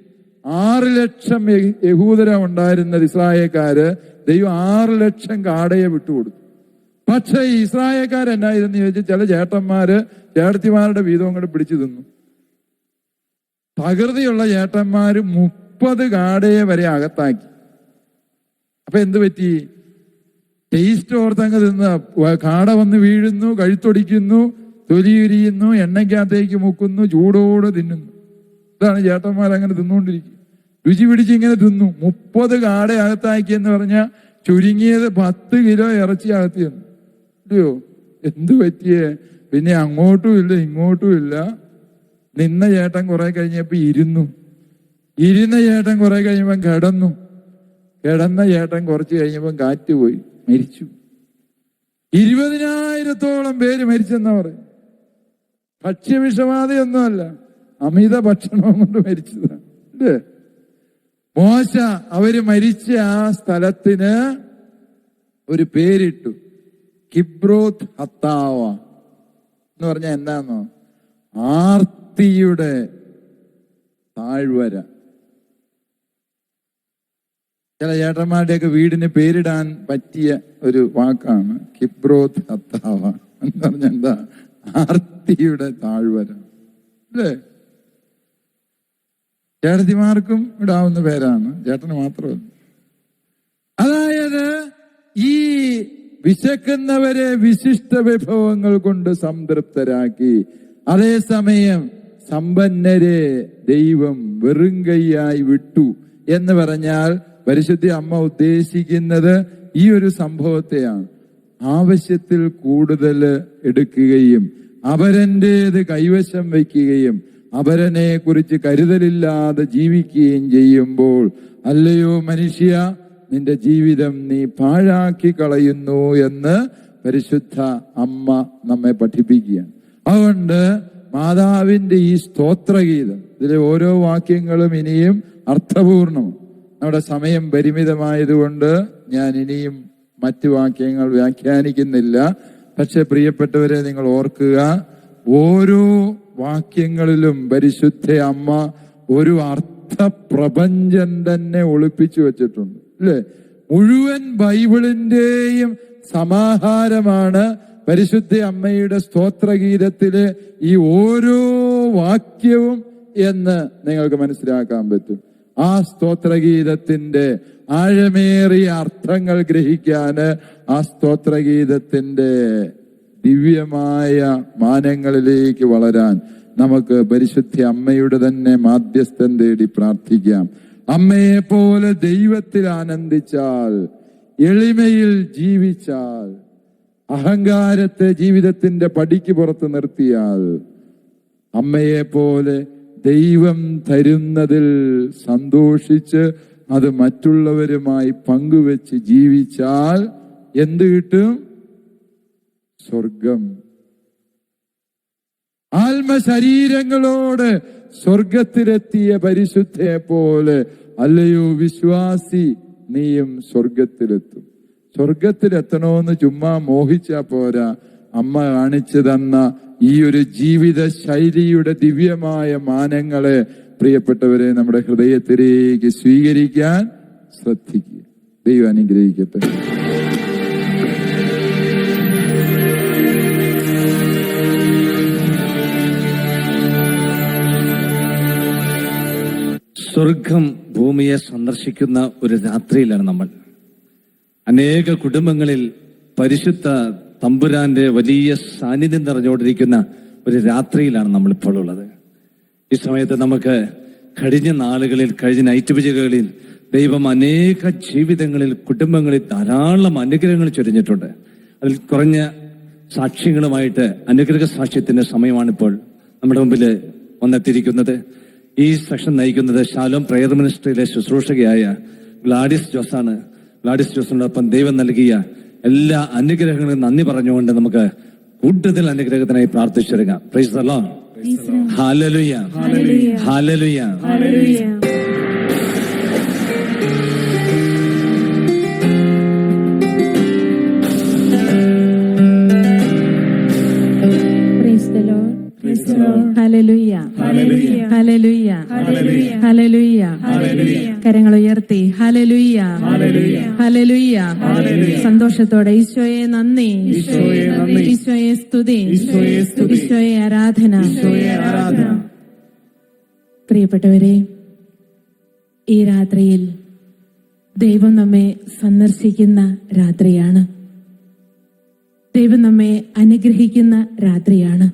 6 ലക്ഷം യഹൂദരം ഉണ്ടായിരുന്ന ഇസ്രായേൽക്കാര് ദൈവം 6 ലക്ഷം കാടയെ വിട്ടുകൊടുത്തു. പക്ഷെ ഈ ഇസ്രായേൽക്കാരെന്നായിരുന്നു ചോദിച്ചാൽ, ചില ചേട്ടന്മാര് ചേട്ടത്തിമാരുടെ വീതവും കൂടെ പിടിച്ചു തിന്നു. തകൃതിയുള്ള ചേട്ടന്മാര് 30 കാടയെ വരെ അകത്താക്കി. അപ്പൊ എന്ത് പറ്റി? ടേസ്റ്റ് ഓർത്തങ്ങ് തിന്ന കാട വന്ന് വീഴുന്നു, കഴുത്തൊടിക്കുന്നു, തൊലിയുരിയുന്നു, എണ്ണയ്ക്കകത്തേക്ക് മുക്കുന്നു, ചൂടോടെ തിന്നുന്നു. ഇതാണ് ചേട്ടന്മാരങ്ങനെ തിന്നുകൊണ്ടിരിക്കുക. രുചി പിടിച്ച് ഇങ്ങനെ തിന്നു. 30 കാട അകത്താക്കി എന്ന് പറഞ്ഞാൽ ചുരുങ്ങിയത് 10 കിലോ ഇറച്ചി അകത്തി തന്നു, ഇല്ലയോ? എന്തു പറ്റിയേ? പിന്നെ അങ്ങോട്ടും ഇല്ല ഇങ്ങോട്ടും ഇല്ല. നിന്ന ചേട്ടൻ കുറെ കഴിഞ്ഞപ്പോ ഇരുന്ന ചേട്ടൻ കുറെ കഴിയുമ്പോ കിടന്ന ചേട്ടൻ കുറച്ച് കഴിഞ്ഞപ്പോ കാറ്റ് പോയി, മരിച്ചു. 20,000-ഓളം പേര് മരിച്ചെന്നാ പറയും. ഭക്ഷ്യവിഷബാധയൊന്നുമല്ല, അമിത ഭക്ഷണം കൊണ്ട് മരിച്ചതാണ്. അല്ലേ? മോശ അവര് മരിച്ച ആ സ്ഥലത്തിന് ഒരു പേരിട്ടു, കിബ്രോത്ത് ഹത്താവ എന്ന് പറഞ്ഞാൽ എന്താന്നോ? ആർത്തിയുടെ താഴ്വര. ചില ചേട്ടന്മാരുടെയൊക്കെ വീടിന് പേരിടാൻ പറ്റിയ ഒരു വാക്കാണ് കിബ്രോത്ത് ഹത്താവ എന്ന് പറഞ്ഞ എന്താ? ആർത്തിയുടെ താഴ്വര. അല്ലേ? ചേട്ടത്തിമാർക്കും ഇടാവുന്ന പേരാണ്, ചേട്ടന് മാത്രമല്ല. അതായത് ഈ വിശക്കുന്നവരെ വിശിഷ്ട വിഭവങ്ങൾ കൊണ്ട് സംതൃപ്തരാക്കി, അതേസമയം സമ്പന്നരെ ദൈവം വെറും കൈയായി വിട്ടു എന്ന് പറഞ്ഞാൽ പരിശുദ്ധ അമ്മ ഉദ്ദേശിക്കുന്നത് ഈ ഒരു സംഭവത്തെയാണ്. ആവശ്യത്തിൽ കൂടുതൽ എടുക്കുകയും അവരൻ്റേത് കൈവശം വയ്ക്കുകയും അവരനെ കുറിച്ച് കരുതലില്ലാതെ ജീവിക്കുകയും ചെയ്യുമ്പോൾ, അല്ലയോ മനുഷ്യ, നിന്റെ ജീവിതം നീ പാഴാക്കി കളയുന്നു എന്ന് പരിശുദ്ധ അമ്മ നമ്മെ പഠിപ്പിക്കുകയാണ്. അതുകൊണ്ട് മാതാവിന്റെ ഈ സ്തോത്രഗീതം, ഇതിലെ ഓരോ വാക്യങ്ങളും ഇനിയും അർത്ഥപൂർണമാണ്. നമ്മുടെ സമയം പരിമിതമായതുകൊണ്ട് ഞാൻ ഇനിയും മറ്റു വാക്യങ്ങൾ വ്യാഖ്യാനിക്കുന്നില്ല. പക്ഷെ പ്രിയപ്പെട്ടവരെ, നിങ്ങൾ ഓർക്കുക, ഓരോ വാക്യങ്ങളിലും പരിശുദ്ധ അമ്മ ഒരു അർത്ഥപ്രപഞ്ചം തന്നെ ഒളിപ്പിച്ചു വെച്ചിട്ടുണ്ട്, അല്ലേ? മുഴുവൻ ബൈബിളിന്റെയും സമാഹാരമാണ് പരിശുദ്ധ അമ്മയുടെ സ്തോത്രഗീതത്തിലെ ഈ ഓരോ വാക്യവും എന്ന് നിങ്ങൾക്ക് മനസ്സിലാക്കാൻ പറ്റും. ആ സ്തോത്രഗീതത്തിന്റെ ആഴമേറിയ അർത്ഥങ്ങൾ ഗ്രഹിക്കാന്, ആ സ്തോത്രഗീതത്തിന്റെ ദിവ്യമായ മാനങ്ങളിലേക്ക് വളരാൻ നമുക്ക് പരിശുദ്ധ അമ്മയുടെ തന്നെ മാധ്യസ്ഥം തേടി പ്രാർത്ഥിക്കാം. അമ്മയെ പോലെ ദൈവത്തിൽ ആനന്ദിച്ചാൽ, എളിമയിൽ ജീവിച്ചാൽ, അഹങ്കാരത്തെ ജീവിതത്തിന്റെ പടിക്ക് പുറത്ത് നിർത്തിയാൽ, അമ്മയെ പോലെ ദൈവം തരുന്നതിൽ സന്തോഷിച്ച് അത് മറ്റുള്ളവരുമായി പങ്കുവെച്ച് ജീവിച്ചാൽ എന്ത് കിട്ടും? സ്വർഗം. ആത്മശരീരങ്ങളോട് സ്വർഗത്തിലെത്തിയ പരിശുദ്ധയെ പോലെ, അല്ലയോ വിശ്വാസി, നീയും സ്വർഗത്തിലെത്തും. സ്വർഗത്തിലെത്തണമെന്ന് ചുമ്മാ മോഹിച്ചാ പോരാ. അമ്മ കാണിച്ചു തന്ന ഈ ഒരു ജീവിത ശൈലിയുടെ ദിവ്യമായ മാനങ്ങളെ പ്രിയപ്പെട്ടവരെ നമ്മുടെ ഹൃദയത്തിലേക്ക് സ്വീകരിക്കാൻ ശ്രദ്ധിക്കുക. ദൈവം അനുഗ്രഹിക്കട്ടെ. സ്വർഗം ഭൂമിയെ സന്ദർശിക്കുന്ന ഒരു രാത്രിയിലാണ് നമ്മൾ. അനേക കുടുംബങ്ങളിൽ പരിശുദ്ധ തമ്പുരാന്റെ വലിയ സാന്നിധ്യം നിറഞ്ഞുകൊണ്ടിരിക്കുന്ന ഒരു രാത്രിയിലാണ് നമ്മളിപ്പോൾ ഉള്ളത്. ഈ സമയത്ത് നമുക്ക് കഴിഞ്ഞ നാളുകളിൽ, കഴിഞ്ഞ നൈറ്റ് പൂജകളിൽ ദൈവം അനേക ജീവിതങ്ങളിൽ, കുടുംബങ്ങളിൽ ധാരാളം അനുഗ്രഹങ്ങൾ ചൊരിഞ്ഞിട്ടുണ്ട്. അതിൽ കുറഞ്ഞ സാക്ഷ്യങ്ങളുമായിട്ട് അനുഗ്രഹ സാക്ഷ്യത്തിന്റെ സമയമാണിപ്പോൾ നമ്മുടെ മുമ്പിൽ വന്നെത്തിയിരിക്കുന്നത്. ഈ സെഷൻ നയിക്കുന്നത് ശാലോം പ്രയർ മിനിസ്ട്രിയിലെ ശുശ്രൂഷകയായ ഗ്ലാഡിസ് ജോസാണ്. ഗ്ലാഡിസ് ജോസിനോടൊപ്പം ദൈവം നൽകിയ എല്ലാ അനുഗ്രഹങ്ങളും നന്ദി പറഞ്ഞുകൊണ്ട് നമുക്ക് കൂടുതൽ അനുഗ്രഹത്തിനായി പ്രാർത്ഥിച്ചിരിക്കാം. Praise the Lord. ഹല്ലേലൂയ, ഹല്ലേലൂയ. ഹല്ലേലൂയ, ഹല്ലേലൂയ, ഹല്ലേലൂയ. കരങ്ങൾ ഉയർത്തി ഹല്ലേലൂയ, ഹല്ലേലൂയ. സന്തോഷത്തോടെ ഈശോയെ നന്ദി, ഈശോയെ സ്തുതി, ഈശോയെ ആരാധന. പ്രിയപ്പെട്ടവരെ, ഈ രാത്രിയിൽ ദൈവം നമ്മെ സന്ദർശിക്കുന്ന രാത്രിയാണ്. ദൈവം നമ്മെ അനുഗ്രഹിക്കുന്ന രാത്രിയാണ്.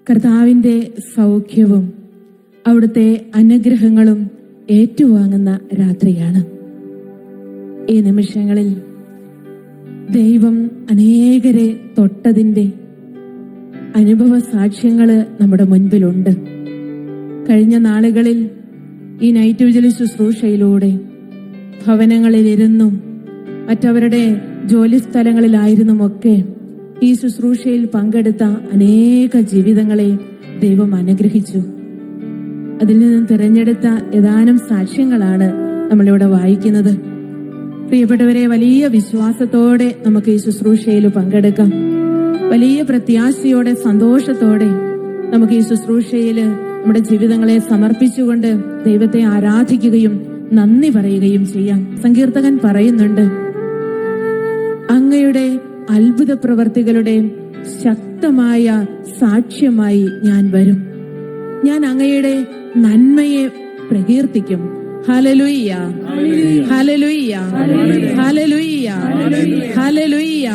കർത്താവിന്റെ സൗഖ്യവും അവിടുത്തെ അനുഗ്രഹങ്ങളും ഏറ്റുവാങ്ങുന്ന രാത്രിയാണ്. ഈ നിമിഷങ്ങളിൽ ദൈവം അനേകരെ തൊട്ടതിന്റെ അനുഭവ സാക്ഷ്യങ്ങള് നമ്മുടെ മുൻപിലുണ്ട്. കഴിഞ്ഞ നാളുകളിൽ ഈ നൈറ്റ് വിജിൽ ശുശ്രൂഷയിലൂടെ ഭവനങ്ങളിലിരുന്നും മറ്റവരുടെ ജോലി സ്ഥലങ്ങളിലായിരുന്നുമൊക്കെ ഈ ശുശ്രൂഷയിൽ പങ്കെടുത്ത അനേക ജീവിതങ്ങളെ ദൈവം അനുഗ്രഹിച്ചു. അതിൽ നിന്നും തിരഞ്ഞെടുത്ത ഏതാനും സാക്ഷ്യങ്ങളാണ് നമ്മളിവിടെ വായിക്കുന്നത്. പ്രിയപ്പെട്ടവരെ, വലിയ വിശ്വാസത്തോടെ നമുക്ക് ഈ ശുശ്രൂഷയിൽ പങ്കെടുക്കാം. വലിയ പ്രത്യാശയോടെ, സന്തോഷത്തോടെ നമുക്ക് ഈ ശുശ്രൂഷയിൽ നമ്മുടെ ജീവിതങ്ങളെ സമർപ്പിച്ചുകൊണ്ട് ദൈവത്തെ ആരാധിക്കുകയും നന്ദി പറയുകയും ചെയ്യാം. സങ്കീർത്തകൻ പറയുന്നുണ്ട്, അങ്ങയുടെ അത്ഭുത പ്രവർത്തികളുടെ ശക്തമായ സാക്ഷ്യമായി ഞാൻ വരും. ഞാൻ അങ്ങയുടെ നന്മയെ പ്രകീർത്തിക്കും. ഹല്ലേലൂയ, ഹല്ലേലൂയ, ഹല്ലേലൂയ, ഹല്ലേലൂയ.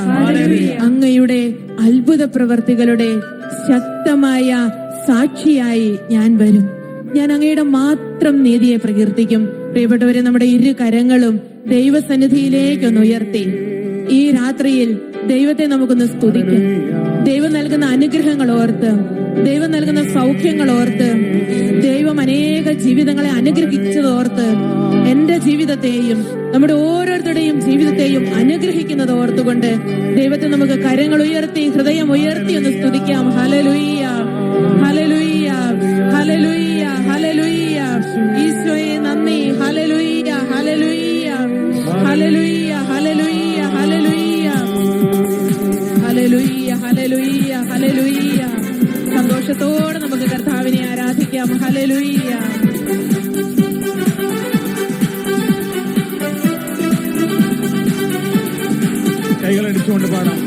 അങ്ങയുടെ അത്ഭുത പ്രവർത്തികളുടെ ശക്തമായ സാക്ഷിയായി ഞാൻ വരും. ഞാൻ അങ്ങയുടെ മാത്രം നീതിയെ പ്രകീർത്തിക്കും. പ്രിയപ്പെട്ടവരെ, നമ്മുടെ ഇരു കരങ്ങളും ദൈവസന്നിധിയിലേക്കൊന്ന് ഉയർത്തി ഈ രാത്രിയിൽ ദൈവത്തെ നമുക്കൊന്ന് സ്തുതിക്കാം. ദൈവം നൽകുന്ന അനുഗ്രഹങ്ങൾ ഓർത്ത്, ദൈവം നൽകുന്ന സൗഖ്യങ്ങൾ ഓർത്ത്, ദൈവം അനേക ജീവിതങ്ങളെ അനുഗ്രഹിച്ചതോർത്ത്, എന്റെ ജീവിതത്തെയും നമ്മുടെ ഓരോരുത്തരുടെയും ജീവിതത്തെയും അനുഗ്രഹിക്കുന്നത് ഓർത്തുകൊണ്ട് ദൈവത്തെ നമുക്ക് കരങ്ങൾ ഉയർത്തി, ഹൃദയം ഉയർത്തി ഒന്ന് സ്തുതിക്കാം. ഹല്ലേലൂയ, ഹല്ലേലൂയ, ഹല്ലേലൂയ, ഹല്ലേലൂയ. ഈശോയെ നന്ദി. ഹല്ലേലൂയ, ഹല്ലേലൂയ, ഹല്ലേലൂയ, ഹല്ലേലൂയ, ഹല്ലേലൂയ, ഹല്ലേലൂയ, ഹല്ലേലൂയ, ഹല്ലേലൂയ. സന്തോഷത്തോടെ നമുക്ക് കർത്താവിനെ ആരാധിക്കാം. ഹല്ലേലൂയ. കൈകളടിച്ചുകൊണ്ട് പാടാം.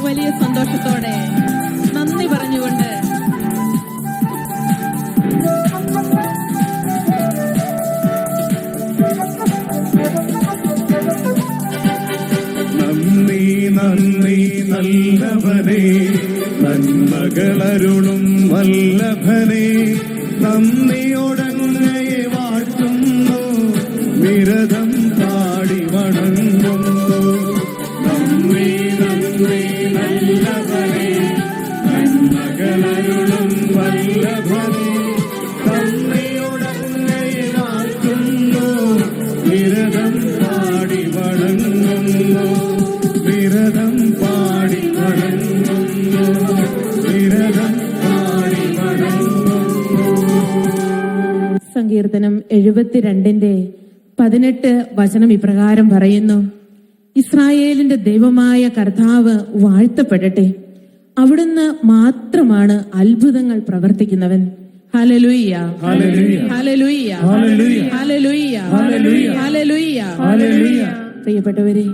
വലിയ സന്തോഷത്തോടെ നന്ദി പറഞ്ഞുകൊണ്ട് നന്ദി നന്ദി നല്ലവനേ, നന്മകളരുളും വല്ലഭനേ, നന്ദിയോടങ്ങയെ വാഴ്ത്തുന്നു, വിരതം പാടി വണങ്ങുന്നു. നന്ദി നന്ദി നല്ലവനേ, നന്മകളരുളും വല്ലഭനേ, നന്ദിയോടങ്ങയെ വാഴ്ത്തുന്നു, വിരതം പാടി വണങ്ങുന്നു, വിരതം പാടി വണങ്ങുന്നു, വിരതം പാടി വണങ്ങുന്നു. സങ്കീർത്തനം 72:18 വചനം ഇപ്രകാരം പറയുന്നു: ഇസ്രായേലിന്റെ ദൈവമായ കർത്താവ് വാഴ്ത്തപ്പെടട്ടെ, അവിടുന്ന് മാത്രമാണ് അത്ഭുതങ്ങൾ പ്രവർത്തിക്കുന്നവൻ. ഹല്ലേലൂയ, ഹല്ലേലൂയ, ഹല്ലേലൂയ, ഹല്ലേലൂയ, ഹല്ലേലൂയ. പ്രിയപ്പെട്ടവരെ,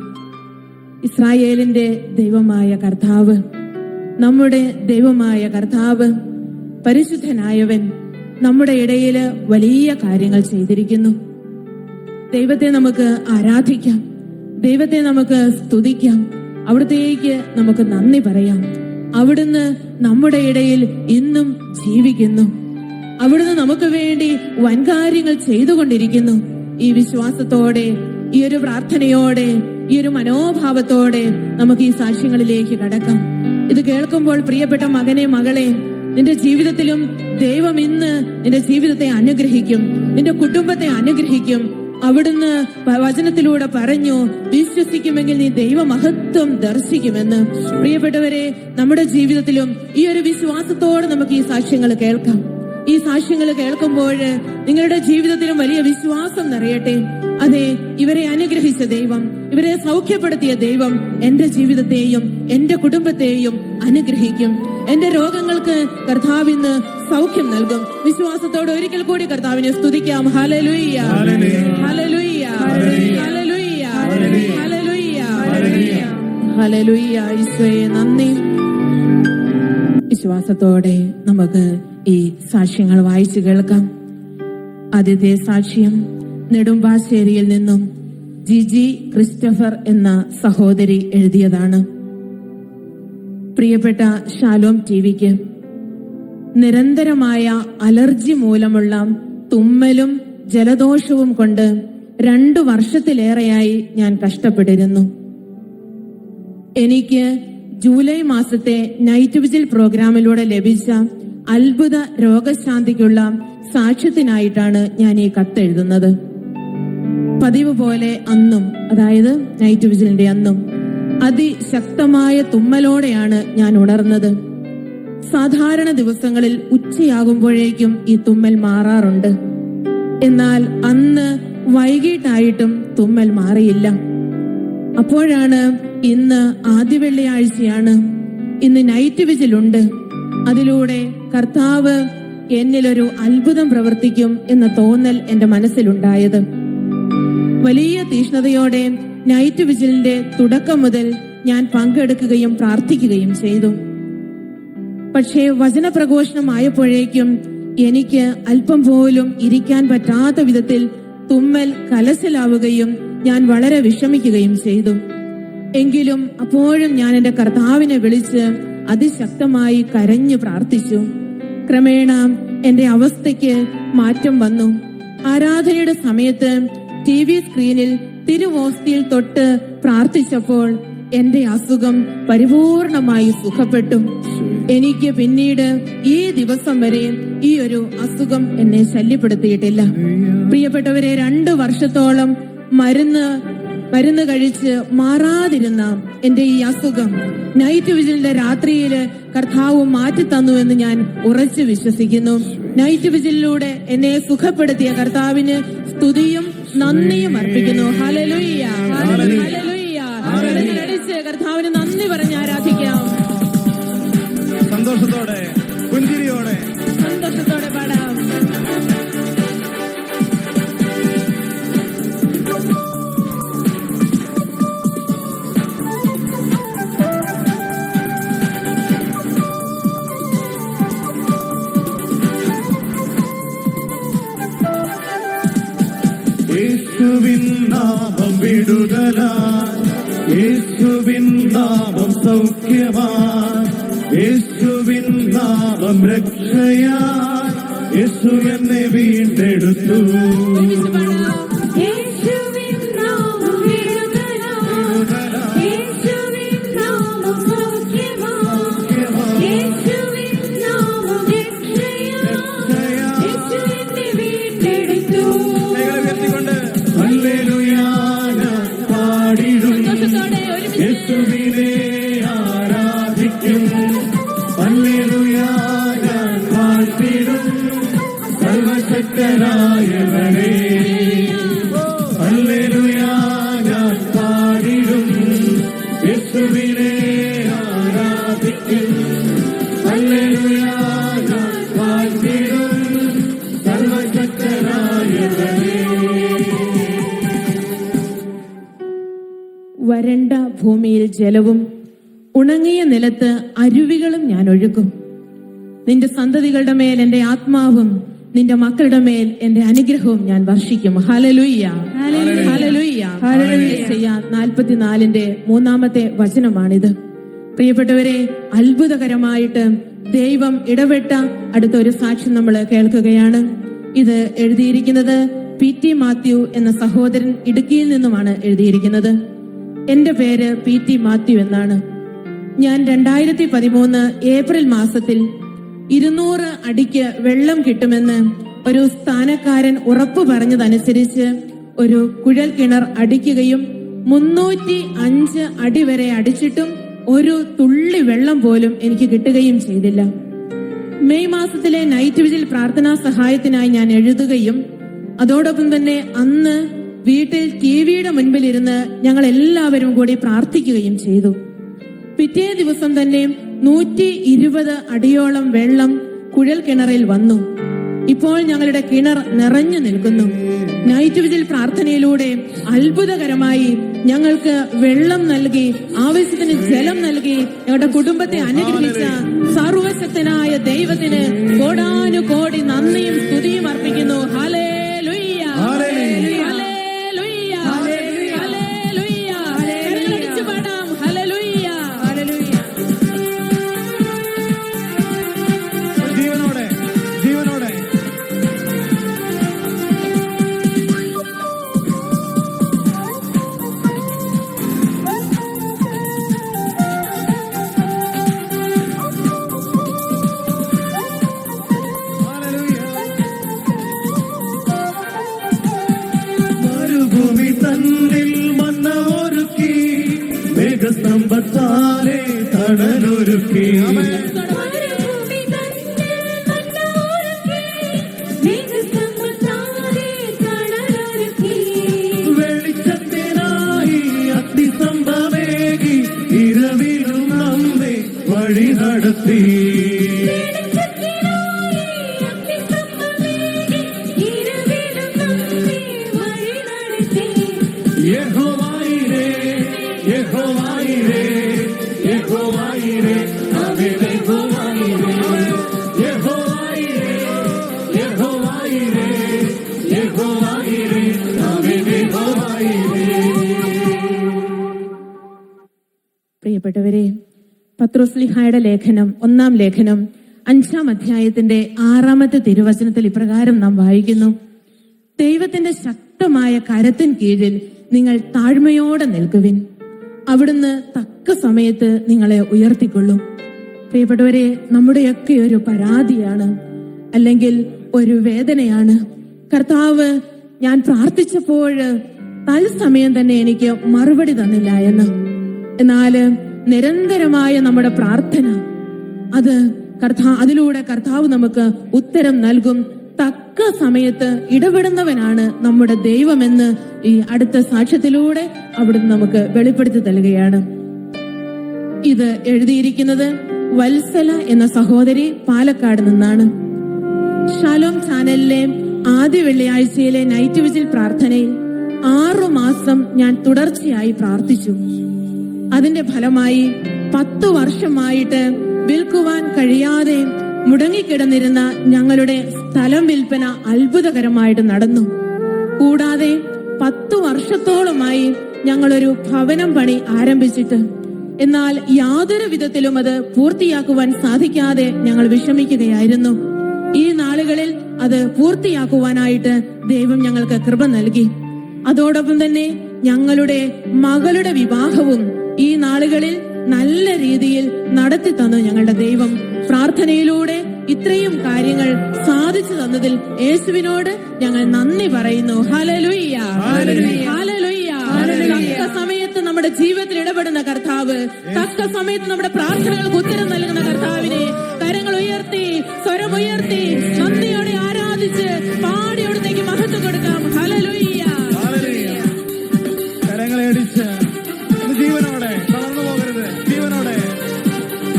ഇസ്രായേലിന്റെ ദൈവമായ കർത്താവ്, നമ്മുടെ ദൈവമായ കർത്താവ്, പരിശുദ്ധനായവൻ നമ്മുടെ ഇടയില് വലിയ കാര്യങ്ങൾ ചെയ്തിരിക്കുന്നു. ദൈവത്തെ നമുക്ക് ആരാധിക്കാം, ദൈവത്തെ നമുക്ക് സ്തുതിക്കാം, അവിടുത്തേക്ക് നമുക്ക് നന്ദി പറയാം. അവിടുന്ന് നമ്മുടെ ഇടയിൽ ഇന്നും ജീവിക്കുന്നു. അവിടുന്ന് നമുക്ക് വേണ്ടി വൻകാര്യങ്ങൾ ചെയ്തുകൊണ്ടിരിക്കുന്നു. ഈ വിശ്വാസത്തോടെ, ഈ ഒരു പ്രാർത്ഥനയോടെ, ഈ ഒരു മനോഭാവത്തോടെ നമുക്ക് ഈ സാക്ഷ്യങ്ങളിലേക്ക് കടക്കാം. ഇത് കേൾക്കുമ്പോൾ പ്രിയപ്പെട്ട മകനെ, മകളെ, നിന്റെ ജീവിതത്തിലും ദൈവം ഇന്ന് നിന്റെ ജീവിതത്തെ അനുഗ്രഹിക്കും, നിന്റെ കുടുംബത്തെ അനുഗ്രഹിക്കും. അവിടുന്ന് വചനത്തിലൂടെ പറഞ്ഞു, വിശ്വസിക്കുമെങ്കിൽ നീ ദൈവമഹത്വം ദർശിക്കുമെന്ന്. പ്രിയപ്പെട്ടവരെ, നമ്മുടെ ജീവിതത്തിലും ഈ ഒരു വിശ്വാസത്തോടെ നമുക്ക് ഈ സാക്ഷ്യങ്ങൾ കേൾക്കാം. ഈ സാക്ഷ്യങ്ങൾ കേൾക്കുമ്പോൾ നിങ്ങളുടെ ജീവിതത്തിലും വലിയ വിശ്വാസം നിറയട്ടെ. അതെ, ഇവരെ അനുഗ്രഹിച്ച ദൈവം, ഇവരെ സൗഖ്യപ്പെടുത്തിയ ദൈവം എന്റെ ജീവിതത്തെയും എന്റെ കുടുംബത്തെയും അനുഗ്രഹിക്കും. എന്റെ രോഗങ്ങൾക്ക് കർത്താവിന് സൗഖ്യം നൽകും. വിശ്വാസത്തോടെ ഒരിക്കൽ കൂടി കർത്താവിനെ സ്തുതിക്കാം. ഹല്ലേലൂയ, ഹല്ലേലൂയ, ഹല്ലേലൂയ, ഹല്ലേലൂയ, ഹല്ലേലൂയ. ഈശോയെ നന്ദി. വിശ്വാസത്തോടെ നമുക്ക് ഈ സാക്ഷ്യങ്ങൾ വായിച്ചു കേൾക്കാം. ആദ്യത്തെ സാക്ഷ്യം നെടുമ്പാശ്ശേരിയിൽ നിന്നും ജിജി ക്രിസ്റ്റഫർ എന്ന സഹോദരി എഴുതിയതാണ്. പ്രിയപ്പെട്ട ഷാലോം ടിവിക്ക്, നിരന്തരമായ അലർജി മൂലമുള്ള തുമ്മലും ജലദോഷവും കൊണ്ട് 2 വർഷത്തിലേറെയായി ഞാൻ കഷ്ടപ്പെട്ടിരുന്നു. എനിക്ക് ജൂലൈ മാസത്തെ നൈറ്റ് വിജിൽ പ്രോഗ്രാമിലൂടെ ലഭിച്ച അത്ഭുത രോഗശാന്തിക്കുള്ള സാക്ഷ്യത്തിനായിട്ടാണ് ഞാൻ ഈ കത്തെഴുതുന്നത്. പതിവ് പോലെ അന്നും, അതായത് നൈറ്റ് വിജിലിന്റെ അന്നും, അതിശക്തമായ തുമ്മലോടെയാണ് ഞാൻ ഉണർന്നത്. സാധാരണ ദിവസങ്ങളിൽ ഉച്ചയാകുമ്പോഴേക്കും ഈ തുമ്മൽ മാറാറുണ്ട്. എന്നാൽ അന്ന് വൈകിട്ടായിട്ടും തുമ്മൽ മാറിയില്ല. അപ്പോഴാണ് ഇന്ന് ആദ്യ വെള്ളിയാഴ്ചയാണ്, ഇന്ന് നൈറ്റ് വിജിലുണ്ട്, അതിലൂടെ കർത്താവ് എന്നിലൊരു അത്ഭുതം പ്രവർത്തിക്കും എന്ന തോന്നൽ എന്റെ മനസ്സിലുണ്ടായത്. വലിയ തീഷ്ണതയോടെ നൈറ്റ് വിജിലിന്റെ തുടക്കം മുതൽ ഞാൻ പങ്കെടുക്കുകയും പ്രാർത്ഥിക്കുകയും ചെയ്തു. പക്ഷേ വചനപ്രഘോഷണമായപ്പോഴേക്കും എനിക്ക് അല്പം പോലും ഇരിക്കാൻ പറ്റാത്ത വിധത്തിൽ തുമ്മൽ കലശലാവുകയും ഞാൻ വളരെ വിഷമിക്കുകയും ചെയ്തു. എങ്കിലും അപ്പോഴും ഞാൻ എന്റെ കർത്താവിനെ വിളിച്ച് അതിശക്തമായി കരഞ്ഞു പ്രാർത്ഥിച്ചു. ക്രമേണ എന്റെ അവസ്ഥയ്ക്ക് മാറ്റം വന്നു. ആരാധനയുടെ സമയത്ത് TV സ്ക്രീനിൽ തിരുവോസ്തിയിൽ തൊട്ട് പ്രാർത്ഥിച്ചപ്പോൾ എന്റെ അസുഖം പരിപൂർണമായി സുഖപ്പെട്ടു. എനിക്ക് പിന്നീട് ഈ ദിവസം വരെ ഈ ഒരു അസുഖം എന്നെ ശല്യപ്പെടുത്തിയിട്ടില്ല. പ്രിയപ്പെട്ടവരെ, 2 വർഷത്തോളം മരുന്ന് കഴിച്ച് മാറാതിരുന്ന എന്റെ ഈ അസുഖം നൈറ്റ് വിജിലിന്റെ രാത്രിയില് കർത്താവ് മാറ്റി തന്നു എന്ന് ഞാൻ ഉറച്ചു വിശ്വസിക്കുന്നു. നൈറ്റ് വിജിലിലൂടെ എന്നെ സുഖപ്പെടുത്തിയ കർത്താവിന് സ്തുതിയും നന്ദിയും അർപ്പിക്കുന്നു. ഹല്ലേലൂയ, ഹല്ലേലൂയ. കരങ്ങളടിച്ച് കർത്താവിന് നന്ദി പറഞ്ഞ് ആരാധിക്കാം. സന്തോഷത്തോടെ, പുഞ്ചിരിയോടെ, സന്തോഷത്തോടെ പാടാം. യേശുവിൻ നാമം വിടുതലാൻ, യേശുവിൻ നാമം സൗഖ്യമാൻ, യേശുവിൻ നാമം രക്ഷയാൻ, യേശു എന്നെ വീണ്ടെടുത്തു. ഒരുമിച്ച് പാടാം. യേശുവിൻ നാമം വിടുതലാൻ, യേശുവിൻ നാമം സൗഖ്യമാൻ, യേശുവിൻ നാമം രക്ഷയാൻ, യേശു എന്നെ വീണ്ടെടുത്തു. ഹല്ലേലൂയ ഞാൻ പാടിടും, സന്തോഷത്തോടെ ഒരുമിച്ച് യേശുവിനെ ആരാധിക്കും. ഹല്ലേലൂയ ഞാൻ പാടിടും, സർവശക്തനായവനെ. ഹല്ലേലൂയ ഞാൻ പാടിടും, യേശുവിനെ ആരാധിക്കും. ഹല്ലേലൂയ ഞാൻ പാടിടും, സർവശക്തനായവനെ. വരണ്ട ഭൂമിയിൽ ജലവും ഉണങ്ങിയ നിലത്ത് അരുവികളും ഞാൻ ഒഴുക്കും. നിന്റെ സന്തതികളുടെ മേൽ എന്റെ ആത്മാവും നിന്റെ മക്കളുടെ മേൽ എന്റെ അനുഗ്രഹവും ഞാൻ വർഷിക്കും. Hallelujah, hallelujah. യെശയ്യാ 44-ന്റെ 3-ാമത്തെ വചനമാണിത്. പ്രിയപ്പെട്ടവരെ, അത്ഭുതകരമായിട്ട് ദൈവം ഇടപെട്ട അടുത്ത ഒരു സാക്ഷ്യം നമ്മൾ കേൾക്കുകയാണ്. ഇത് എഴുതിയിരിക്കുന്നത് PT മാത്യു എന്ന സഹോദരൻ ഇടുക്കിയിൽ നിന്നുമാണ് എഴുതിയിരിക്കുന്നത്. എന്റെ പേര് PT മാത്യു എന്നാണ്. ഞാൻ 2013 ഏപ്രിൽ മാസത്തിൽ 200 അടിക്ക് വെള്ളം കിട്ടുമെന്ന് ഒരു സ്ഥാനക്കാരൻ ഉറപ്പു പറഞ്ഞതനുസരിച്ച് ഒരു കുഴൽ കിണർ അടിക്കുകയും 305 അടി വരെ അടിച്ചിട്ടും ഒരു തുള്ളി വെള്ളം പോലും എനിക്ക് കിട്ടുകയും ചെയ്തില്ല. മെയ് മാസത്തിലെ നൈറ്റ് വിജിൽ പ്രാർത്ഥനാ സഹായത്തിനായി ഞാൻ എഴുതുകയും അതോടൊപ്പം തന്നെ അന്ന് വീട്ടിൽ TVയുടെ മുൻപിലിരുന്ന് ഞങ്ങൾ എല്ലാവരും കൂടി പ്രാർത്ഥിക്കുകയും ചെയ്തു. പിറ്റേ ദിവസം തന്നെ 120 അടിയോളം വെള്ളം കുഴൽ കിണറിൽ വന്നു. ഇപ്പോൾ ഞങ്ങളുടെ കിണർ നിറഞ്ഞു നിൽക്കുന്നു. നൈറ്റ് വിജിൽ പ്രാർത്ഥനയിലൂടെ അത്ഭുതകരമായി ഞങ്ങൾക്ക് വെള്ളം നൽകി, ആവശ്യത്തിന് ജലം നൽകി ഞങ്ങളുടെ കുടുംബത്തെ അനുഗ്രഹിച്ച സർവശക്തനായ ദൈവത്തിന് കോടാനുകോടി നന്ദിയും സ്തുതിയും അർപ്പിക്കുന്നു. ഹല്ലേലൂയ, ഹല്ലേലൂയ, ഹല്ലേലൂയ. കരങ്ങളടിച്ച് പാടാം. ഹല്ലേലൂയ, ഹല്ലേലൂയ. ജീവനോടെ, ജീവനോടെ. മരുഭൂമി തന്നിൽ മന്ന ഒരുക്കി, മേഘസ്തംഭത്താലെ തണലൊരുക്കി. മരുഭൂമി തന്നിൽ മന്ന ഒരുക്കി, മേഘസ്തംഭത്താലെ തണലൊരുക്കി. വെളിച്ചത്തിനായി അഗ്നിസ്തംഭമേകി, ഇരവിലും നമ്മെ വഴി നടത്തി. വെളിച്ചത്തിനായി അഗ്നിസ്തംഭമേകി, ഇരവിലും നമ്മെ വഴി നടത്തി. യഹോവയിരേ, യഹോവയിരേ, യഹോവയിരേ, അവൻ യഹോവയിരേ. യഹോവയിരേ, യഹോവയിരേ, യഹോവയിരേ, അവൻ യഹോവയിരേ. പ്രിയപ്പെട്ടവരെ, പത്രോസ്ലിഹായുടെ ലേഖനം 1-ാം ലേഖനം 5-ാം അധ്യായത്തിന്റെ 6-ാമത്തെ തിരുവചനത്തിൽ ഇപ്രകാരം നാം വായിക്കുന്നു: ദൈവത്തിന്റെ ശക്തമായ കരത്തിൻ കീഴിൽ നിങ്ങൾ താഴ്മയോടെ നിൽക്കുവിൻ, അവിടുന്ന് തക്ക സമയത്ത് നിങ്ങളെ ഉയർത്തിക്കൊള്ളും. പ്രിയപ്പെട്ടവരെ, നമ്മുടെയൊക്കെ ഒരു പരാതിയാണ്, അല്ലെങ്കിൽ ഒരു വേദനയാണ്, കർത്താവ് ഞാൻ പ്രാർത്ഥിച്ചപ്പോൾ തത്സമയം തന്നെ എനിക്ക് മറുപടി തന്നില്ല എന്ന്. എന്നാല് നിരന്തരമായ നമ്മുടെ പ്രാർത്ഥന, അതിലൂടെ കർത്താവ് നമുക്ക് ഉത്തരം നൽകും. തക്ക സമയത്ത് ഇടപെടുന്നവനാണ് നമ്മുടെ ദൈവമെന്ന് ഈ അടുത്ത സാക്ഷ്യത്തിലൂടെ അവിടുന്ന് നമുക്ക് വെളിപ്പെടുത്തി തരികയാണ്. ഇത് എഴുതിയിരിക്കുന്നത് വത്സല എന്ന സഹോദരി പാലക്കാട് നിന്നാണ്. ഷാലോം ചാനലിലെ ആദ്യ വെള്ളിയാഴ്ചയിലെ നൈറ്റ് വിജിൽ പ്രാർത്ഥനയിൽ 6 മാസം ഞാൻ തുടർച്ചയായി പ്രാർത്ഥിച്ചു. അതിന്റെ ഫലമായി 10 വർഷമായിട്ട് വിൽക്കുവാൻ കഴിയാതെ മുടങ്ങിക്കിടന്നിരുന്ന ഞങ്ങളുടെ സ്ഥലം വിൽപ്പന അത്ഭുതകരമായിട്ട് നടന്നു. കൂടാതെ 10 വർഷത്തോളമായി ഞങ്ങളൊരു ഭവനം പണി ആരംഭിച്ചിട്ട്, എന്നാൽ യാതൊരു വിധത്തിലും അത് പൂർത്തിയാക്കുവാൻ സാധിക്കാതെ ഞങ്ങൾ വിഷമിക്കുകയായിരുന്നു. ഈ നാളുകളിൽ അത് പൂർത്തിയാക്കുവാനായിട്ട് ദൈവം ഞങ്ങൾക്ക് കൃപ നൽകി. അതോടൊപ്പം തന്നെ ഞങ്ങളുടെ മകളുടെ വിവാഹവും ഈ നാളുകളിൽ നല്ല രീതിയിൽ നടത്തി തന്നു ഞങ്ങളുടെ ദൈവം. പ്രാർത്ഥനയിലൂടെ ഇത്രയും കാര്യങ്ങൾ സാധിച്ചു തന്നതിൽ യേശുവിനോട് ഞങ്ങൾ നന്ദി പറയുന്നു. Hallelujah, hallelujah. തക്ക സമയത്ത് നമ്മുടെ ജീവിതത്തിൽ ഇടപെടുന്ന കർത്താവ്, തക്ക സമയത്ത് നമ്മുടെ പ്രാർത്ഥനകൾക്ക് ഉത്തരം നൽകുന്ന കർത്താവിനെ കരങ്ങൾ ഉയർത്തി, സ്വരമുയർത്തി, നന്ദിയോടെ ആരാധിച്ച് പാടിയോടത്തേക്ക് മഹത്വം കൊടുക്കാം. ഹല്ലേലൂയ. കരങ്ങളെ അടിച്ച് ജീവനോടെ, തളർന്നു പോകരുത്, ജീവനോടെ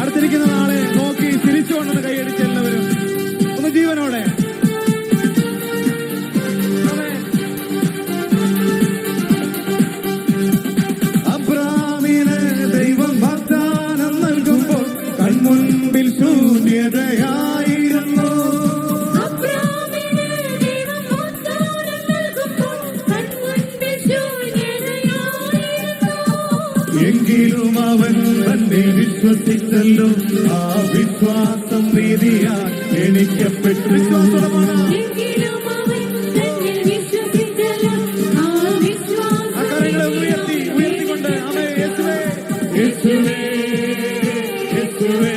അടുത്തിരിക്കുന്ന ആളെ നോക്കി ചിരിച്ചുകൊണ്ടെന്ന് കൈയടിച്ച് എല്ലാവരും ഒന്ന് ജീവനോടെ. അബ്രാമിന് ദൈവം വാഗ്ദാനം നൽകുമ്പോൾ കൺമുൻപിൽ ശൂന്യതയായിരുന്നു. അബ്രാമിന് ദൈവം വാഗ്ദാനം നൽകുമ്പോൾ കൺമുൻപിൽ ശൂന്യതയായിരുന്നു. എങ്കിലും അവൻ തന്നെ വിശ്വസിച്ചല്ലോ, ആ വിശ്വാസം നീതിയാൽ എണിക്കപ്പെട്ടു. എങ്കിലും അവൻ തന്നെ വിശ്വസിച്ചല്ലോ, ആ വിശ്വാസം കരങ്ങളെ ഉയർത്തിക്കൊണ്ട് അവൻ യേശുവേ, യേശുവേ, യേശുവേ,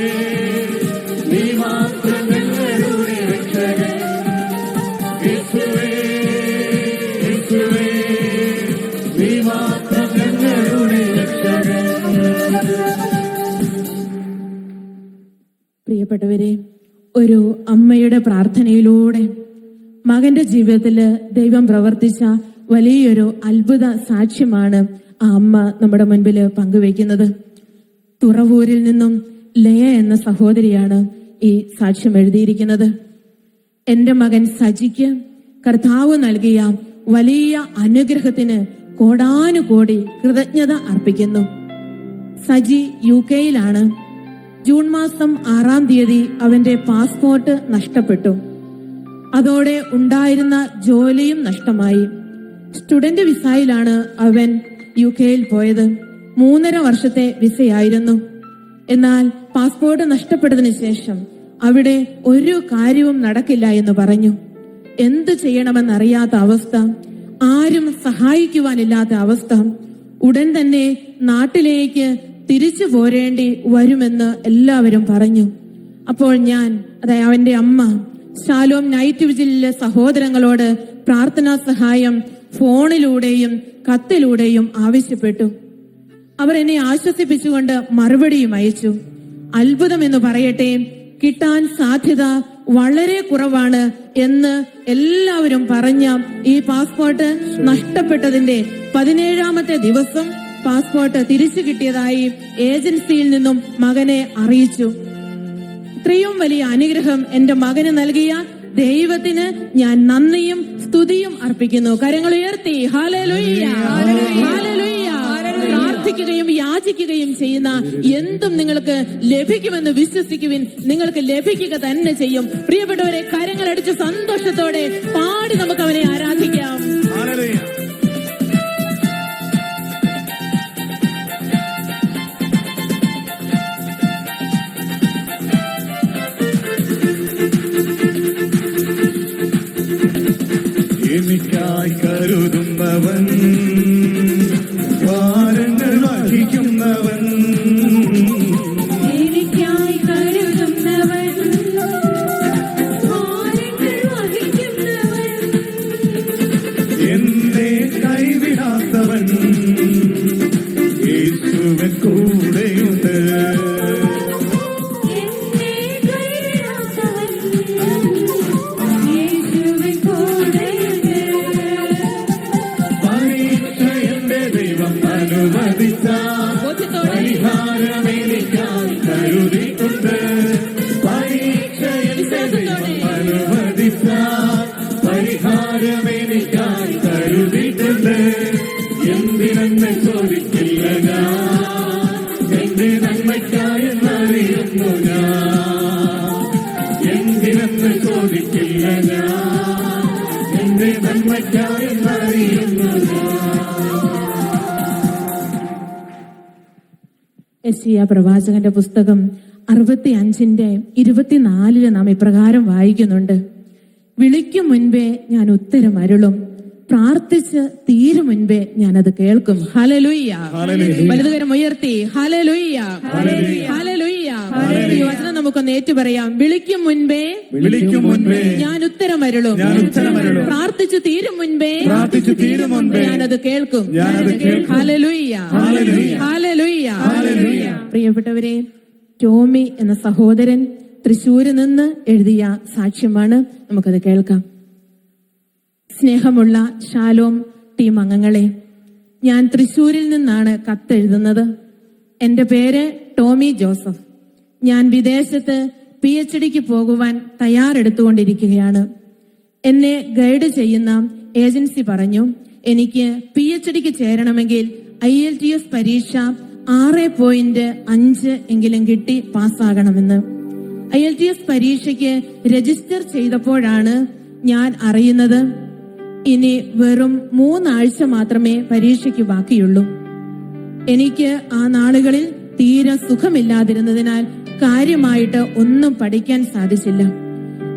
നീ മാത്രം ഞങ്ങളുടെ രക്ഷകൻ. യേശുവേ, യേശുവേ, നീ മാത്രം ഞങ്ങളുടെ രക്ഷകൻ. പ്രിയപ്പെട്ടവരെ, ഒരു അമ്മയുടെ പ്രാർത്ഥനയിലൂടെ മകന്റെ ജീവിതത്തില് ദൈവം പ്രവർത്തിച്ച വലിയൊരു അത്ഭുത സാക്ഷ്യമാണ് ആ അമ്മ നമ്മുടെ മുൻപിൽ പങ്കുവെക്കുന്നത്. തുറവൂരിൽ നിന്നും ലയ എന്ന സഹോദരിയാണ് ഈ സാക്ഷ്യം എഴുതിയിരിക്കുന്നത്. എന്റെ മകൻ സജിക്ക് കർത്താവ് നൽകിയ വലിയ അനുഗ്രഹത്തിന് കോടാനുകോടി കൃതജ്ഞത അർപ്പിക്കുന്നു. സജി UK-യിലാണ്. ജൂൺ മാസം 6-ാം തീയതി അവന്റെ പാസ്പോർട്ട് നഷ്ടപ്പെട്ടു. അതോടെ ഉണ്ടായിരുന്ന ജോലിയും നഷ്ടമായി. സ്റ്റുഡന്റ് വിസയിലാണ് അവൻ UK-യിൽ പോയത്. 3.5 വർഷത്തെ വിസയായിരുന്നു. എന്നാൽ പാസ്പോർട്ട് നഷ്ടപ്പെട്ടതിന് ശേഷം അവിടെ ഒരു കാര്യവും നടക്കില്ല എന്ന് പറഞ്ഞു. എന്ത് ചെയ്യണമെന്നറിയാത്ത അവസ്ഥ, ആരും സഹായിക്കുവാനില്ലാത്ത അവസ്ഥ. ഉടൻ തന്നെ നാട്ടിലേക്ക് തിരിച്ചു പോരേണ്ടി വരുമെന്ന് എല്ലാവരും പറഞ്ഞു. അപ്പോൾ ഞാൻ, അതായത് അവന്റെ അമ്മ, ഷാലോം നൈറ്റ് വിജിലിലെ സഹോദരങ്ങളോട് പ്രാർത്ഥനാ സഹായം ഫോണിലൂടെയും കത്തിലൂടെയും ആവശ്യപ്പെട്ടു. അവർ എന്നെ ആശ്വസിപ്പിച്ചുകൊണ്ട് മറുപടിയും അയച്ചു. അത്ഭുതം എന്ന് പറയട്ടെ, കിട്ടാൻ സാധ്യത വളരെ കുറവാണ് എന്ന് എല്ലാവരും പറഞ്ഞ ഈ പാസ്പോർട്ട് നഷ്ടപ്പെട്ടതിന്റെ 17-ാമത്തെ ദിവസം പാസ്പോർട്ട് തിരിച്ചു കിട്ടിയതായി ഏജൻസിയിൽ നിന്നും മകനെ അറിയിച്ചു. ഇത്രയും വലിയ അനുഗ്രഹം എന്റെ മകന് നൽകിയ ദൈവത്തിന് ഞാൻ നന്ദിയും സ്തുതിയും അർപ്പിക്കുന്നു. കരങ്ങൾ ഉയർത്തി ഹല്ലേലൂയ, ഹല്ലേലൂയ. പ്രാർത്ഥിക്കുകയും യാചിക്കുകയും ചെയ്യുന്ന എന്തും നിങ്ങൾക്ക് ലഭിക്കുമെന്ന് വിശ്വസിക്കുവിൻ. നിങ്ങൾക്ക് ലഭിക്കുക തന്നെ ചെയ്യും. പ്രിയപ്പെട്ടവരെ, കരങ്ങളടിച്ച് സന്തോഷത്തോടെ പാടി നമുക്ക് അവനെ ആരാധിക്കാം. കരുതുന്നവൻ എനിക്കായി കരുതുന്നവൻ ഭാരങ്ങൾ വഹിക്കുന്നവൻ എന്നെ കൈവിടാത്തവൻ യേശുവിൻ കൂടെയുണ്ട്. എന്നെ കൈവിടാത്തവൻ യേശുവിൻ കൂടെയുണ്ട്. പരീക്ഷ എന്റെ ദൈവം അനുവദിച്ച പരിഹാരം എനിക്കായി കരുതിയിട്ടുണ്ട്. പരീക്ഷ എന്റെ ദൈവം അനുവദിച്ച പരിഹാരം എനിക്കായി കരുതിയിട്ടുണ്ട്. എന്തിനെന്ന് ചോദിക്കില്ല ഞാൻ, എന്റെ നന്മയ്ക്കായെന്നറിയുന്നു ഞാൻ. എന്തിനെന്ന് ചോദിക്കില്ല ഞാൻ, എന്റെ നന്മയ്ക്കായെന്നറിയുന്നു ഞാൻ. യെശയ്യാ പ്രവാചകന്റെ പുസ്തകം 65:24 നാം ഇപ്രകാരം വായിക്കുന്നുണ്ട്: വിളിക്കും മുൻപേ ഞാൻ ഉത്തരം അരുളും, പ്രാർത്ഥിച്ച് തീരും മുൻപേ ഞാനത് കേൾക്കും. ഹല്ലേലൂയ. വലതുകരം ഉയർത്തി ഹല്ലേലൂയ, ഹല്ലേലൂയ. ഈ വചനം നമുക്കൊന്ന് ഏറ്റുപറയാം. വിളിക്കും മുൻപേ ഞാൻ ഉത്തരം അരുളും, പ്രാർത്ഥിച്ചു തീരും മുൻപേ ഞാനത് കേൾക്കും. ഹല്ലേലൂയ, ഹല്ലേലൂയ. പ്രിയപ്പെട്ടവരെ, ടോമി എന്ന സഹോദരൻ തൃശ്ശൂരിൽ നിന്ന് എഴുതിയ സാക്ഷ്യമാണ്. നമുക്കത് കേൾക്കാം. സ്നേഹമുള്ള ഷാലോം ടീം അംഗങ്ങളെ, ഞാൻ തൃശ്ശൂരിൽ നിന്നാണ് കത്തെഴുതുന്നത്. എന്റെ പേര് ടോമി ജോസഫ്. ഞാൻ വിദേശത്ത് PhDക്ക് പോകുവാൻ തയ്യാറെടുത്തുകൊണ്ടിരിക്കുകയാണ്. എന്നെ ഗൈഡ് ചെയ്യുന്ന ഏജൻസി പറഞ്ഞു, എനിക്ക് PhDക്ക് ചേരണമെങ്കിൽ IELTS പരീക്ഷ 6.5 എങ്കിലും കിട്ടി പാസ്സാകണമെന്ന്. IELTS പരീക്ഷയ്ക്ക് രജിസ്റ്റർ ചെയ്തപ്പോഴാണ് ഞാൻ അറിയുന്നത് ഇനി വെറും 3 ആഴ്ച മാത്രമേ പരീക്ഷയ്ക്ക് ബാക്കിയുള്ളൂ. എനിക്ക് ആ നാളുകളിൽ തീരെ സുഖമില്ലാതിരുന്നതിനാൽ കാര്യമായിട്ട് ഒന്നും പഠിക്കാൻ സാധിച്ചില്ല.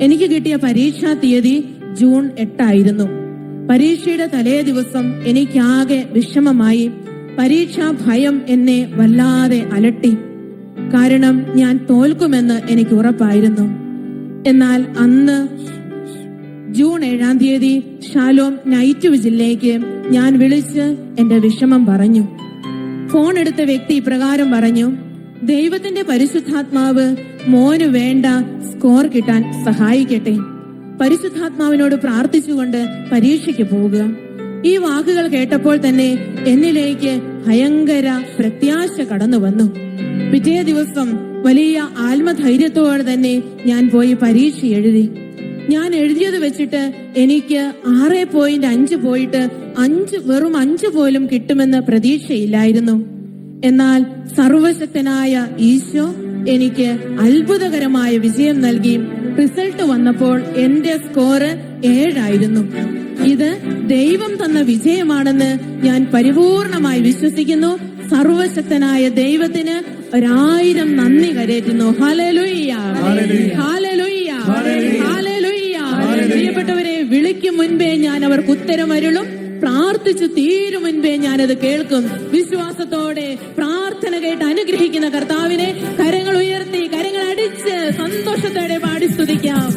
എനിക്ക് കിട്ടിയ പരീക്ഷാ തീയതി ജൂൺ 8 ആയിരുന്നു. പരീക്ഷയുടെ തലേ ദിവസം എനിക്കാകെ വിഷമമായി. പരീക്ഷാ ഭയം എന്നെ വല്ലാതെ അലട്ടി. കാരണം ഞാൻ തോൽക്കുമെന്ന് എനിക്ക് ഉറപ്പായിരുന്നു. എന്നാൽ അന്ന് ജൂൺ 7 തീയതി ഷാലോം നൈറ്റ് വിജിലേക്ക് ഞാൻ വിളിച്ച് എന്റെ വിഷമം പറഞ്ഞു. ഫോൺ എടുത്ത വ്യക്തി ഇപ്രകാരം പറഞ്ഞു: ദൈവത്തിന്റെ പരിശുദ്ധാത്മാവ് മോന് വേണ്ട സ്കോർ കിട്ടാൻ സഹായിക്കട്ടെ. പരിശുദ്ധാത്മാവിനോട് പ്രാർത്ഥിച്ചുകൊണ്ട് പരീക്ഷയ്ക്ക് പോവുക. ഈ വാക്കുകൾ കേട്ടപ്പോൾ തന്നെ എന്നിലേക്ക് ഭയങ്കര പ്രത്യാശ കടന്നു വന്നു. പിറ്റേ ദിവസം വലിയ ആത്മധൈര്യത്തോടെ തന്നെ ഞാൻ പോയി പരീക്ഷ എഴുതി. ഞാൻ എഴുതിയത് വെച്ചിട്ട് എനിക്ക് 6.5 പോയിട്ട് വെറും 5 പോലും കിട്ടുമെന്ന് പ്രതീക്ഷയില്ലായിരുന്നു. എന്നാൽ സർവശക്തനായ ഈശോ എനിക്ക് അത്ഭുതകരമായ വിജയം നൽകി. റിസൾട്ട് വന്നപ്പോൾ എന്റെ സ്കോർ 7 ആയിരുന്നു. ഇത് ദൈവം തന്ന വിജയമാണെന്ന് ഞാൻ പരിപൂർണമായി വിശ്വസിക്കുന്നു. സർവശക്തനായ ദൈവത്തിന് 1000 നന്ദി കരേറ്റുന്നു. ഹല്ലേലൂയ, ഹല്ലേലൂയ, ഹല്ലേലൂയ. പ്രിയപ്പെട്ടവരെ, വിളിക്കും മുൻപേ ഞാൻ അവർക്ക് ഉത്തരം അരുളും, പ്രാർത്ഥിച്ചു തീരും മുൻപേ ഞാനത് കേൾക്കും. വിശ്വാസത്തോടെ പ്രാർത്ഥന കേട്ട് അനുഗ്രഹിക്കുന്ന കർത്താവിനെ കരങ്ങൾ ഉയർത്തി കരങ്ങൾ അടിച്ച് സന്തോഷത്തോടെ പാടി സ്തുതിക്കാം.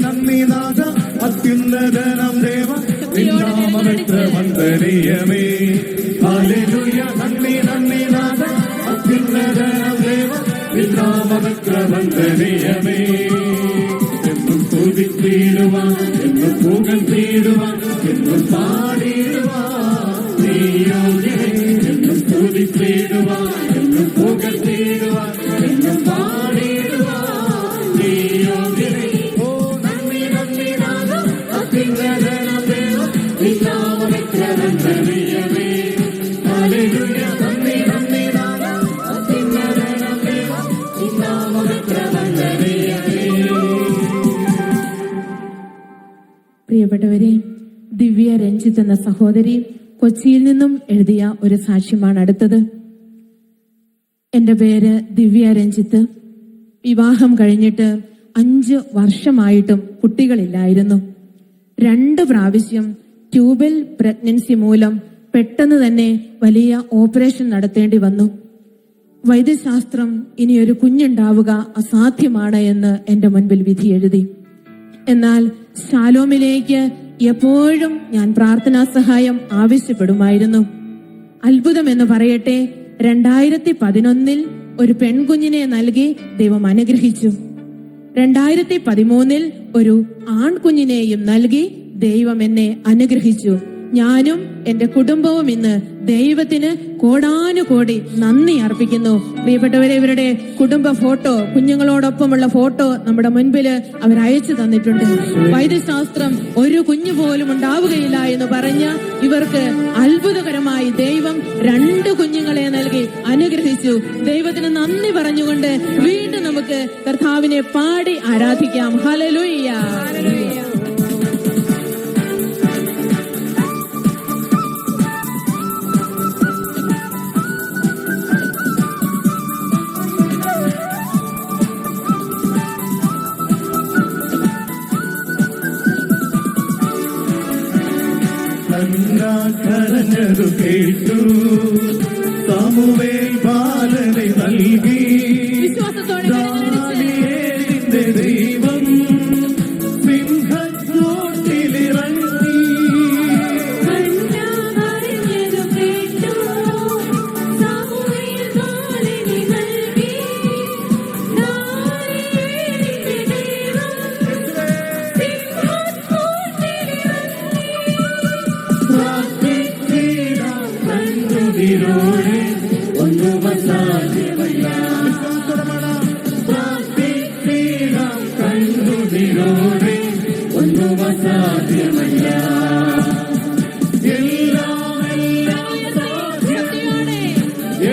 നന്ദി നാഥ, അത്യുന്നതനാം ദേവ, നിന്നാമമെത്ര വന്ദനീയമേ. ഹല്ലേലൂയ. നന്ദി നാഥ, അത്യുന്നതനാം ദേവ, നിന്നാമമെത്ര വന്ദനീയമേ. എന്നും സ്തുതിച്ചിടുവാൻ, എന്നും പുകഴ്ത്തിടുവാൻ, എന്നും പാടിടുവാൻ നീ യോഗ്യനേ. എന്നും സ്തുതിച്ചിടുവാൻ, എന്നും പുകഴ്ത്തിടുവാൻ, എന്നും പാടിടുവാൻ നീ യോഗ്യനേ. പ്രിയപ്പെട്ടവരെ, ദിവ്യ രഞ്ജിത്ത് എന്ന സഹോദരി കൊച്ചിയിൽ നിന്നും എഴുതിയ ഒരു സാക്ഷ്യമാണ് അടുത്തത്. എൻ്റെ പേര് ദിവ്യ രഞ്ജിത്ത്. വിവാഹം കഴിഞ്ഞിട്ട് 5 വർഷമായിട്ടും കുട്ടികളില്ലായിരുന്നു. 2 പ്രാവശ്യം ട്യൂബൽ പ്രഗ്നൻസി മൂലം പെട്ടെന്ന് തന്നെ വലിയ ഓപ്പറേഷൻ നടത്തേണ്ടി വന്നു. വൈദ്യശാസ്ത്രം ഇനിയൊരു കുഞ്ഞുണ്ടാവുക അസാധ്യമാണ് എന്ന് എൻ്റെ മുൻപിൽ വിധി എഴുതി. എന്നാൽ ശാലോമിലേക്ക് എപ്പോഴും ഞാൻ പ്രാർത്ഥനാ സഹായം ആവശ്യപ്പെടുമായിരുന്നു. അത്ഭുതം എന്ന് പറയട്ടെ, 2011 ഒരു പെൺകുഞ്ഞിനെ നൽകി ദൈവം അനുഗ്രഹിച്ചു. 2013 ഒരു ആൺകുഞ്ഞിനെയും നൽകി ദൈവം എന്നെ അനുഗ്രഹിച്ചു. ഞാനും എന്റെ കുടുംബവും ഇന്ന് ദൈവത്തിന് കോടാനുകോടി നന്ദി അർപ്പിക്കുന്നു. പ്രിയപ്പെട്ടവരെ, ഇവരുടെ കുടുംബ ഫോട്ടോ, കുഞ്ഞുങ്ങളോടൊപ്പമുള്ള ഫോട്ടോ നമ്മുടെ മുൻപില് അവർ അയച്ചു തന്നിട്ടുണ്ട്. വൈദ്യശാസ്ത്രം ഒരു കുഞ്ഞു പോലും ഉണ്ടാവുകയില്ല എന്ന് പറഞ്ഞ ഇവർക്ക് അത്ഭുതകരമായി ദൈവം 2 കുഞ്ഞുങ്ങളെ നൽകി അനുഗ്രഹിച്ചു. ദൈവത്തിന് നന്ദി പറഞ്ഞുകൊണ്ട് വീണ്ടും നമുക്ക് കർത്താവിനെ പാടി ആരാധിക്കാം. ഹല്ലേലൂയ. കരഞ്ഞതു കേട്ടു, സാമുവേൽ ബാലനെ നൽകി. ദാനിയേലിന്റെ ദൈവം സിംഹക്കൂട്ടിലിറങ്ങി. കണ്ണമറിഞ്ഞതു കേട്ടു, സാമുവേൽ ബാലനെ നൽകി. ദാനിയേലിന്റെ ദൈവം കണ്ണുനീരോടെ ഒന്നും അസാധ്യമല്ല. പ്രാർത്ഥിച്ചിടാം കണ്ണുനീരോടെ ഒന്നും അസാധ്യമല്ല. എല്ലാം എല്ലാം സാധ്യം,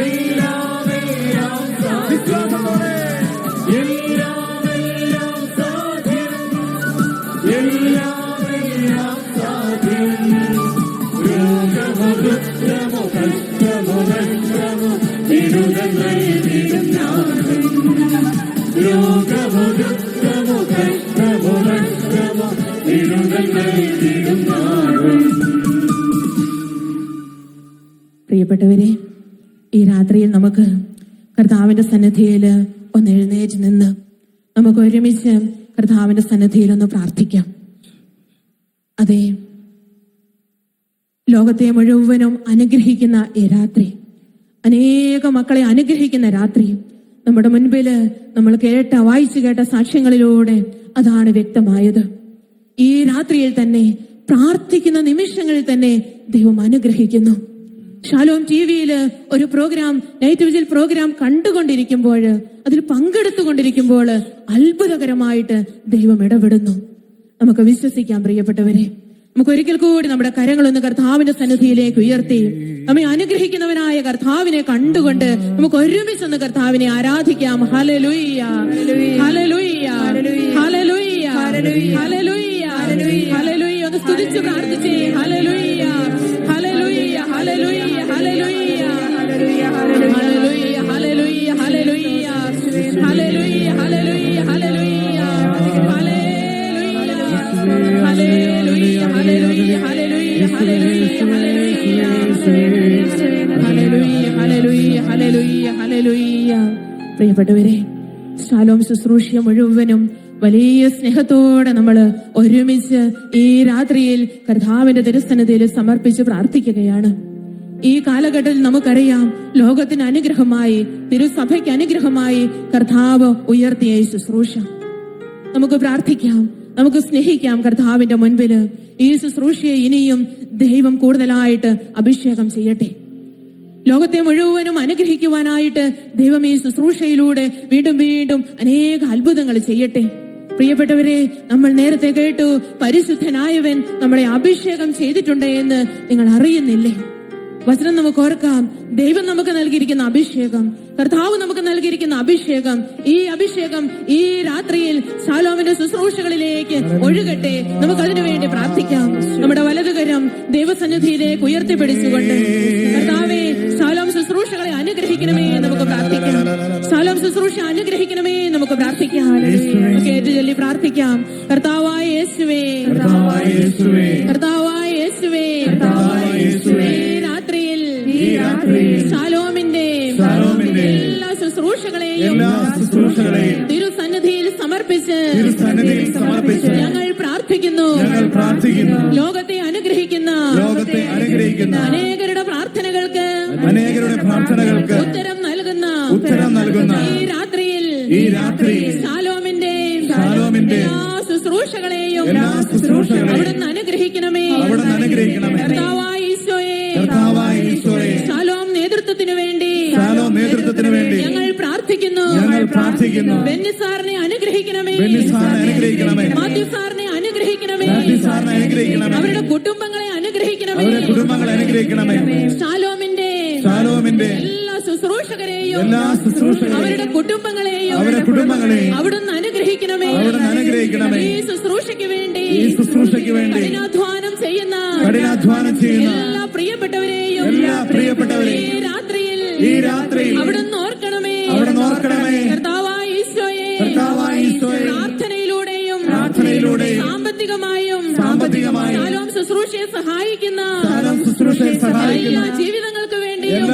എല്ലാം എല്ലാം വിശ്വാസത്തോടെ എല്ലാം എല്ലാം സാധ്യം, എല്ലാം എല്ലാം സാധ്യം. രോഗമോ ദുഃഖമോ കഷ്ടമോ നഷ്ടമോ വിടുതൽ നൽകിടും നാഥൻ. രോഗമോ ദുഃഖമോ കഷ്ടമോ നഷ്ടമോ വിടുതൽ നൽകിടും നാഥൻ. പ്രിയപ്പെട്ടവരെ, ഈ രാത്രിയിൽ നമുക്ക് കർത്താവിന്റെ സന്നിധിയിൽ ഒന്ന് എഴുന്നേറ്റ് നിന്ന് നമുക്ക് ഒരുമിച്ച് കർത്താവിന്റെ സന്നിധിയിൽ ഒന്ന് പ്രാർത്ഥിക്കാം. അതെ, ലോകത്തെ മുഴുവനും അനുഗ്രഹിക്കുന്ന ഈ രാത്രി, അനേക മക്കളെ അനുഗ്രഹിക്കുന്ന രാത്രി നമ്മുടെ മുൻപിൽ നമ്മൾ വായിച്ചു കേട്ട സാക്ഷ്യങ്ങളിലൂടെ അതാണ് വ്യക്തമായത്. ഈ രാത്രിയിൽ തന്നെ, പ്രാർത്ഥിക്കുന്ന നിമിഷങ്ങളിൽ തന്നെ ദൈവം അനുഗ്രഹിക്കുന്നു. ഷാലോം ടിവിയിൽ ഒരു പ്രോഗ്രാം, നൈറ്റ് വിജിൽ പ്രോഗ്രാം കണ്ടുകൊണ്ടിരിക്കുമ്പോൾ, അതിൽ പങ്കെടുത്തുകൊണ്ടിരിക്കുമ്പോൾ അത്ഭുതകരമായിട്ട് ദൈവം ഇടപെടുന്നു. നമുക്ക് വിശ്വസിക്കാം പ്രിയപ്പെട്ടവരെ. നമുക്ക് ഒരിക്കൽ കൂടി നമ്മുടെ കരങ്ങളൊന്ന് കർത്താവിന്റെ സന്നിധിയിലേക്ക് ഉയർത്തി നമ്മെ അനുഗ്രഹിക്കുന്നവനായ കർത്താവിനെ കണ്ടുകൊണ്ട് നമുക്ക് ഒരുമിച്ചൊന്ന് കർത്താവിനെ ആരാധിക്കാം. ഹല്ലേലൂയ, ഹല്ലേലൂയ, ഹല്ലേലൂയ, ഹല്ലേലൂയ, ഹല്ലേലൂയ. ഒന്ന് സ്തുതിച്ച് പ്രാർത്ഥിച്ചേ. ഹല്ലേലൂയ, ഹല്ലേലൂയ, ഹല്ലേലൂയ, ഹല്ലേലൂയ, ഹല്ലേലൂയ, ഹല്ലേലൂയ, ഹല്ലേലൂയ, ഹല്ലേലൂയ, ഹല്ലേലൂയ, ഹല്ലേലൂയ, ഹല്ലേലൂയ, ഹല്ലേലൂയ, ഹല്ലേലൂയ. പ്രിയപ്പെട്ടവരെ, ശാലോം ശുശ്രൂഷ മുഴുവനും വലിയ സ്നേഹത്തോടെ നമ്മൾ ഒരുമിച്ച് ഈ രാത്രിയിൽ കർത്താവിന്റെ തിരുസന്നിധിയിൽ സമർപ്പിച്ച് പ്രാർത്ഥിക്കുകയാണ്. ഈ കാലഘട്ടത്തിൽ നമുക്കറിയാം, ലോകത്തിന് അനുഗ്രഹമായി, തിരുസഭയ്ക്ക് അനുഗ്രഹമായി കർത്താവ് ഉയർത്തിയ ഈ ശുശ്രൂഷ. നമുക്ക് പ്രാർത്ഥിക്കാം, നമുക്ക് സ്നേഹിക്കാം കർത്താവിന്റെ മുൻപില്. ഈ ശുശ്രൂഷയെ ഇനിയും ദൈവം കൂടുതലായിട്ട് അഭിഷേകം ചെയ്യട്ടെ. ലോകത്തെ മുഴുവനും അനുഗ്രഹിക്കുവാനായിട്ട് ദൈവം ഈ ശുശ്രൂഷയിലൂടെ വീണ്ടും വീണ്ടും അനേക അത്ഭുതങ്ങൾ ചെയ്യട്ടെ. പ്രിയപ്പെട്ടവരെ, നമ്മൾ നേരത്തെ കേട്ടു, പരിശുദ്ധനായവൻ നമ്മളെ അഭിഷേകം ചെയ്തിട്ടുണ്ട് എന്ന് നിങ്ങൾ അറിയുന്നില്ലേ? വചനം നമുക്ക് ഓർക്കാം. ദൈവം നമുക്ക് നൽകിയിരിക്കുന്ന അഭിഷേകം കർത്താവ് നമുക്ക് നൽകിയിരിക്കുന്ന അഭിഷേകം, ഈ അഭിഷേകം ഈ രാത്രിയിൽ ശാലോമിന്റെ ശുശ്രൂഷകളിലേക്ക് ഒഴുകട്ടെ. നമുക്ക് അതിനു വേണ്ടി പ്രാർത്ഥിക്കാം. നമ്മുടെ വലതുകരം ദൈവസന്നിധിയിലേക്ക് ഉയർത്തിപ്പിടിച്ചുകൊണ്ട് കർത്താവേ, ശാലോം ശുശ്രൂഷകളെ അനുഗ്രഹിക്കണമേ നമുക്ക് പ്രാർത്ഥിക്കാം. ശാലോം ശുശ്രൂഷ അനുഗ്രഹിക്കണമേ നമുക്ക് പ്രാർത്ഥിക്കാം. കേട്ടു ചൊല്ലി പ്രാർത്ഥിക്കാം. കർത്താവായ യേശുവേ, കർത്താവായ യേശുവേ, കർത്താവായ യേശുവേ, ഈ രാത്രിയിൽ ശാലോമിന്റെ എല്ലാ ശുശ്രൂഷകളെയും തിരുസന്നിധിയിൽ സമർപ്പിച്ച് ഞങ്ങൾ പ്രാർത്ഥിക്കുന്നു. ലോകത്തെ അനുഗ്രഹിക്കുന്ന അനേകരുടെ പ്രാർത്ഥനകൾക്ക് ഉത്തരം നൽകുന്ന ഈ രാത്രിയിൽ ശാലോമിന്റെ എല്ലാ ശുശ്രൂഷകളെയും അവിടുന്ന് അനുഗ്രഹിക്കണമേ. കർത്താവായ ഈശോയെ, ശാലോം നേതൃത്വത്തിനു വേണ്ടി ഞങ്ങൾ പ്രാർത്ഥിക്കുന്നു. ബെന്നി സാറിനെ അനുഗ്രഹിക്കണമേ. മാത്യു സാറിനെ അനുഗ്രഹിക്കണമേ. അവരുടെ കുടുംബങ്ങളെ അനുഗ്രഹിക്കണമേ. ശാലോമിന്റെ എല്ലാ ശുശ്രൂഷകരെയും അവരുടെ കുടുംബങ്ങളെയും അവിടുന്ന് അനുഗ്രഹിക്കണമേ. ഈ ശുശ്രൂഷയ്ക്ക് വേണ്ടി കഠിനാധ്വാനം ചെയ്യുന്ന എല്ലാ പ്രിയപ്പെട്ടവരെയും ഈ രാത്രിയിൽ അവിടുന്ന് ഓർക്കണമേ. കർത്താവായ ഈശോയെ, പ്രാർത്ഥനയിലൂടെയും സാമ്പത്തികമായും ശാലോം ശുശ്രൂഷയെ സഹായിക്കുന്ന എല്ലാ ജീവിതങ്ങൾക്ക് വേണ്ടിയും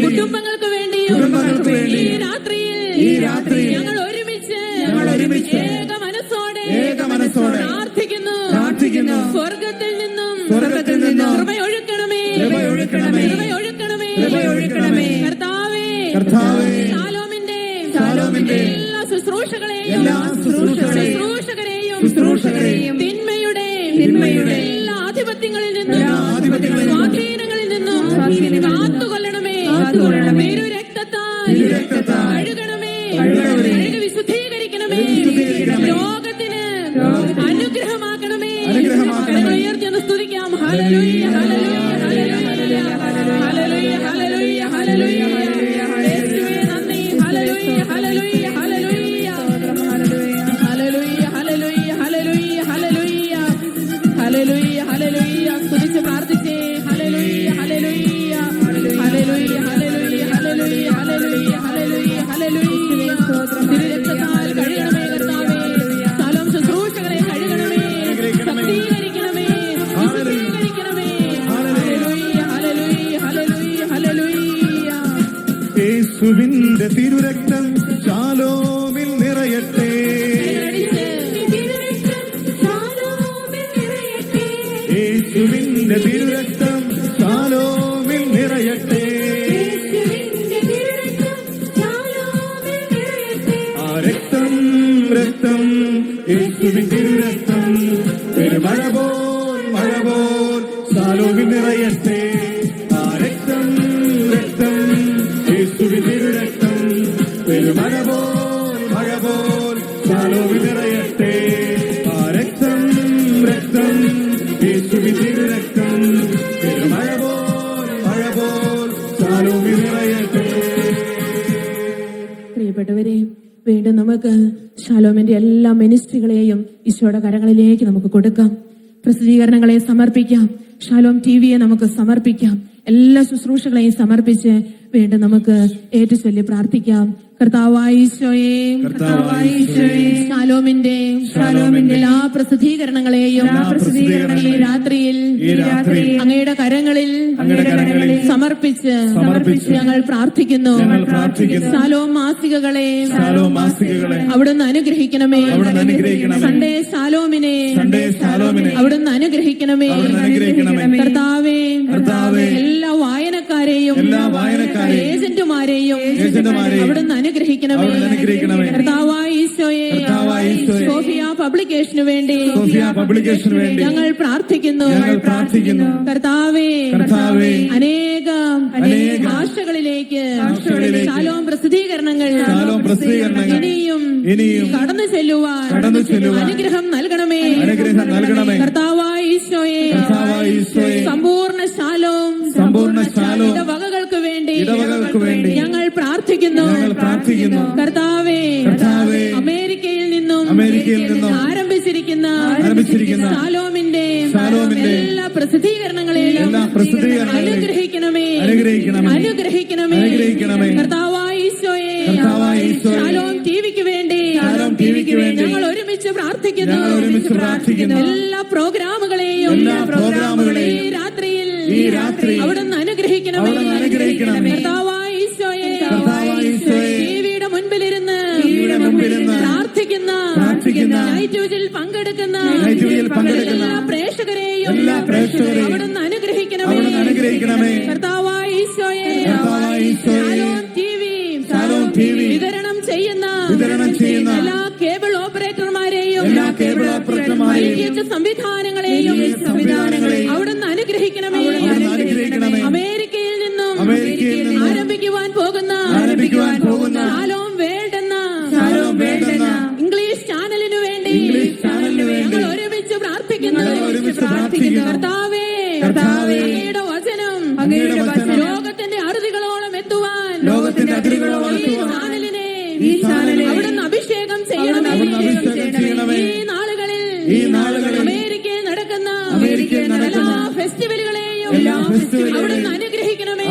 കുടുംബങ്ങൾക്ക് വേണ്ടിയും ഈ രാത്രിയിൽ ഞങ്ങൾ ഒരുമിച്ച് ഏക മനസ്സോടെ പ്രാർത്ഥിക്കുന്നു. സ്വർഗത്തിൽ നിന്നും കൃപയൊഴുക്കണമേ. കർത്താവേ, ശാലോമിന്റെ എല്ലാ ശുശ്രൂഷകരെയും തിന്മയുടെ എല്ലാ ആധിപത്യങ്ങളിൽ നിന്നും സ്വാധീനങ്ങളിൽ നിന്നും കാത്തുകൊള്ളണമേ. രക്തത്താൽ കഴുകണമേ. വിശുദ്ധീകരിക്കണമേ. ലോകത്തിന് അനുഗ്രഹമാക്കണമേ. ഉയർത്തി ഒന്ന് സ്തുതിക്കാം. ഹല്ലേലൂയ, ഹല്ലേലൂയ, ഹല്ലേലൂയ, ഹല്ലേലൂയ, ഹല്ലേലൂയ, ഹല്ലേലൂയ. യേശുവേ നന്ദി. ഹല്ലേലൂയ, ഹല്ലേലൂയ, ഹല്ലേലൂയ, ഹല്ലേലൂയ, ഹല്ലേലൂയ, ഹല്ലേലൂയ, ഹല്ലേലൂയ, ഹല്ലേലൂയ, ഹല്ലേലൂയ. സ്തുതിച്ച് പ്രാർത്ഥിച്ചേ. ഹല്ലേലൂയ, ഹല്ലേലൂയ, ഹല്ലേലൂയ, ഹല്ലേലൂയ, ഹല്ലേലൂയ, ഹല്ലേലൂയ, ഹല്ലേലൂയ, ഹല്ലേലൂയ. തിരുരക്തത്താൽ കഴുകണമേ കർത്താവേ. ശാലോം ശുശ്രൂഷകളെ കഴുകണമേ. ശക്തീകരിക്കണമേ. വിശുദ്ധീകരിക്കണമേ. ഹല്ലേലൂയ, ഹല്ലേലൂയ, ഹല്ലേലൂയ, ഹല്ലേലൂയ. യേശുവിന്റെ തിരുരക്തം ശാലോമിൽ നിറയട്ടെ. യേശുവിന്റെ തിരുരക്തം ശാലോമിൽ നിറയട്ടെ. ആ രക്തം യേശുവിൻ തിരുരക്തം മഴ പോൽ ശാലോമിൽ നിറയട്ടെ. ആ രക്തം യേശുവിൻ തിരുരക്തം മഴ പോൽ ശാലോമിൽ നിറയട്ടെ. ആ രക്തം യേശുവിൻ തിരുരക്തം മഴ പോൽ ശാലോമിൽ നിറയട്ടെ. പ്രിയപ്പെട്ടവരെ, വീണ്ടും നമുക്ക് ശാലോമിന്റെ എല്ലാ മിനിസ്ട്രികളെയും ഈശോയുടെ കരങ്ങളിലേക്ക് നമുക്ക് കൊടുക്കാം. പ്രസിദ്ധീകരണങ്ങളെ സമർപ്പിക്കാം. ശാലോം ടിവിയെ നമുക്ക് സമർപ്പിക്കാം. എല്ലാ ശുശ്രൂഷകളെയും സമർപ്പിച്ച് വീണ്ടും നമുക്ക് ഏറ്റുചൊല്ലി പ്രാർത്ഥിക്കാം. കർത്താവായ ഈശോയെ, ശാലോമിന്റെ എല്ലാ പ്രസിദ്ധീകരണങ്ങളെയും ഈ രാത്രിയിൽ അങ്ങയുടെ കരങ്ങളിൽ സമർപ്പിച്ച് ഞങ്ങൾ പ്രാർത്ഥിക്കുന്നു. ശാലോം മാസികകളെ അവിടുന്ന് അനുഗ്രഹിക്കണമേ. സൺഡേ ശാലോമിനെ അവിടുന്ന് അനുഗ്രഹിക്കണമേ. കർത്താവേ, എല്ലാ വായനക്കാരെയും ഏജന്റുമാരെയും അവിടുന്ന് അനുഗ്രഹിക്കണമേ. കർത്താവായ ഈശോയെ, സോഫിയ പബ്ലിക്കേഷന് വേണ്ടി ഞങ്ങൾ പ്രാർത്ഥിക്കുന്നു. കർത്താവേ, അനേക ഭാഷകളിലേക്ക് ശാലോം പ്രസിദ്ധീകരണങ്ങൾ ഇനിയും കടന്നു ചെല്ലുവാൻ അനുഗ്രഹം നൽകണമേ. കർത്താവായ ഈശോയെ, സമ്പൂർണ്ണ ശാലോം ഇടവകകൾക്ക് വേണ്ടി ഞങ്ങൾ പ്രാർത്ഥിക്കുന്നു. പ്രാർത്ഥിക്കുന്നു. കർത്താവേ, കർത്താവേ, അമേരിക്കയിൽ നിന്നും ആരംഭിച്ചിരിക്കുന്ന ശാലോമിന്റെ എല്ലാ പ്രസിദ്ധീകരണങ്ങളെയും അനുഗ്രഹിക്കണമേ. കർത്താവായ ഈശോയെ, ശാലോം ടിവിക്ക് വേണ്ടി ഞങ്ങൾ ഒരുമിച്ച് പ്രാർത്ഥിക്കുന്നു. എല്ലാ പ്രോഗ്രാമുകളെയും ഈ രാത്രിയിൽ അവിടുന്ന് അനുഗ്രഹിക്കണമേ. കർത്താവായ ഈശോയെ, ടിവിയുടെ മുൻപിലിരുന്ന് പ്രാർത്ഥിക്കുന്ന നൈറ്റ് വിജിൽ പങ്കെടുക്കുന്ന എല്ലാ പ്രേക്ഷകരെയും അവിടുന്ന് അനുഗ്രഹിക്കണമേ. കർത്താവായ ഈശോയെ, ശാലോം ടിവി വിതരണം ചെയ്യുന്ന എല്ലാ കേബിൾ ഓപ്പറേറ്റർമാരെയും സംവിധാനങ്ങളെയും അവിടുന്ന് അനുഗ്രഹിക്കണമേ. അമേരിക്കയിൽ നിന്നും ആരംഭിക്കുവാൻ പോകുന്ന ശാലോം വേൾഡ് എന്ന ഇംഗ്ലീഷ് ചാനലിനു വേണ്ടി ഞങ്ങൾ ഒരുമിച്ച് പ്രാർത്ഥിക്കുന്നു. കർത്താവേ, അങ്ങയുടെ വചനം ലോകത്തിന്റെ അറുതികളോളം എത്തുവാൻ ഈ ചാനലിനെ അവിടുന്ന് അഭിഷേകം ചെയ്യണമേ. ഈ നാളുകളിൽ അമേരിക്കയിൽ നടക്കുന്ന എല്ലാ ഫെസ്റ്റിവലുകളെയും അവിടുന്ന് അനുഗ്രഹിക്കണമേ.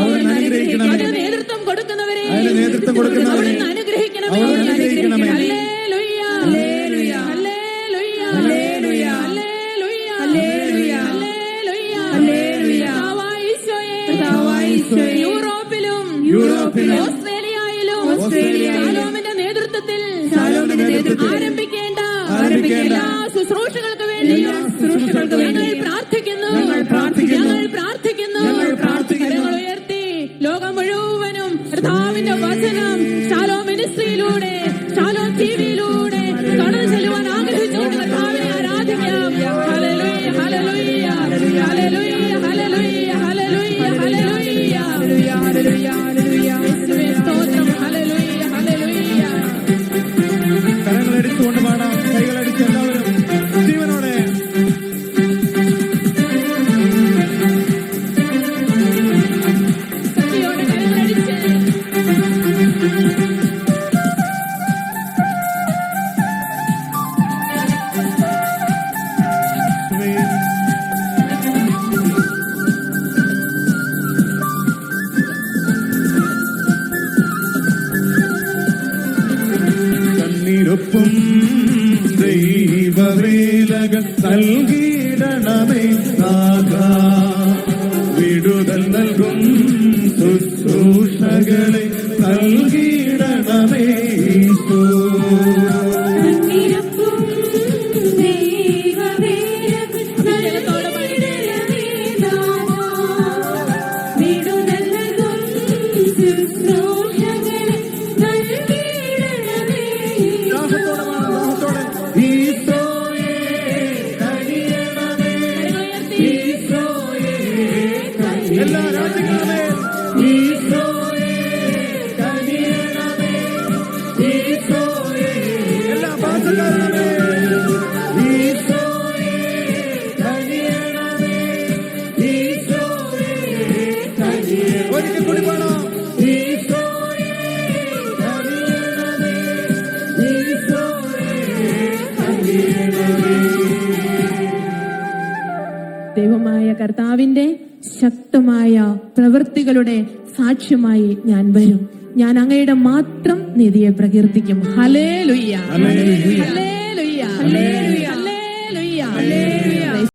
അതിന് നേതൃത്വം കൊടുക്കുന്നവരെ അവിടുന്ന് അനുഗ്രഹിക്കണമേ. ഹല്ലേലൂയ, ഹല്ലേലൂയ, ഹല്ലേലൂയ, ഹല്ലേലൂയ, ഹല്ലേലൂയ, ഹല്ലേലൂയ. കർത്താവായ ഈശോയെ, യൂറോപ്പിലും ഓസ്ട്രേലിയയിലും ശാലോമിന്റെ നേതൃത്വത്തിൽ ആരംഭിക്കേണ്ട എല്ലാ ശുശ്രൂഷകൾക്ക് വേണ്ടി ഞങ്ങൾ പ്രാർത്ഥിക്കുന്നു. കരങ്ങൾ ഉയർത്തി ലോകം മുഴുവനും കർത്താവിന്റെ വചനം ശാലോം മിനിസ്ട്രിയിലൂടെ, ശാലോം ടിവിയിലൂടെ കടന്നു ചെല്ലുവാൻ ആഗ്രഹിച്ചുകൊണ്ട് കർത്താവിനെ ആരാധിക്കാം. ഹല്ലേലൂയ, ഹല്ലേലൂയ, ഹല്ലേലൂയ, ഹല്ലേലൂയ, ഹല്ലേലൂയ, ഹല്ലേലൂയ, ഹല്ലേലൂയ, യേശുവേ സ്തോത്രം. Hallelujah, hallelujah. കരങ്ങളടിച്ചുകൊണ്ട് പാടാം, കൈകളടിച്ച് എല്ലാവരും ജീവനോടെ. ശക്തിയോടെ കരങ്ങളടിച്ച് കണ്ണീരൊപ്പം ദൈവവേലകൾ നൽകിയിടണമേ നാഥാ. വിടുതൽ നൽകും ശുശ്രൂഷകളെ നൽകിയിടണമേ ഈശോ. ദാഹത്തോടെ ഈശോയെ കനിയണമേ, ഈശോയെ എല്ലാ രാജ്യങ്ങളെ ഈശോയെ കനിയണമേ, ഈശോയെ എല്ലാ ഭാഷകാരുടെ ഈശോയെ കനിയണമേ, ഈശോയെ കനിയണമേ. ഒരിക്കൽ കൂടി പാടാം. ഈശോയെ കനിയണമേ, ഈശോയെ കനിയണമേ. ദൈവമായ കർത്താവിന്റെ ശക്തമായ പ്രവൃത്തികളുടെ സാക്ഷ്യമായി ഞാൻ വരും. ഞാൻ അങ്ങയുടെ മാത്രം നീതിയെ പ്രകീർത്തിക്കും. ഹല്ലേലൂയ, ഹല്ലേലൂയ, ഹല്ലേലൂയ, ഹല്ലേലൂയ, ഹല്ലേലൂയ.